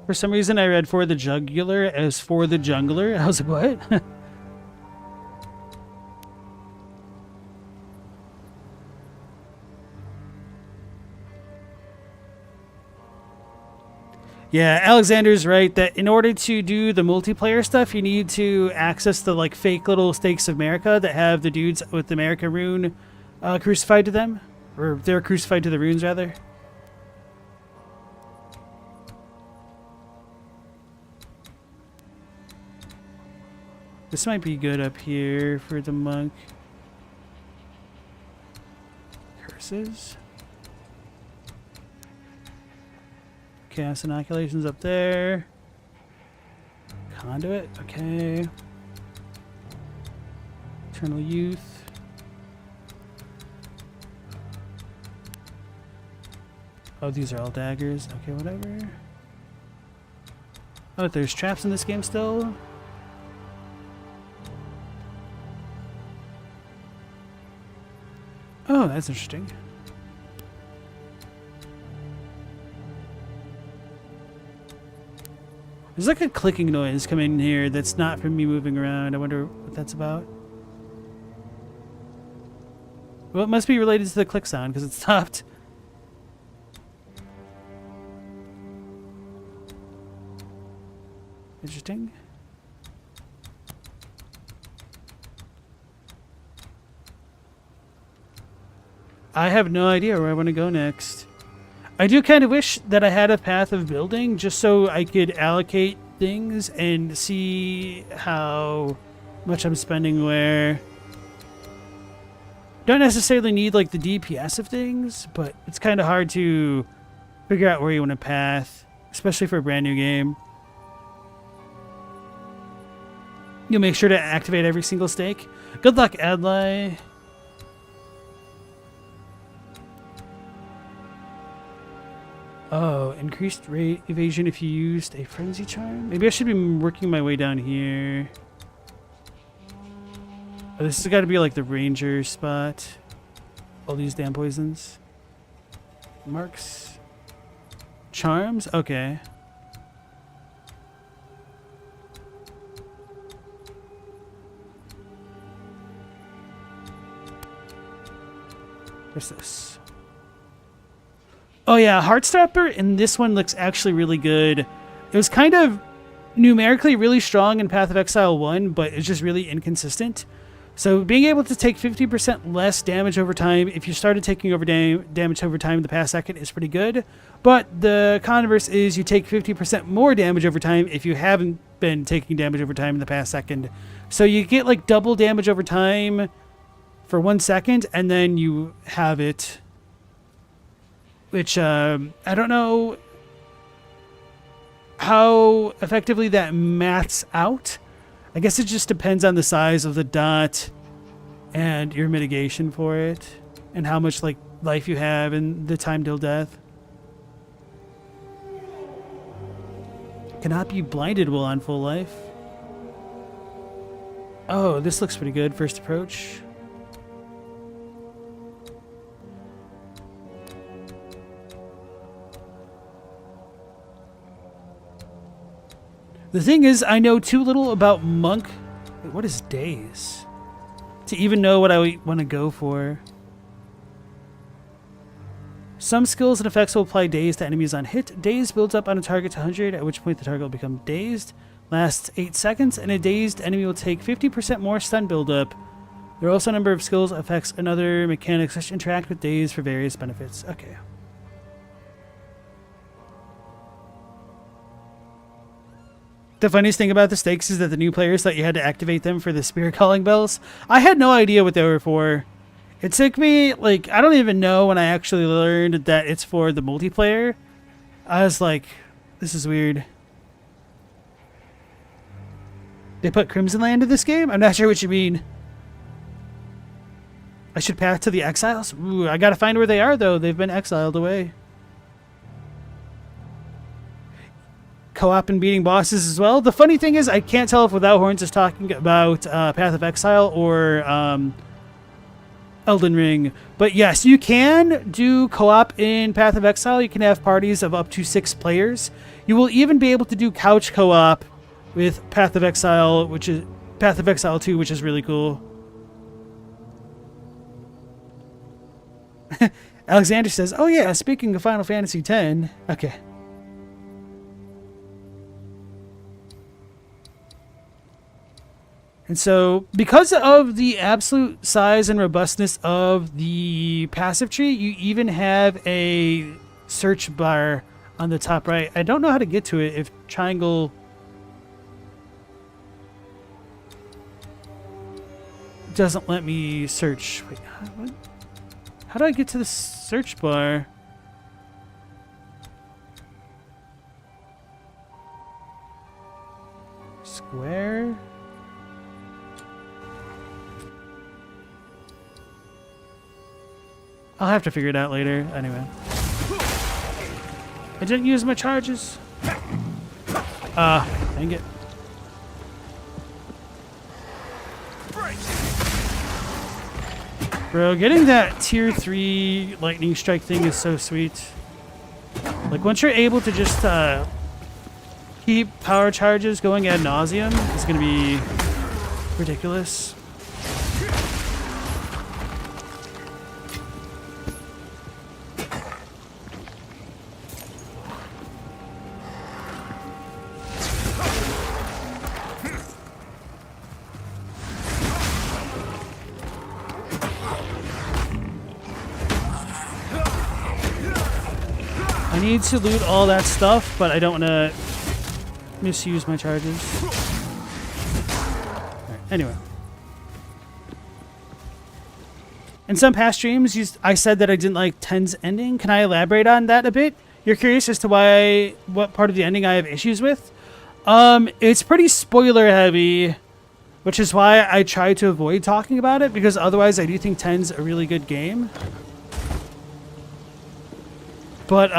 For some reason, I read for the jugular as for the jungler. I was like, what? Yeah, Alexander's right that in order to do the multiplayer stuff, you need to access the like fake little stakes of America that have the dudes with the America rune crucified to them. Or they're crucified to the runes, rather. This might be good up here for the monk. Curses. Chaos inoculations up there. Conduit, okay. Eternal Youth. Oh, these are all daggers. Okay, whatever. Oh, there's traps in this game still? Oh, that's interesting. There's like a clicking noise coming in here that's not from me moving around. I wonder what that's about. Well, it must be related to the click sound because it stopped. Interesting. I have no idea where I want to go next. I do kind of wish that I had a path of building just so I could allocate things and see how much I'm spending where. Don't necessarily need like the DPS of things, but it's kind of hard to figure out where you want to path, especially for a brand new game. You'll make sure to activate every single stake. Good luck, Adlai. Oh, increased rate evasion if you used a frenzy charm? Maybe I should be working my way down here. Oh, this has got to be like the ranger spot. All these damn poisons. Marks. Charms? Okay. What's this? Oh yeah, Heartstopper in this one looks actually really good. It was kind of numerically really strong in Path of Exile 1, but it's just really inconsistent. So being able to take 50% less damage over time if you started taking over damage over time in the past second is pretty good. But the converse is you take 50% more damage over time if you haven't been taking damage over time in the past second. So you get like double damage over time for 1 second, and then you have it. Which, I don't know how effectively that maths out. I guess it just depends on the size of the dot and your mitigation for it and how much like life you have and the time till death. Cannot be blinded while on full life. Oh, this looks pretty good. First approach. The thing is, I know too little about Monk. Wait, what is Daze? To even know what I want to go for. Some skills and effects will apply Daze to enemies on hit. Daze builds up on a target to 100, at which point the target will become dazed. Lasts 8 seconds, and a dazed enemy will take 50% more stun buildup. There are also a number of skills, effects, and other mechanics which interact with Daze for various benefits. Okay. The funniest thing about the stakes is that the new players thought you had to activate them for the spirit calling bells. I had no idea what they were for. It took me, like, I don't even know when I actually learned that it's for the multiplayer. I was like, this is weird. They put Crimson Land in this game? I'm not sure what you mean. I should path to the exiles? Ooh, I gotta find where they are, though. They've been exiled away. Co-op and beating bosses as well. The funny thing is, I can't tell if Without Horns is talking about Path of Exile or Elden Ring. But yes, you can do co-op in Path of Exile. You can have parties of up to 6 players. You will even be able to do couch co-op with Path of Exile, which is Path of Exile 2, which is really cool. Alexander says, "Oh yeah, speaking of Final Fantasy X." Okay. And so, because of the absolute size and robustness of the passive tree, you even have a search bar on the top right. I don't know how to get to it if triangle doesn't let me search. Wait, how do I get to the search bar? Square? I'll have to figure it out later. Anyway. I didn't use my charges. Dang it. Bro, getting that tier 3 lightning strike thing is so sweet. Like, once you're able to just keep power charges going ad nauseum, it's gonna be ridiculous. I need to loot all that stuff, but I don't want to misuse my charges. Alright, anyway. In some past streams, I said that I didn't like 10's ending. Can I elaborate on that a bit? You're curious as to what part of the ending I have issues with? It's pretty spoiler heavy, which is why I try to avoid talking about it, because otherwise I do think 10's a really good game. But,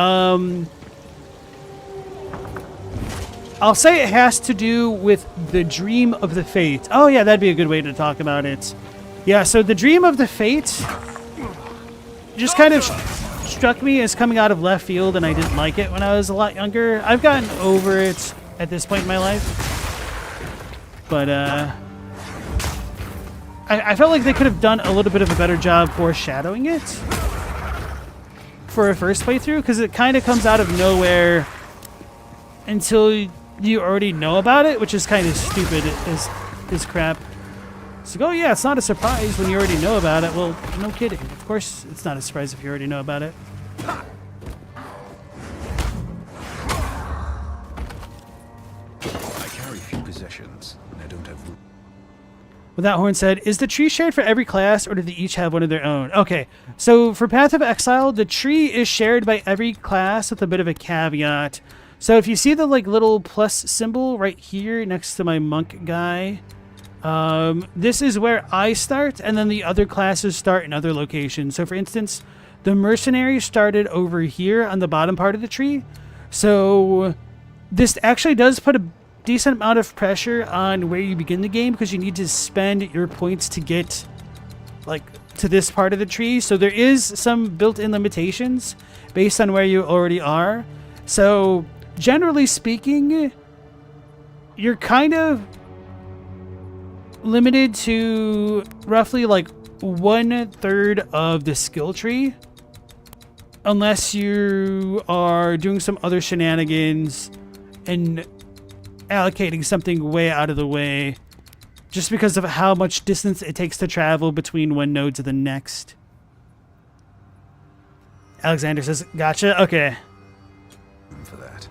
I'll say it has to do with the Dream of the Fate. Oh yeah, that'd be a good way to talk about it. Yeah, so the Dream of the Fate just kind of struck me as coming out of left field, and I didn't like it when I was a lot younger. I've gotten over it at this point in my life. But, I felt like they could have done a little bit of a better job foreshadowing it for a first playthrough, because it kind of comes out of nowhere until you already know about it, which is kind of stupid is crap. It's like, oh yeah, it's not a surprise when you already know about it. Well, no kidding. Of course it's not a surprise if you already know about it. I carry few possessions, and I don't have room. With that horn said, is the tree shared for every class, or do they each have one of their own? Okay, so for Path of Exile, the tree is shared by every class with a bit of a caveat. So if you see the like little plus symbol right here next to my monk guy, this is where I start, and then the other classes start in other locations. So for instance, the mercenary started over here on the bottom part of the tree. So this actually does put a decent amount of pressure on where you begin the game, because you need to spend your points to get like to this part of the tree. So there is some built-in limitations based on where you already are. So generally speaking, you're kind of limited to roughly like 1/3 of the skill tree, unless you are doing some other shenanigans and allocating something way out of the way, just because of how much distance it takes to travel between one node to the next. Alexander says, gotcha, okay. For that.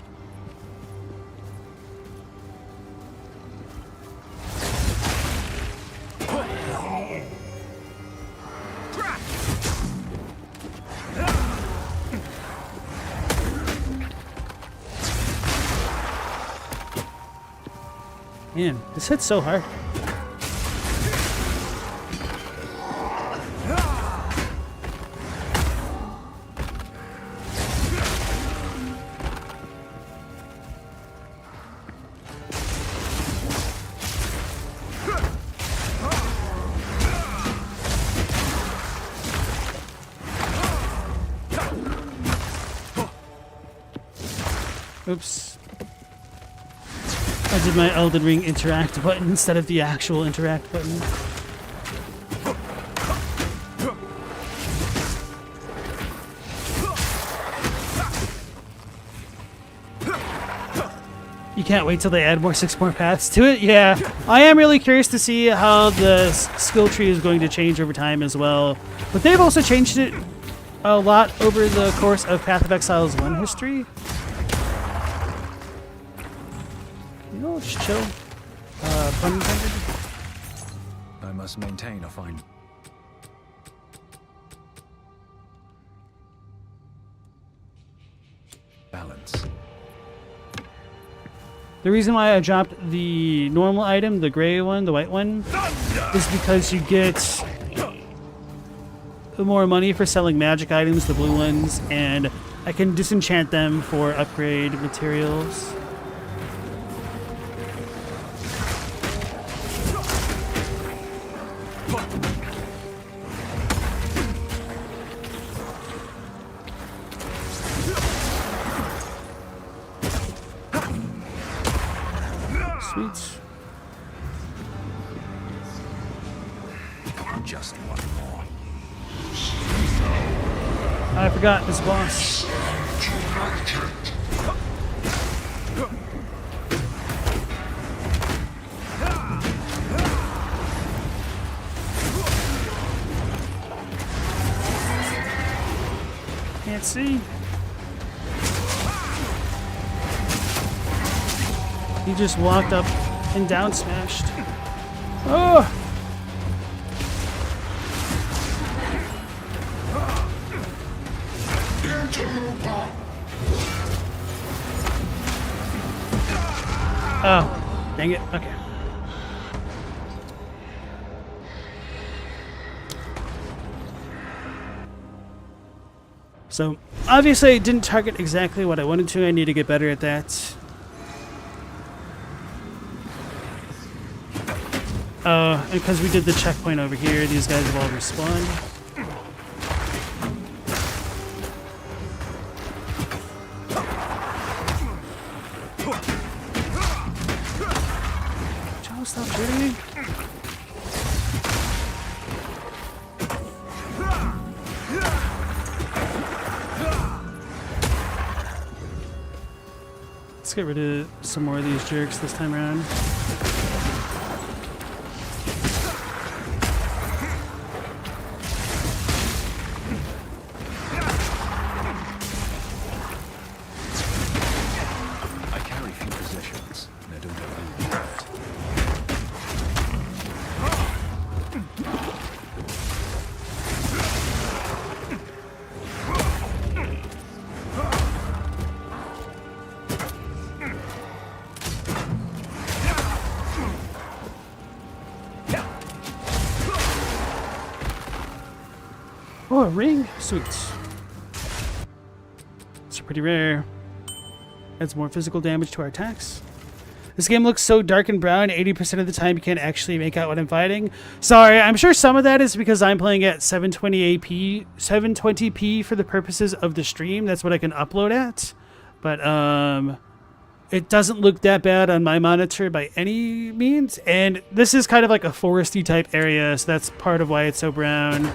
Man, this hits so hard. Oops. I did my Elden Ring interact button instead of the actual interact button. You can't wait till they add 6 more paths to it? Yeah, I am really curious to see how the skill tree is going to change over time as well. But they've also changed it a lot over the course of Path of Exile's 1 history. You know, just chill. Pun intended. I must maintain a fine balance. The reason why I dropped the normal item, the gray one, the white one, is because you get more money for selling magic items, the blue ones, and I can disenchant them for upgrade materials. Sweet. Just one more. I forgot this boss. Can't see. He just walked up and down smashed. Oh! Oh, dang it. Okay. So, obviously I didn't target exactly what I wanted to. I need to get better at that. And because we did the checkpoint over here, these guys have all respawned. Joe, stop shooting me. Let's get rid of some more of these jerks this time around. Oh, a ring? Sweet. It's pretty rare. Adds more physical damage to our attacks. This game looks so dark and brown, 80% of the time you can't actually make out what I'm fighting. Sorry, I'm sure some of that is because I'm playing at 720p for the purposes of the stream. That's what I can upload at. But, it doesn't look that bad on my monitor by any means. And this is kind of like a foresty type area, so that's part of why it's so brown.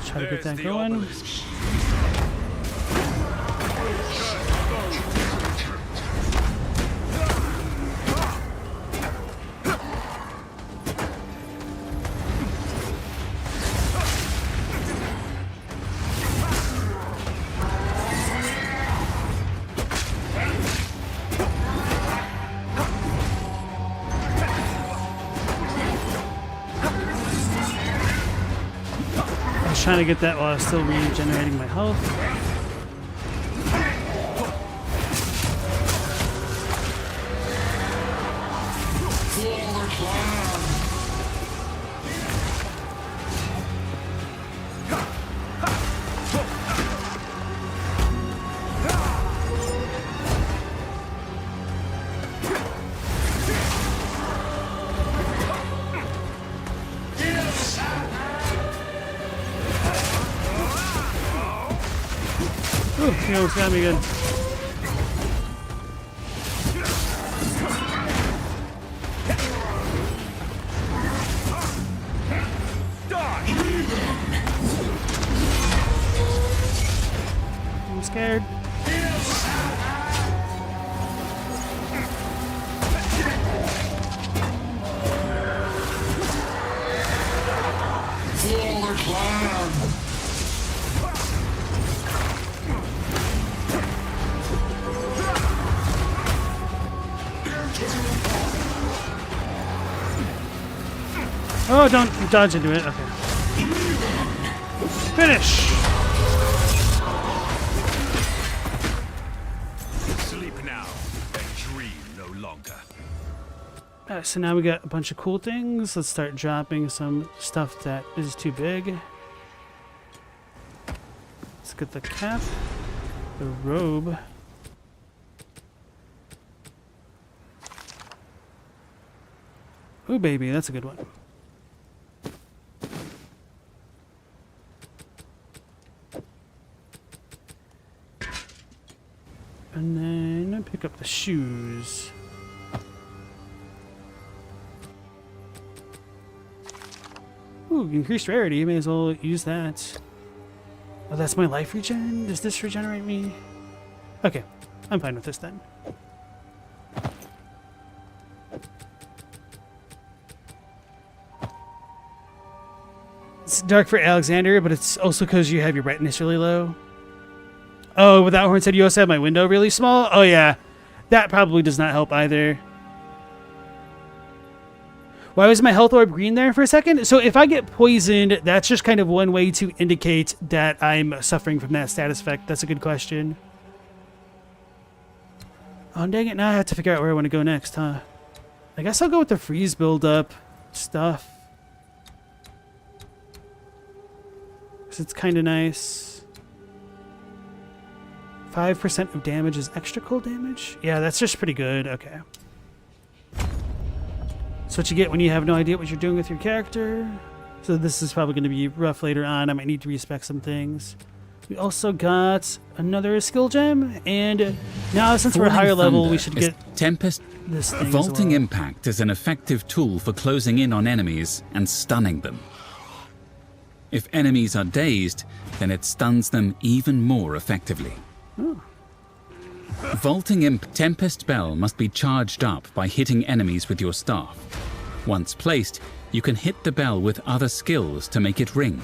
Try to get that going. Trying to get that while I was still regenerating my health. Ooh, he almost got me again. I'm scared. Oh, don't dodge into it. Okay. Finish! Sleep now and dream no longer. Alright, so now we got a bunch of cool things. Let's start dropping some stuff that is too big. Let's get the cap, the robe. Ooh, baby, that's a good one. And then pick up the shoes. Ooh, increased rarity. You may as well use that. Oh, that's my life regen? Does this regenerate me? Okay, I'm fine with this then. It's dark for Alexander, but it's also because you have your brightness really low. Oh, without Horn said you also have my window really small? Oh yeah, that probably does not help either. Why was my health orb green there for a second? So if I get poisoned, that's just kind of one way to indicate that I'm suffering from that status effect. That's a good question. Oh, dang it. Now I have to figure out where I want to go next, huh? I guess I'll go with the freeze build-up stuff. Because it's kind of nice. 5% of damage is extra cold damage? Yeah, that's just pretty good. Okay. That's what you get when you have no idea what you're doing with your character. So this is probably going to be rough later on. I might need to respec some things. We also got another skill gem, and now since we're higher level, we should get Tempest. this thing Vaulting as well. Impact is an effective tool for closing in on enemies and stunning them. If enemies are dazed, then it stuns them even more effectively. Oh. Vaulting Tempest Bell must be charged up by hitting enemies with your staff. Once placed, you can hit the bell with other skills to make it ring.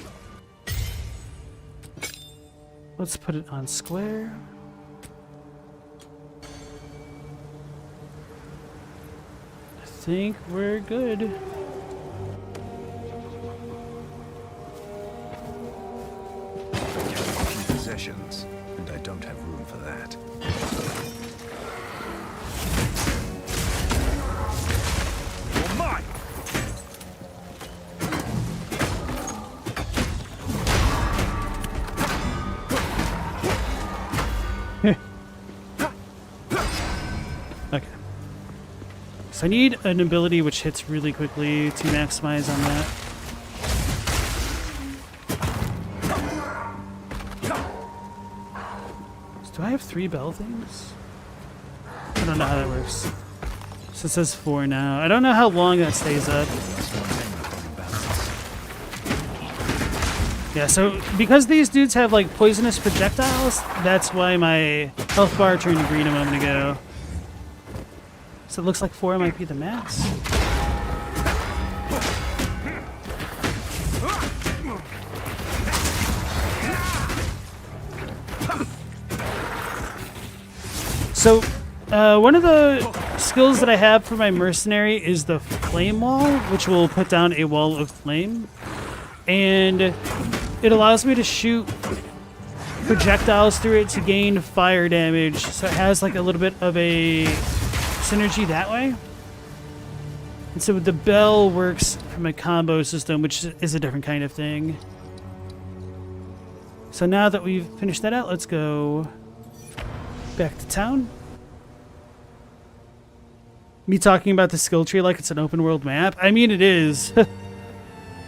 Let's put it on square. I think we're good. Possessions, and I don't have room for that. You're mine! Okay. So I need an ability which hits really quickly to maximize on that. So do I have 3 bell things? I don't know how that works. So it says 4 now. I don't know how long that stays up. Yeah, so because these dudes have like poisonous projectiles, that's why my health bar turned green a moment ago. So it looks like 4 might be the max. So one of the skills that I have for my mercenary is the flame wall, which will put down a wall of flame. And it allows me to shoot projectiles through it to gain fire damage. So it has like a little bit of a synergy that way. And so the bell works from a combo system, which is a different kind of thing. So now that we've finished that out, let's go back to town. Me talking about the skill tree like it's an open world map. I mean, it is.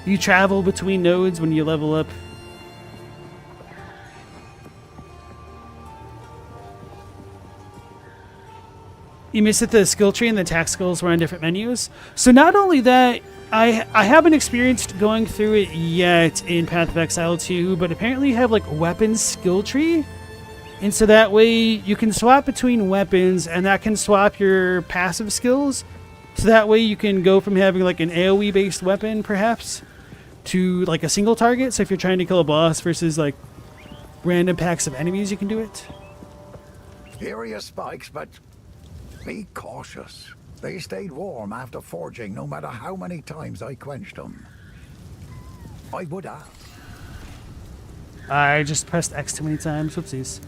You travel between nodes when you level up. You missed that the skill tree and the tacticals were on different menus. So not only that, I haven't experienced going through it yet in Path of Exile 2, but apparently you have like weapons skill tree. And so that way you can swap between weapons, and that can swap your passive skills. So that way you can go from having like an AoE based weapon perhaps to like a single target. So if you're trying to kill a boss versus like random packs of enemies, you can do it. Here are your spikes, but be cautious. They stayed warm after forging no matter how many times I quenched them. I would have. I just pressed X too many times. Whoopsies.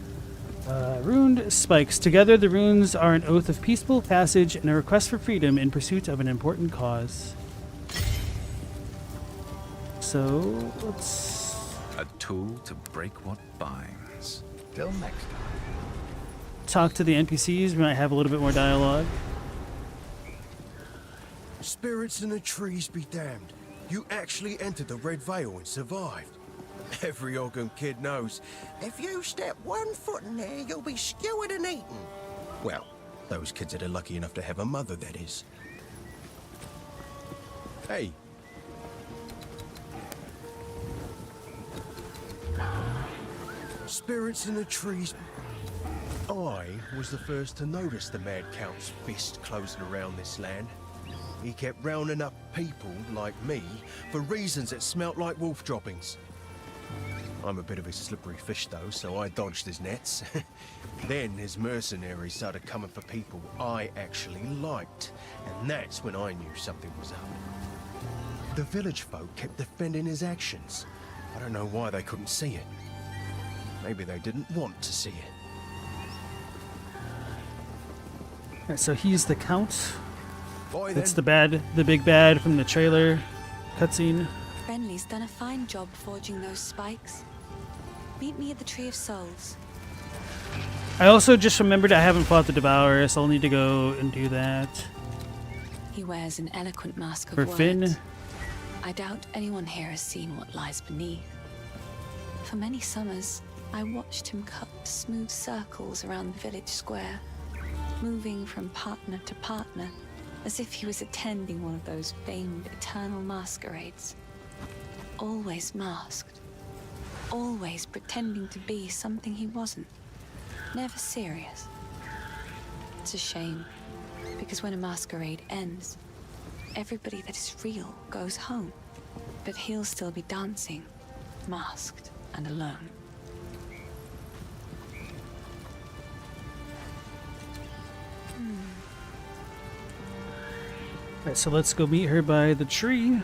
Runed spikes. Together, the runes are an oath of peaceful passage and a request for freedom in pursuit of an important cause. So, let's... A tool to break what binds. Till next time. talk to the NPCs. We might have a little bit more dialogue. Spirits in the trees be damned. You actually entered the Red Veil and survived. Every Ogham kid knows, if you step 1 foot in there, you'll be skewered and eaten. Well, those kids that are lucky enough to have a mother, that is. Hey. Spirits in the trees. I was the first to notice the Mad Count's fist closing around this land. He kept rounding up people like me for reasons that smelt like wolf droppings. I'm a bit of a slippery fish though, so I dodged his nets. Then his mercenaries started coming for people I actually liked, and that's when I knew something was up. The village folk kept defending his actions. I don't know why they couldn't see it. Maybe they didn't want to see it. Alright, so he's the Count. Boy, That's the big bad from the trailer cutscene. Renly's done a fine job forging those spikes. Meet me at the Tree of Souls. I also just remembered I haven't fought the Devourer, so I'll need to go and do that. He wears an eloquent mask of For words. Finn. I doubt anyone here has seen what lies beneath. For many summers, I watched him cut smooth circles around the village square, moving from partner to partner, as if he was attending one of those famed eternal masquerades. Always masked. Always pretending to be something he wasn't. Never serious. It's a shame, because when a masquerade ends, everybody that is real goes home. But he'll still be dancing, masked and alone. Alright, so let's go meet her by the tree.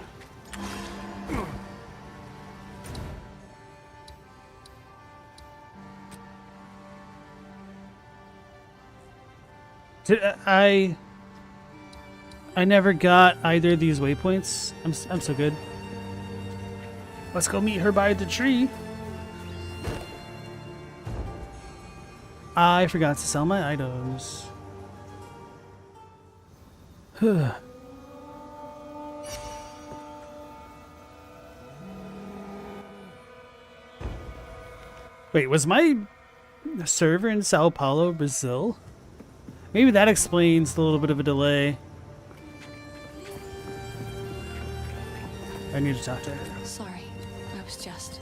I never got either of these waypoints. I'm so good. Let's go meet her by the tree. I forgot to sell my items. Wait, was my server in Sao Paulo, Brazil? Maybe that explains the little bit of a delay. I need to talk to her. Sorry, I was just...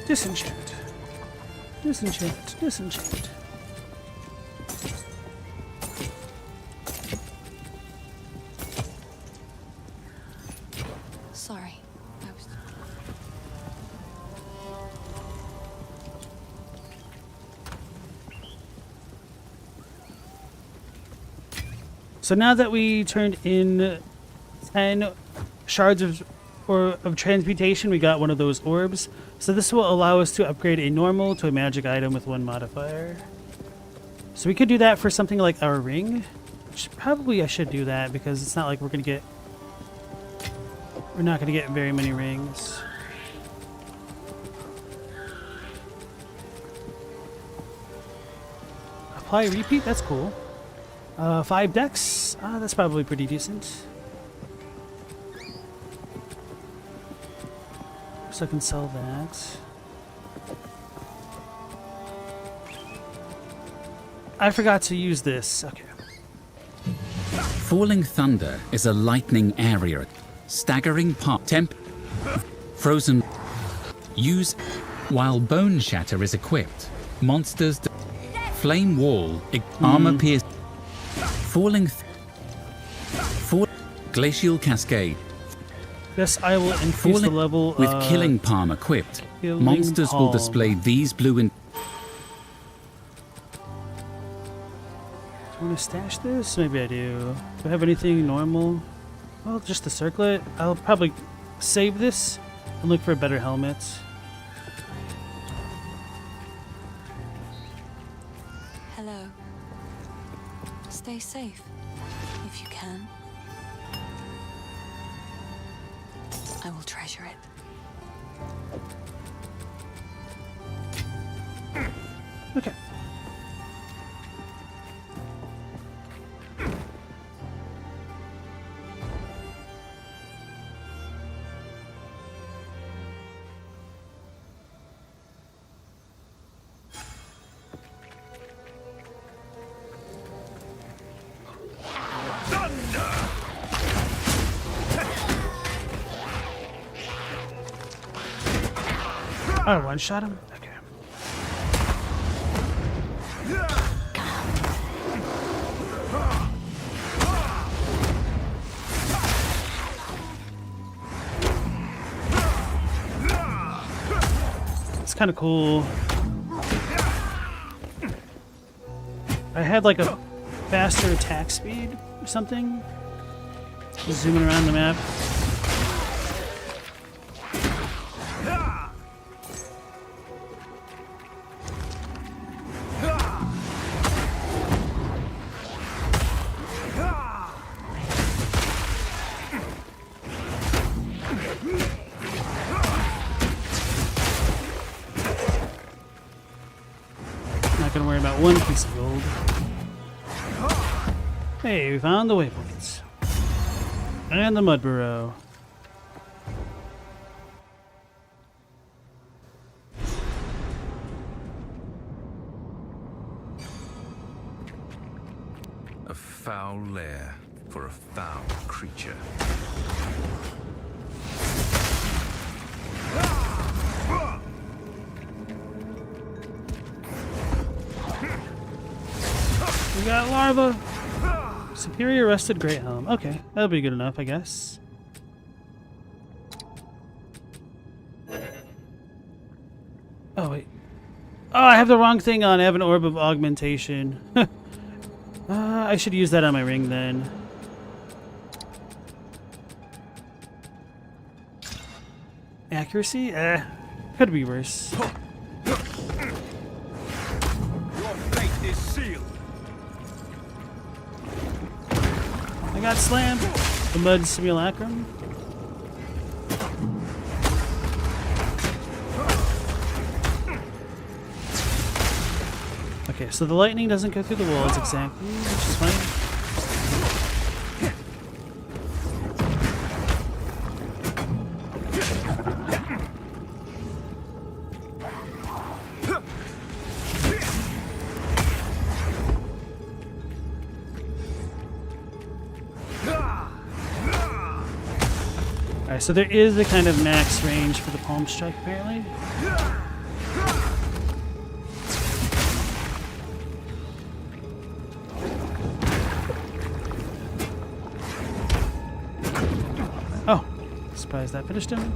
Disenchant. Disenchant. Disenchant. Sorry, I was... So now that we turned in 10 shards of transmutation, we got one of those orbs. So this will allow us to upgrade a normal to a magic item with 1 modifier. So we could do that for something like our ring. Which probably I should do that because it's not like we're not gonna get very many rings. Apply repeat, that's cool. 5 decks, that's probably pretty decent. So I can sell that. I forgot to use this. Okay. Falling Thunder is a lightning area. Staggering temp. Frozen. Use while Bone Shatter is equipped. Monsters. Flame Wall. Armor Pierce. Falling. Glacial Cascade. Yes, I will increase the level with Killing Palm equipped. Monsters will display these blue and. Do I want to stash this? Maybe I do. Do I have anything normal? Well, just the circlet. I'll probably save this and look for a better helmet. Hello. Stay safe, if you can. I will treasure it. Okay. Oh, one-shot him? Okay. It's kind of cool. I had like a faster attack speed or something. Just zooming around the map. Not gonna worry about one piece of gold. Hey, we found the waypoints. And the mud burrow. A foul lair for a foul creature. We got larva. Superior rusted great helm. Okay, that'll be good enough, I guess. Oh wait. Oh, I have the wrong thing on. I have an orb of augmentation. I should use that on my ring then. Accuracy? Could be worse. Your fate is sealed. I got slammed. The mud simulacrum. Okay, so the lightning doesn't go through the walls exactly, which is fine. Alright, so there is a kind of max range for the palm strike apparently. Oh, surprised that finished him.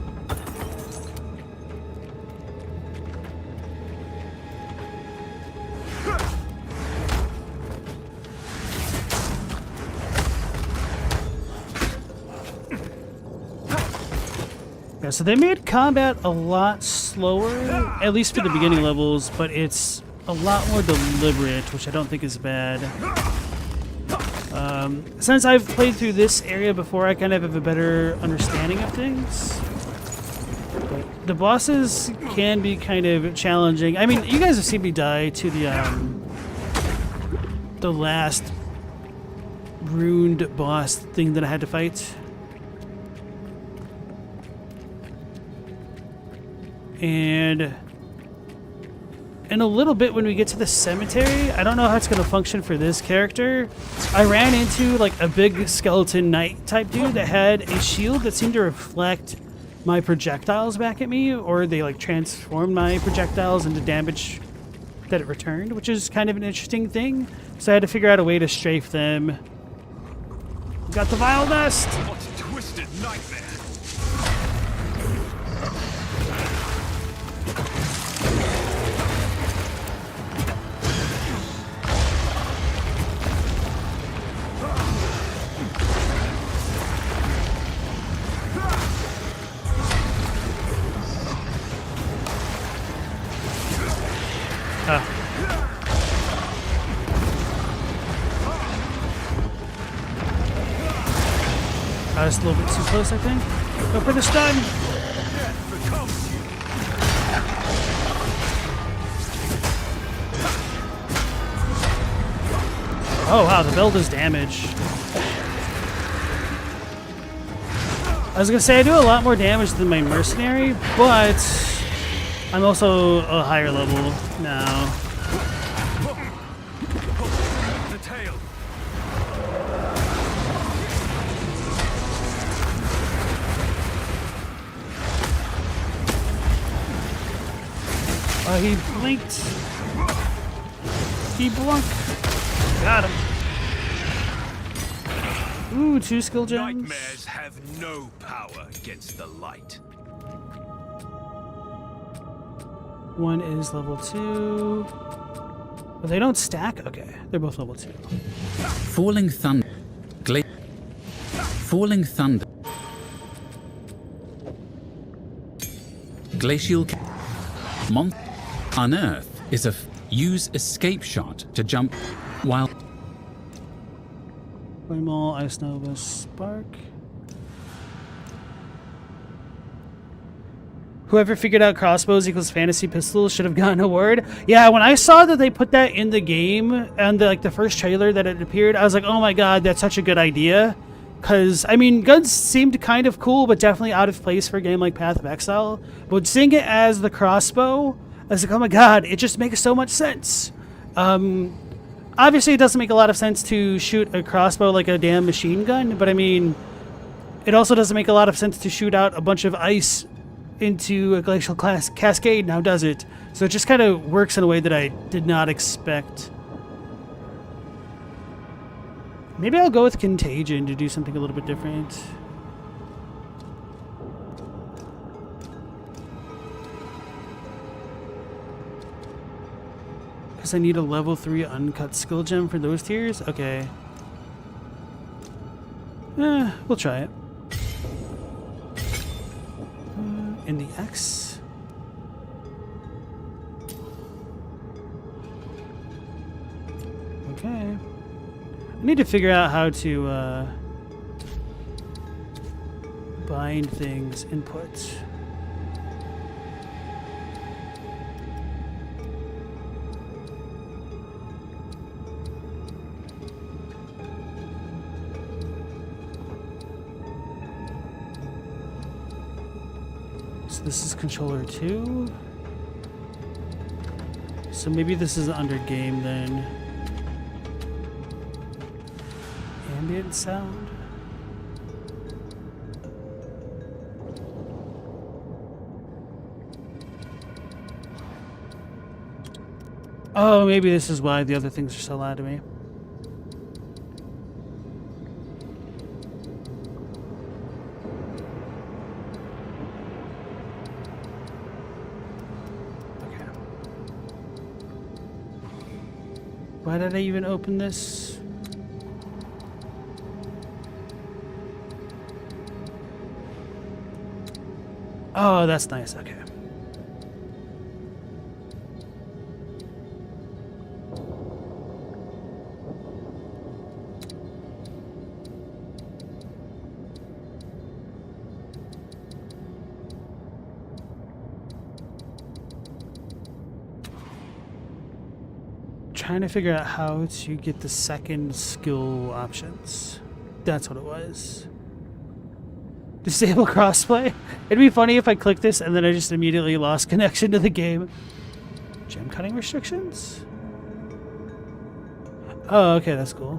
Yeah, so they made combat a lot slower, at least for the beginning levels, but it's a lot more deliberate, which I don't think is bad. Since I've played through this area before, I kind of have a better understanding of things. But the bosses can be kind of challenging. I mean, you guys have seen me die to the last ruined boss thing that I had to fight. And in a little bit when we get to the cemetery, I don't know how it's going to function for this character. I ran into like a big skeleton knight type dude that had a shield that seemed to reflect my projectiles back at me, or they like transformed my projectiles into damage that it returned, which is kind of an interesting thing. So I had to figure out a way to strafe them. Got the vile dust! What a twisted nightmare. was a little bit too close, I think. Go for the stun! Oh wow, the bell does damage. I was gonna say I do a lot more damage than my mercenary, but I'm also a higher level now. The tail. Oh, he blinked. He blunked. Got him. Ooh, 2 skill gems. Nightmares have no power against the light. 1 is level 2. But they don't stack? Okay, they're both level 2. Falling thunder. Falling thunder. Glacial. Unearth is a use escape shot to jump while. Flame Ice Nova, Spark. Whoever figured out crossbows equals fantasy pistols should have gotten a award. Yeah, when I saw that they put that in the game and the first trailer that it appeared, I was like, oh my god, that's such a good idea. Because, I mean, guns seemed kind of cool, but definitely out of place for a game like Path of Exile. But seeing it as the crossbow, I was like, oh my god, it just makes so much sense. Obviously, it doesn't make a lot of sense to shoot a crossbow like a damn machine gun, but I mean, it also doesn't make a lot of sense to shoot out a bunch of ice into a glacial cascade, now does it? So it just kind of works in a way that I did not expect. Maybe I'll go with Contagion to do something a little bit different. Because I need a level 3 uncut skill gem for those tiers? Okay. We'll try it. In the X. Okay. I need to figure out how to bind things, input. So this is controller 2. So maybe this is under game then. Ambient sound. Oh, maybe this is why the other things are so loud to me. Okay. Why did I even open this? Oh, that's nice. Okay. Trying to figure out how to get the second skill options. That's what it was. Disable crossplay? It'd be funny if I clicked this and then I just immediately lost connection to the game. Gem cutting restrictions? Oh, okay, that's cool.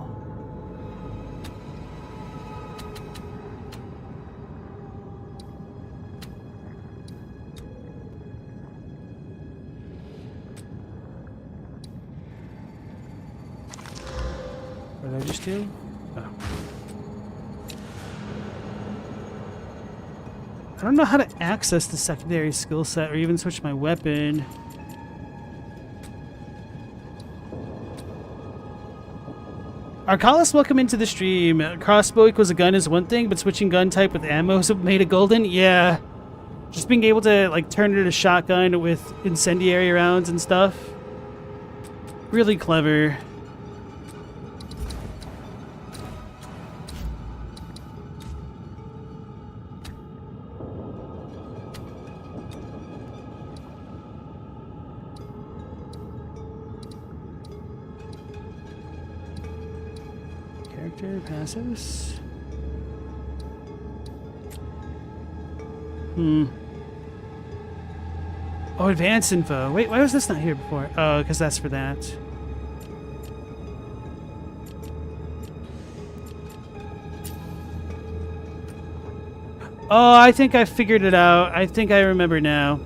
What did I just do? Oh. I don't know how to access the secondary skill set or even switch my weapon. Arcalis, welcome into the stream. Crossbow equals a gun is one thing, but switching gun type with ammo is made of golden? Yeah. Just being able to like turn it into a shotgun with incendiary rounds and stuff. Really clever. Character, passives. Oh, advanced info. Wait, why was this not here before? Oh, because that's for that. Oh, I think I figured it out. I think I remember now.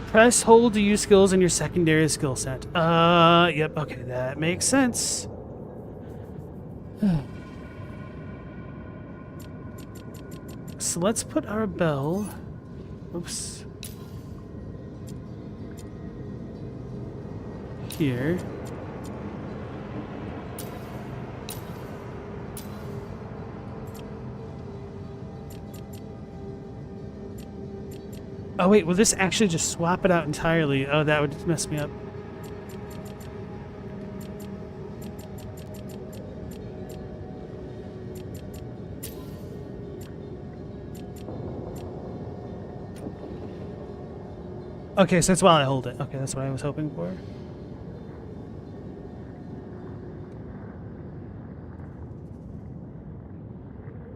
Press hold to use skills in your secondary skill set. Yep, okay, that makes sense. So let's put our bell. Oops. Here. Oh wait, will this actually just swap it out entirely? Oh, that would mess me up. Okay, so it's while I hold it. Okay, that's what I was hoping for.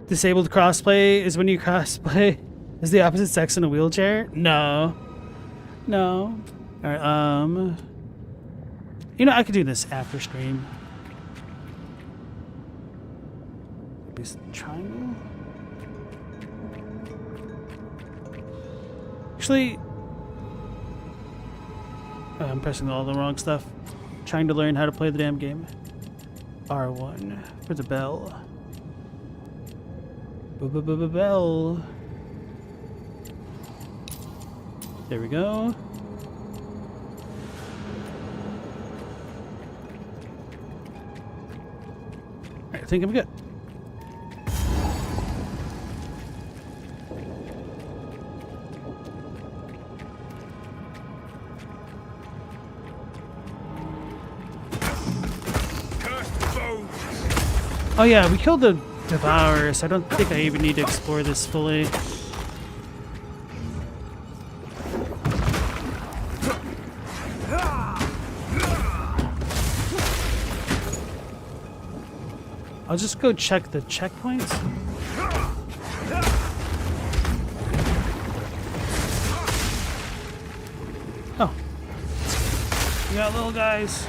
Disabled crossplay is when you crossplay is the opposite sex in a wheelchair? No. No. Alright, you know, I could do this after stream. Maybe triangle? Actually, oh, I'm pressing all the wrong stuff. Trying to learn how to play the damn game. R1 for the bell. Bell. There we go. I think I'm good. Oh yeah, we killed the Devourers. I don't think I even need to explore this fully. I'll just go check the checkpoints. Oh. We got little guys.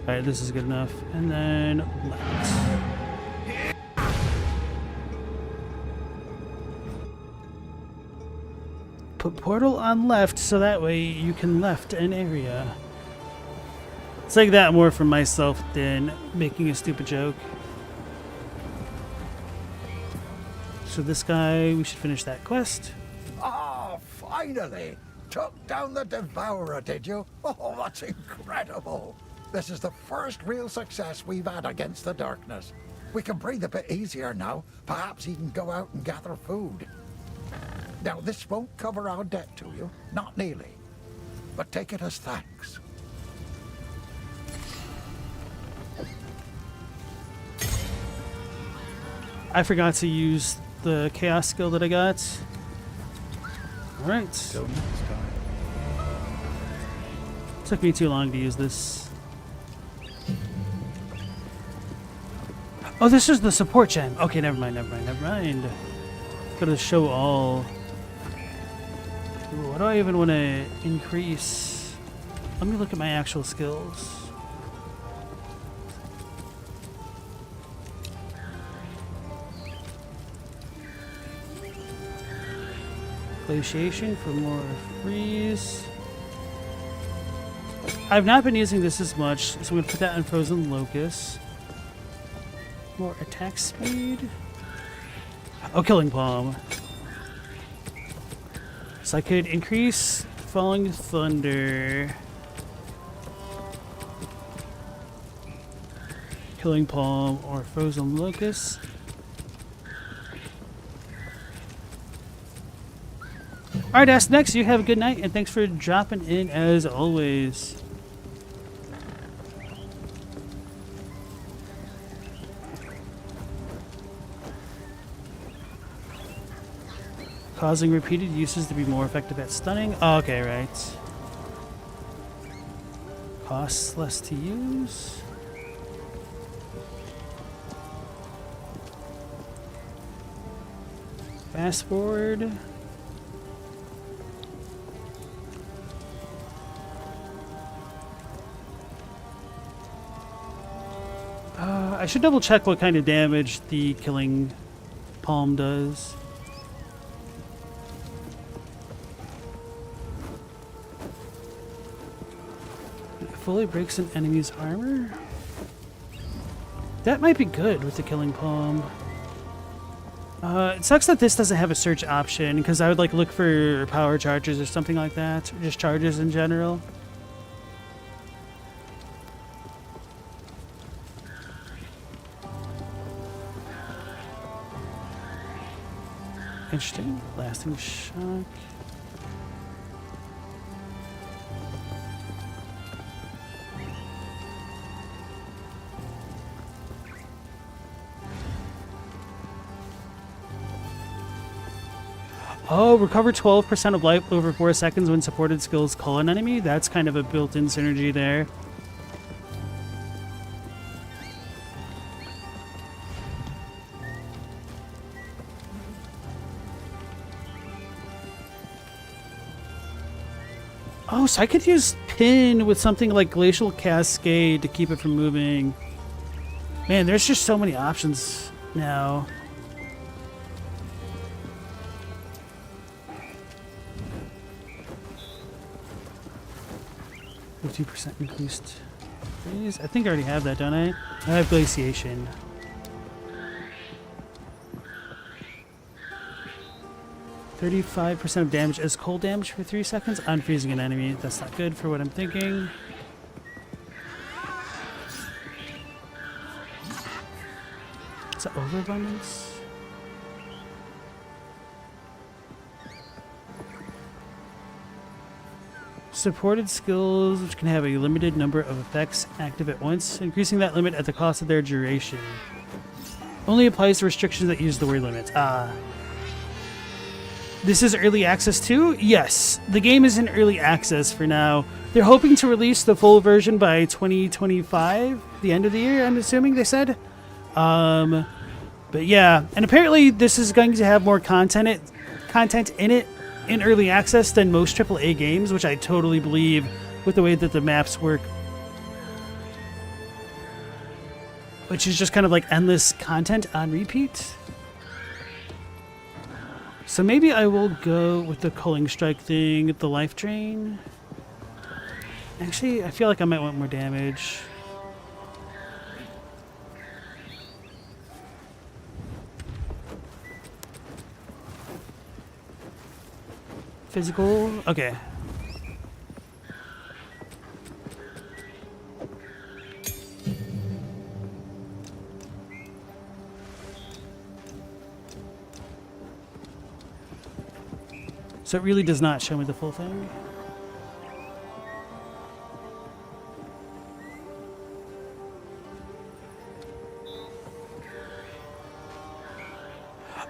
Alright, this is good enough. And then left. Put portal on left so that way you can left an area. It's like that more for myself than making a stupid joke. So this guy, we should finish that quest. Oh, finally! Took down the Devourer, did you? Oh, that's incredible! This is the first real success we've had against the darkness. We can breathe a bit easier now. Perhaps even go out and gather food. Now, this won't cover our debt to you, not nearly. But take it as thanks. I forgot to use the chaos skill that I got. Alright. Took me too long to use this. Oh, this is the support gem. Okay, never mind. Go to show all. Ooh, what do I even want to increase? Let me look at my actual skills. Glaciation for more freeze. I've not been using this as much, so I'm going to put that on Frozen Locust. More attack speed. Oh, Killing Palm. So I could increase Falling Thunder. Killing Palm or Frozen Locust. Alright, that's next. You have a good night, and thanks for dropping in as always. causing repeated uses to be more effective at stunning. Oh, okay, right. Costs less to use. Fast forward. I should double check what kind of damage the killing palm does. It fully breaks an enemy's armor? That might be good with the killing palm. It sucks that this doesn't have a search option, because I would like look for power charges or something like that, or just charges in general. Interesting. Lasting shock. Oh, recover 12% of life over 4 seconds when supported skills call an enemy. That's kind of a built-in synergy there. Oh, so I could use Pin with something like Glacial Cascade to keep it from moving. Man, there's just so many options now. %50 increased freeze. I think I already have that, don't I? I have Glaciation. %35% of damage as cold damage for 3 seconds. Unfreezing an enemy. That's not good for what I'm thinking. Is that overabundance? Supported skills, which can have a limited number of effects active at once, increasing that limit at the cost of their duration. Only applies to restrictions that use the word limit. This is early access too? Yes, the game is in early access for now. They're hoping to release the full version by 2025, the end of the year, I'm assuming they said. But yeah, and apparently this is going to have more content in it in early access than most AAA games, which I totally believe with the way that the maps work. Which is just kind of like endless content on repeat. So maybe I will go with the Culling Strike thing, the Life Drain. Actually, I feel like I might want more damage. Physical, okay. So it really does not show me the full thing.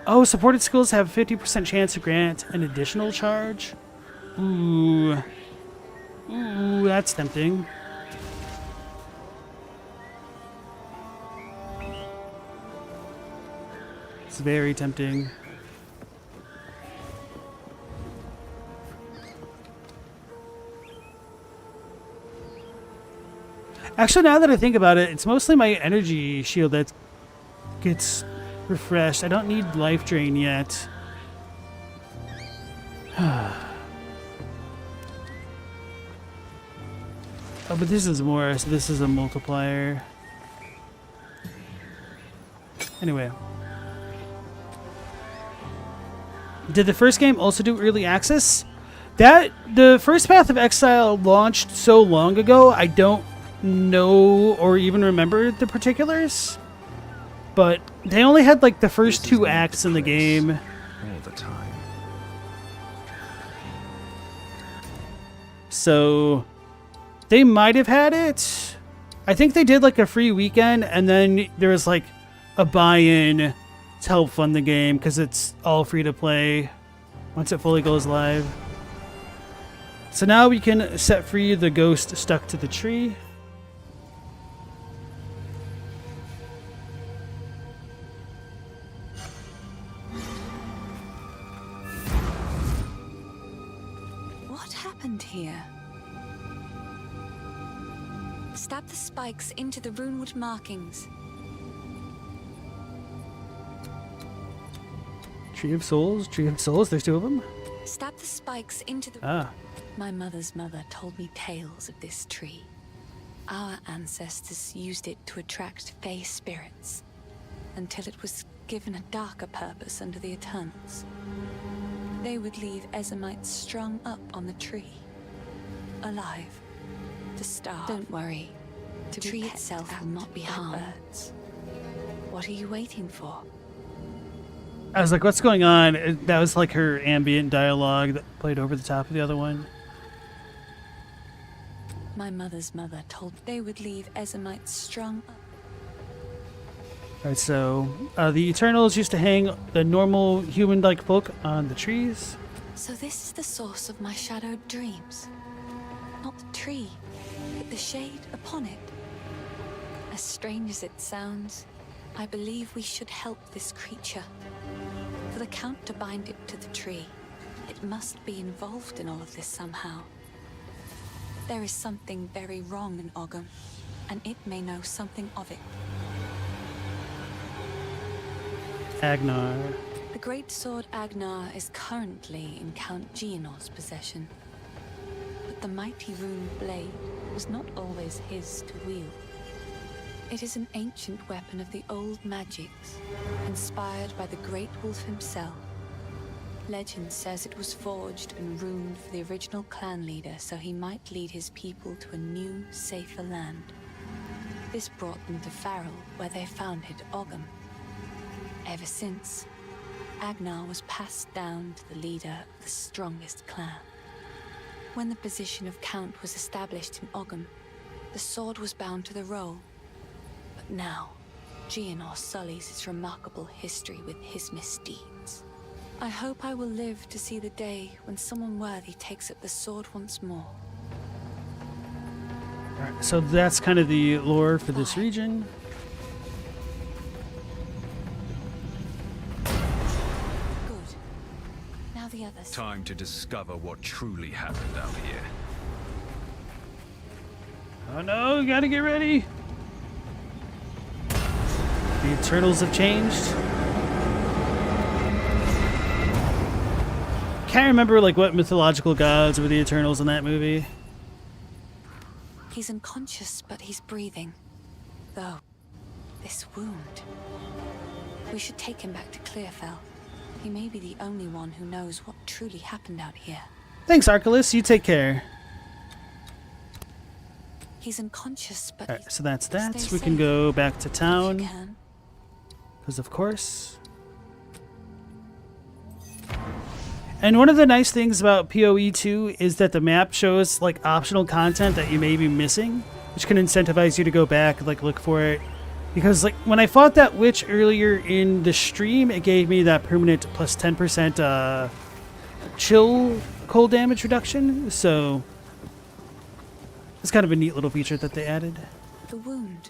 Oh, supported skills have a 50% chance to grant an additional charge. Ooh. Ooh, that's tempting. It's very tempting. Actually, now that I think about it, it's mostly my energy shield that gets refreshed. I don't need life drain yet. Oh, but this is more, so this is a multiplier. Anyway. Did the first game also do early access? The first Path of Exile launched so long ago, I don't know or even remember the particulars. But they only had like the first 2 acts in the game. All the time. So they might have had it. I think they did like a free weekend, and then there was like a buy-in to help fund the game because it's all free to play. once it fully goes live. So now we can set free the ghost stuck to the tree. What happened here? Stab the spikes into the runewood markings. Tree of Souls, there's two of them. Stab the spikes into the... Ah. My mother's mother told me tales of this tree. Our ancestors used it to attract fey spirits, until it was given a darker purpose under the Eternals. They would leave Ezamites strung up on the tree, alive, to starve. Don't worry, the tree itself will not be harmed. What are you waiting for? I was like, what's going on? That was like her ambient dialogue that played over the top of the other one. My mother's mother told they would leave Ezamites strung up. Alright, so the Eternals used to hang the normal human-like folk on the trees. So this is the source of my shadowed dreams. Not the tree, but the shade upon it. As strange as it sounds, I believe we should help this creature. For the Count to bind it to the tree, it must be involved in all of this somehow. There is something very wrong in Ogham, and it may know something of it. Agnar. The great sword Agnar is currently in Count Geonor's possession. But the mighty rune blade was not always his to wield. It is an ancient weapon of the old magics, inspired by the great wolf himself. Legend says it was forged and runed for the original clan leader so he might lead his people to a new, safer land. This brought them to Farrell, where they founded Ogham. Ever since, Agnar was passed down to the leader of the strongest clan. When the position of Count was established in Ogham, the sword was bound to the role. But now, Geonor sullies its remarkable history with his misdeeds. I hope I will live to see the day when someone worthy takes up the sword once more. Alright, so that's kind of the lore for this region. Good. Now the others. Time to discover what truly happened out here. Oh no, gotta get ready! The Eternals have changed. Can't remember like what mythological gods were the Eternals in that movie. He's unconscious, but he's breathing. Though, this wound. We should take him back to Clearfell. He may be the only one who knows what truly happened out here. Thanks, Archelaus. You take care. He's unconscious, but Alright, so that's that. Stay We can safe. go back to town. If you can. Because of course. And one of the nice things about PoE 2 is that the map shows like optional content that you may be missing, which can incentivize you to go back, like look for it. Because like when I fought that witch earlier in the stream, it gave me that permanent plus 10% chill cold damage reduction. So it's kind of a neat little feature that they added. The wound.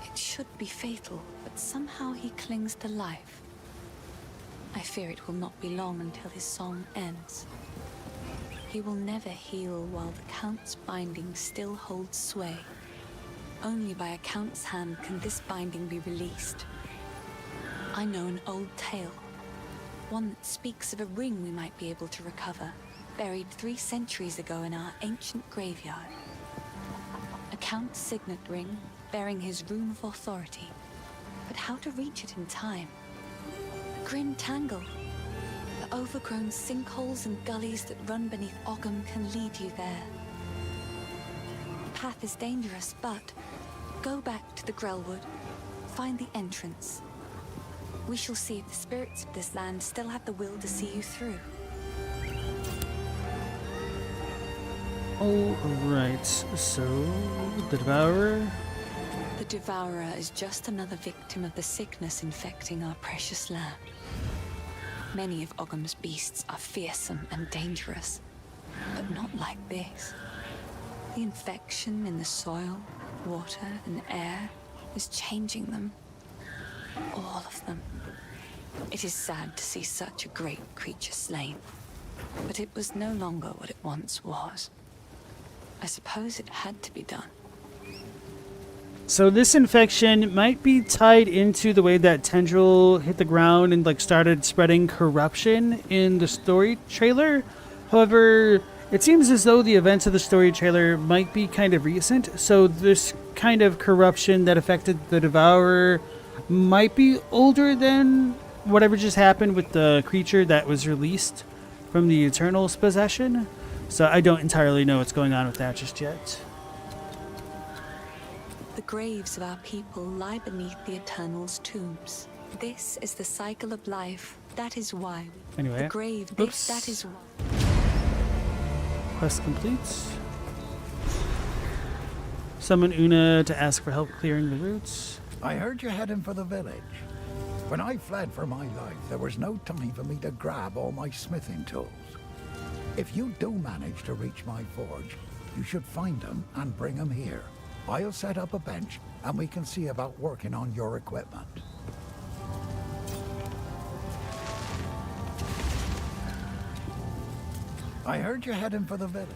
It should be fatal, but somehow he clings to life. I fear it will not be long until his song ends. He will never heal while the Count's binding still holds sway. Only by a Count's hand can this binding be released. I know an old tale, one that speaks of a ring we might be able to recover, buried 3 centuries ago in our ancient graveyard. A Count's signet ring bearing his rune of authority. But how to reach it in time? The grim tangle. The overgrown sinkholes and gullies that run beneath Ogham can lead you there. The path is dangerous, but go back to the Grelwood. Find the entrance. We shall see if the spirits of this land still have the will to see you through. Alright, so the Devourer. The Devourer is just another victim of the sickness infecting our precious land. Many of Ogham's beasts are fearsome and dangerous, but not like this. The infection in the soil, water, and air is changing them. All of them. It is sad to see such a great creature slain, but it was no longer what it once was. I suppose it had to be done. So this infection might be tied into the way that Tendril hit the ground and like started spreading corruption in the story trailer. However, it seems as though the events of the story trailer might be kind of recent, so this kind of corruption that affected the Devourer might be older than whatever just happened with the creature that was released from the Eternal's possession. So I don't entirely know what's going on with that just yet. The graves of our people lie beneath the Eternal's tombs. This is the cycle of life. That is why. Anyway. The grave. Oops. That is why. Quest complete. Summon Una to ask for help clearing the routes. I heard you heading for the village. When I fled for my life, there was no time for me to grab all my smithing tools. If you do manage to reach my forge, you should find them and bring them here. I'll set up a bench, and we can see about working on your equipment. I heard you heading for the village.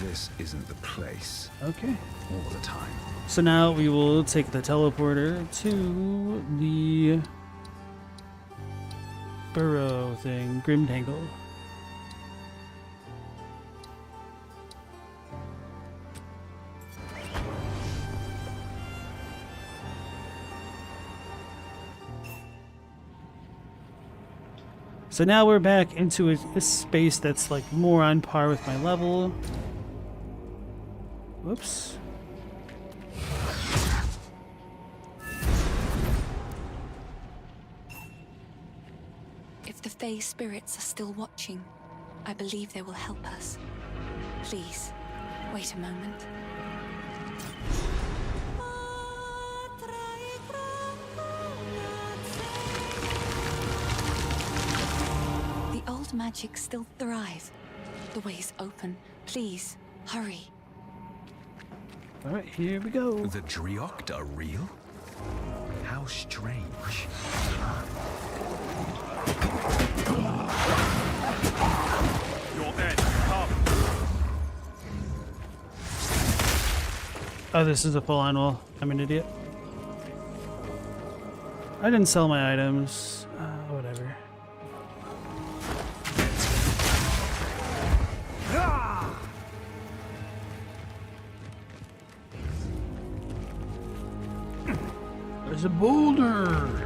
This isn't the place. Okay. All the time. So now we will take the teleporter to the burrow thing, Grimtangle. So now we're back into a space that's like more on par with my level. Whoops. If the Fae spirits are still watching, I believe they will help us. Please, wait a moment. The old magic still thrives. The way's open. Please, hurry. Alright, here we go. The Driocht are real? How strange. Your end, come. Oh, this is a full-on wall. I'm an idiot. I didn't sell my items. Whatever. There's a boulder.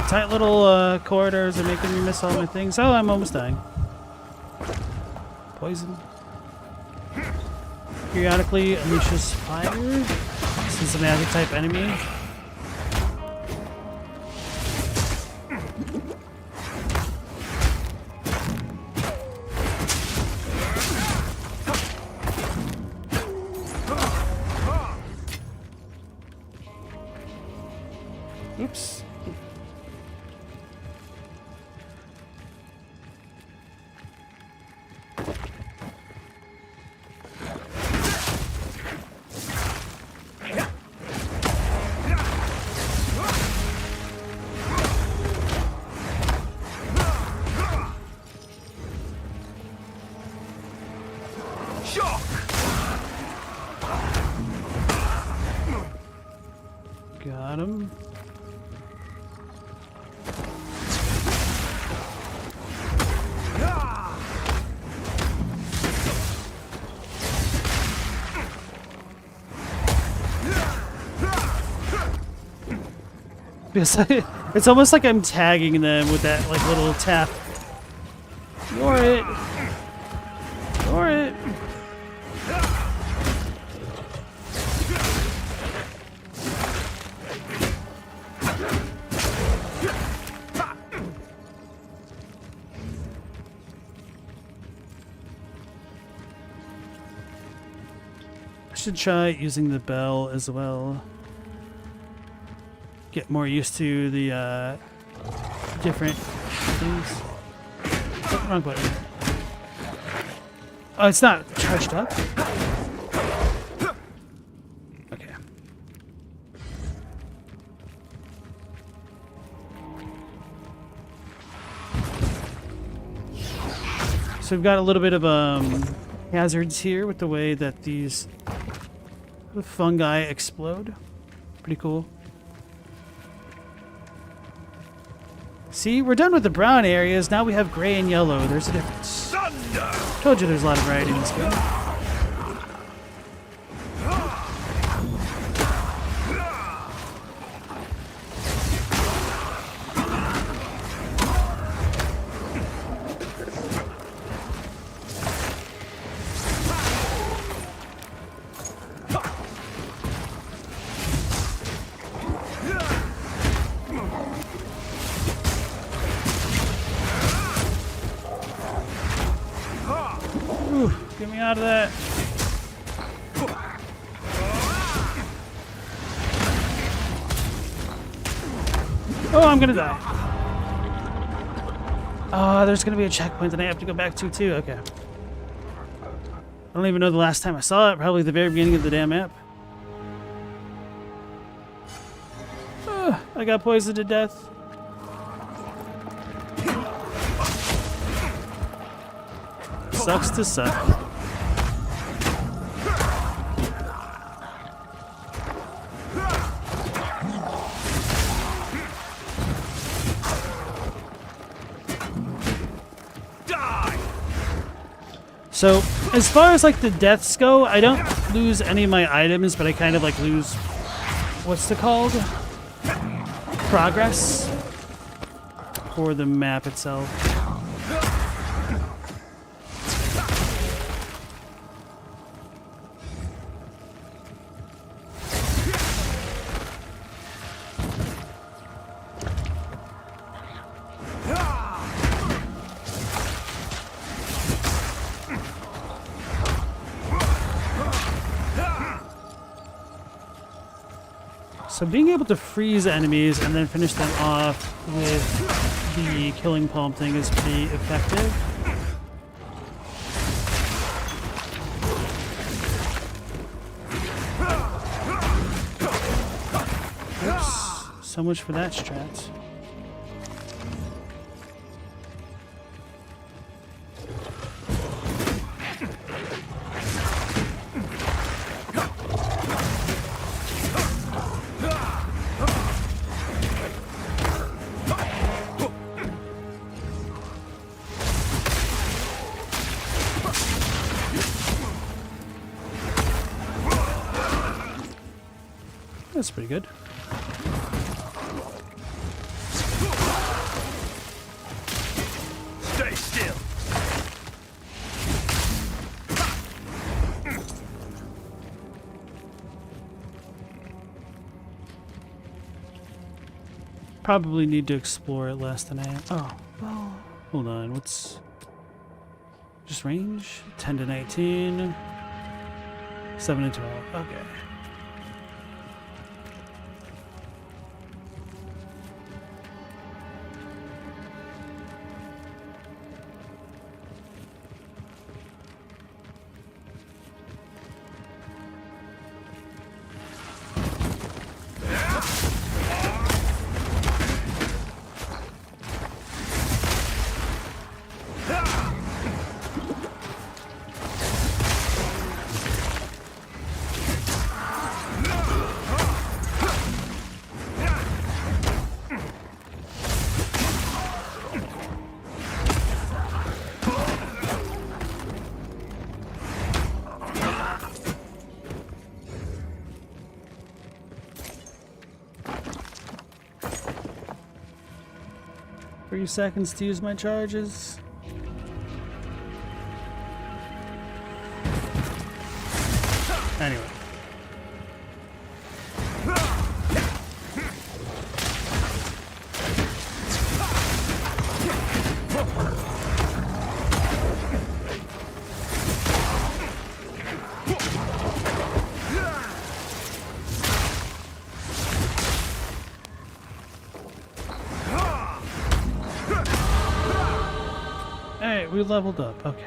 Tight little corridors are making me miss all my things. Oh, I'm almost dying. Poison. Periodically unleashes fire. This is a magic type enemy. Oops. Because it's almost like I'm tagging them with that like little tap. Ignore it. Ignore it. I should try using the bell as well. Get more used to the different things. Oh, wrong button. Oh, it's not charged up? Okay. So we've got a little bit of hazards here with the way that these fungi explode. Pretty cool. See, we're done with the brown areas. Now we have gray and yellow. There's a difference. Thunder! Told you there's a lot of variety in this game. Get me out of that. Oh, I'm gonna die. Oh, there's gonna be a checkpoint that I have to go back to too. Okay. I don't even know the last time I saw it. Probably the very beginning of the damn map. I got poisoned to death. Sucks to suck. So, as far as like the deaths go, I don't lose any of my items, but I kind of like lose, what's it called? Progress for the map itself. So being able to freeze enemies and then finish them off with the killing palm thing is pretty effective. Oops. So much for that strat. That's pretty good. Stay still. Probably need to explore it less than I am. Oh, well, hold on. What's just range? 10 to 19, 7 to 12. Okay. 3 seconds to use my charges. Anyway. Alright, we leveled up. Okay.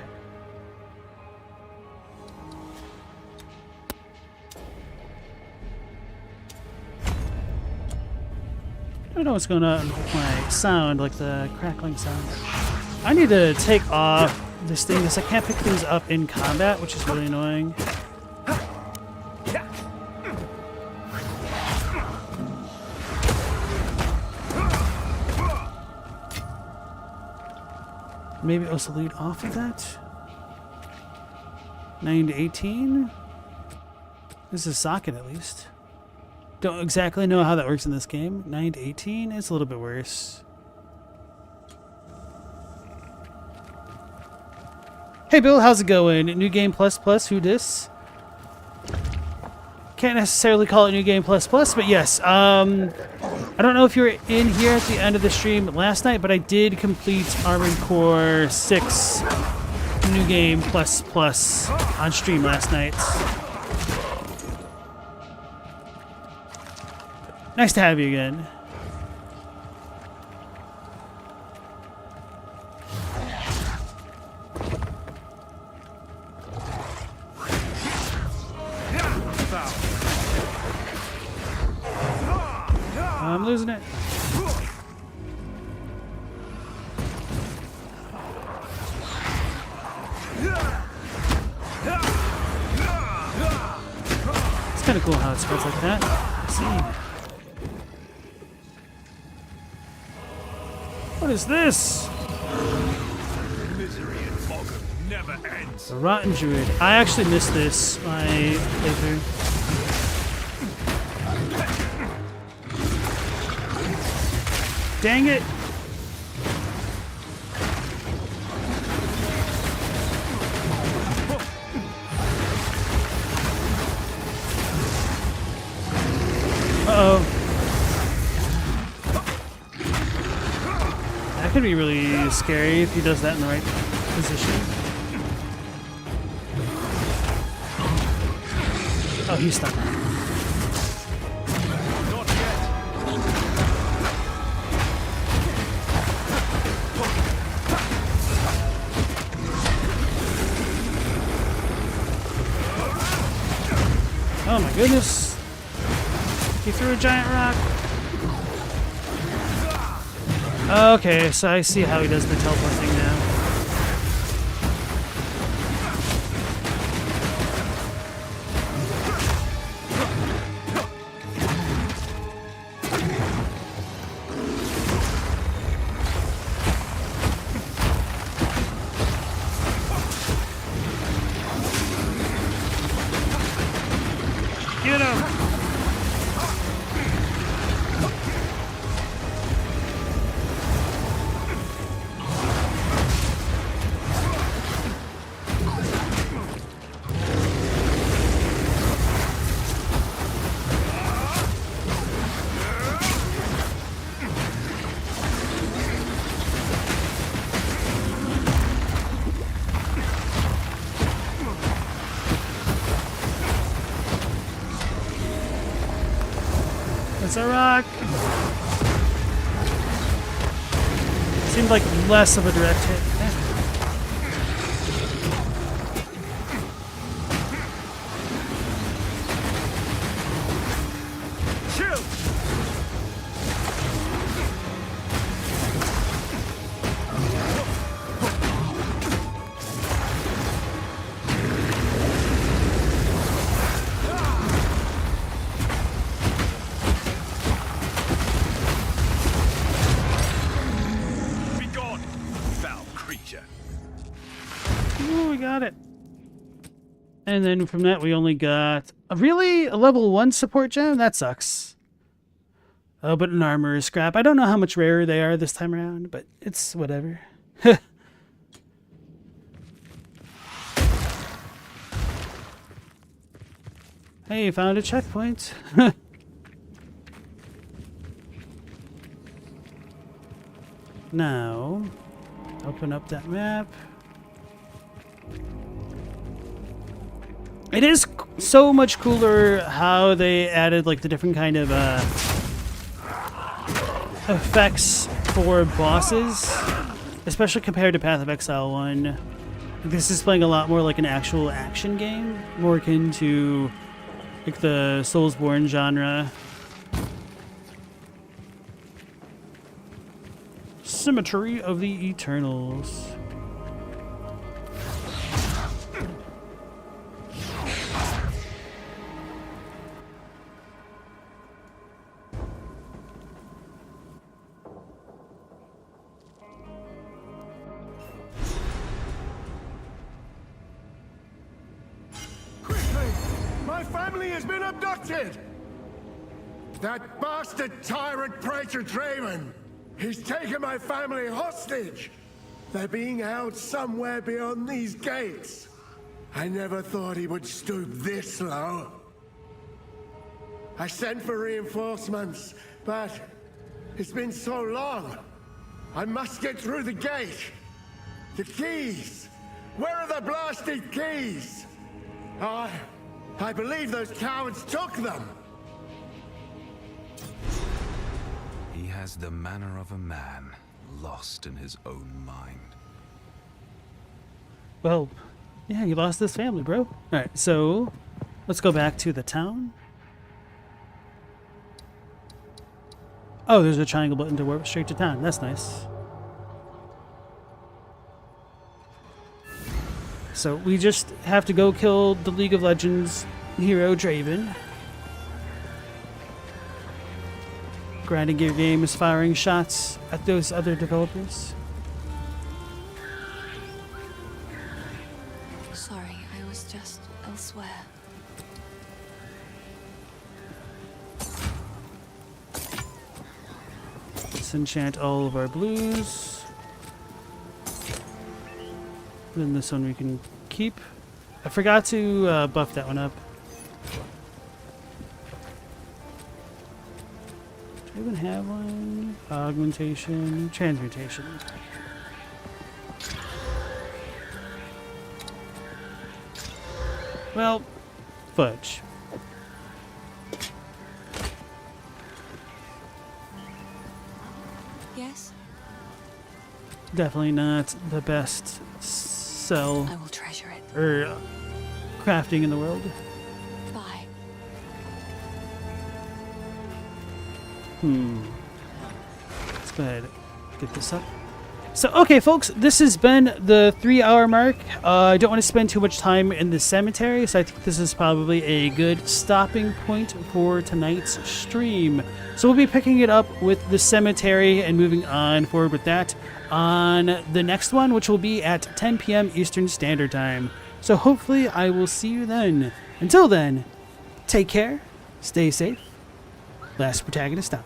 I don't know what's going on with my sound, like the crackling sound. I need to take off this thing because I can't pick things up in combat, which is really annoying. Maybe also lead off of that. 9 to 18. This is socket at least. Don't exactly know how that works in this game. 9 to 18 is a little bit worse. Hey Bill, how's it going? New Game Plus Plus, who dis? Can't necessarily call it New Game Plus Plus, but yes. I don't know if you were in here at the end of the stream last night, but I did complete Armored Core 6 New Game Plus Plus on stream last night. Nice to have you again. I'm losing it. It's kind of cool how it spreads like that. Let's see. What is this? Misery and fog never ends. The Rotten Druid. I actually missed this. My playthrough. Dang it! Uh-oh. That could be really scary if he does that in the right position. Oh, he's stuck. Oh my goodness. He threw a giant rock. Okay, so I see how he does the teleport thing now. Get him! It's a rock! Seemed like less of a direct hit. Ooh, we got it. And then from that, we only got a level 1 support gem? That sucks. Oh, but an armor is scrap. I don't know how much rarer they are this time around, but it's whatever. Hey, found a checkpoint. Now, open up that map. It is so much cooler how they added like the different kind of effects for bosses, especially compared to Path of Exile 1. This is playing a lot more like an actual action game, more akin to like the Soulsborne genre. Cemetery of the Eternals. Quickly! My family has been abducted! That bastard tyrant Praetor Draven! He's taken my family hostage! They're being held somewhere beyond these gates. I never thought he would stoop this low. I sent for reinforcements, but it's been so long. I must get through the gate. The keys! Where are the blasted keys? I believe those cowards took them. He has the manner of a man lost in his own mind. Well, yeah, you lost this family, bro. Alright, so let's go back to the town. Oh, there's a triangle button to warp straight to town. That's nice. So we just have to go kill the League of Legends hero Draven. Grinding Gear Game is firing shots at those other developers. Sorry, I was just elsewhere. Let's enchant all of our blues. Then this one we can keep. I forgot to buff that one up. Do I even have one? Augmentation, transmutation. Well, fudge. Yes? Definitely not the best sell I will treasure it. or crafting in the world. Bye. Let's go ahead and get this up. So, okay, folks, this has been the 3-hour mark. I don't want to spend too much time in the cemetery, so I think this is probably a good stopping point for tonight's stream. So we'll be picking it up with the cemetery and moving on forward with that on the next one, which will be at 10 p.m. Eastern Standard Time. So hopefully I will see you then. Until then, take care, stay safe. Last protagonist out.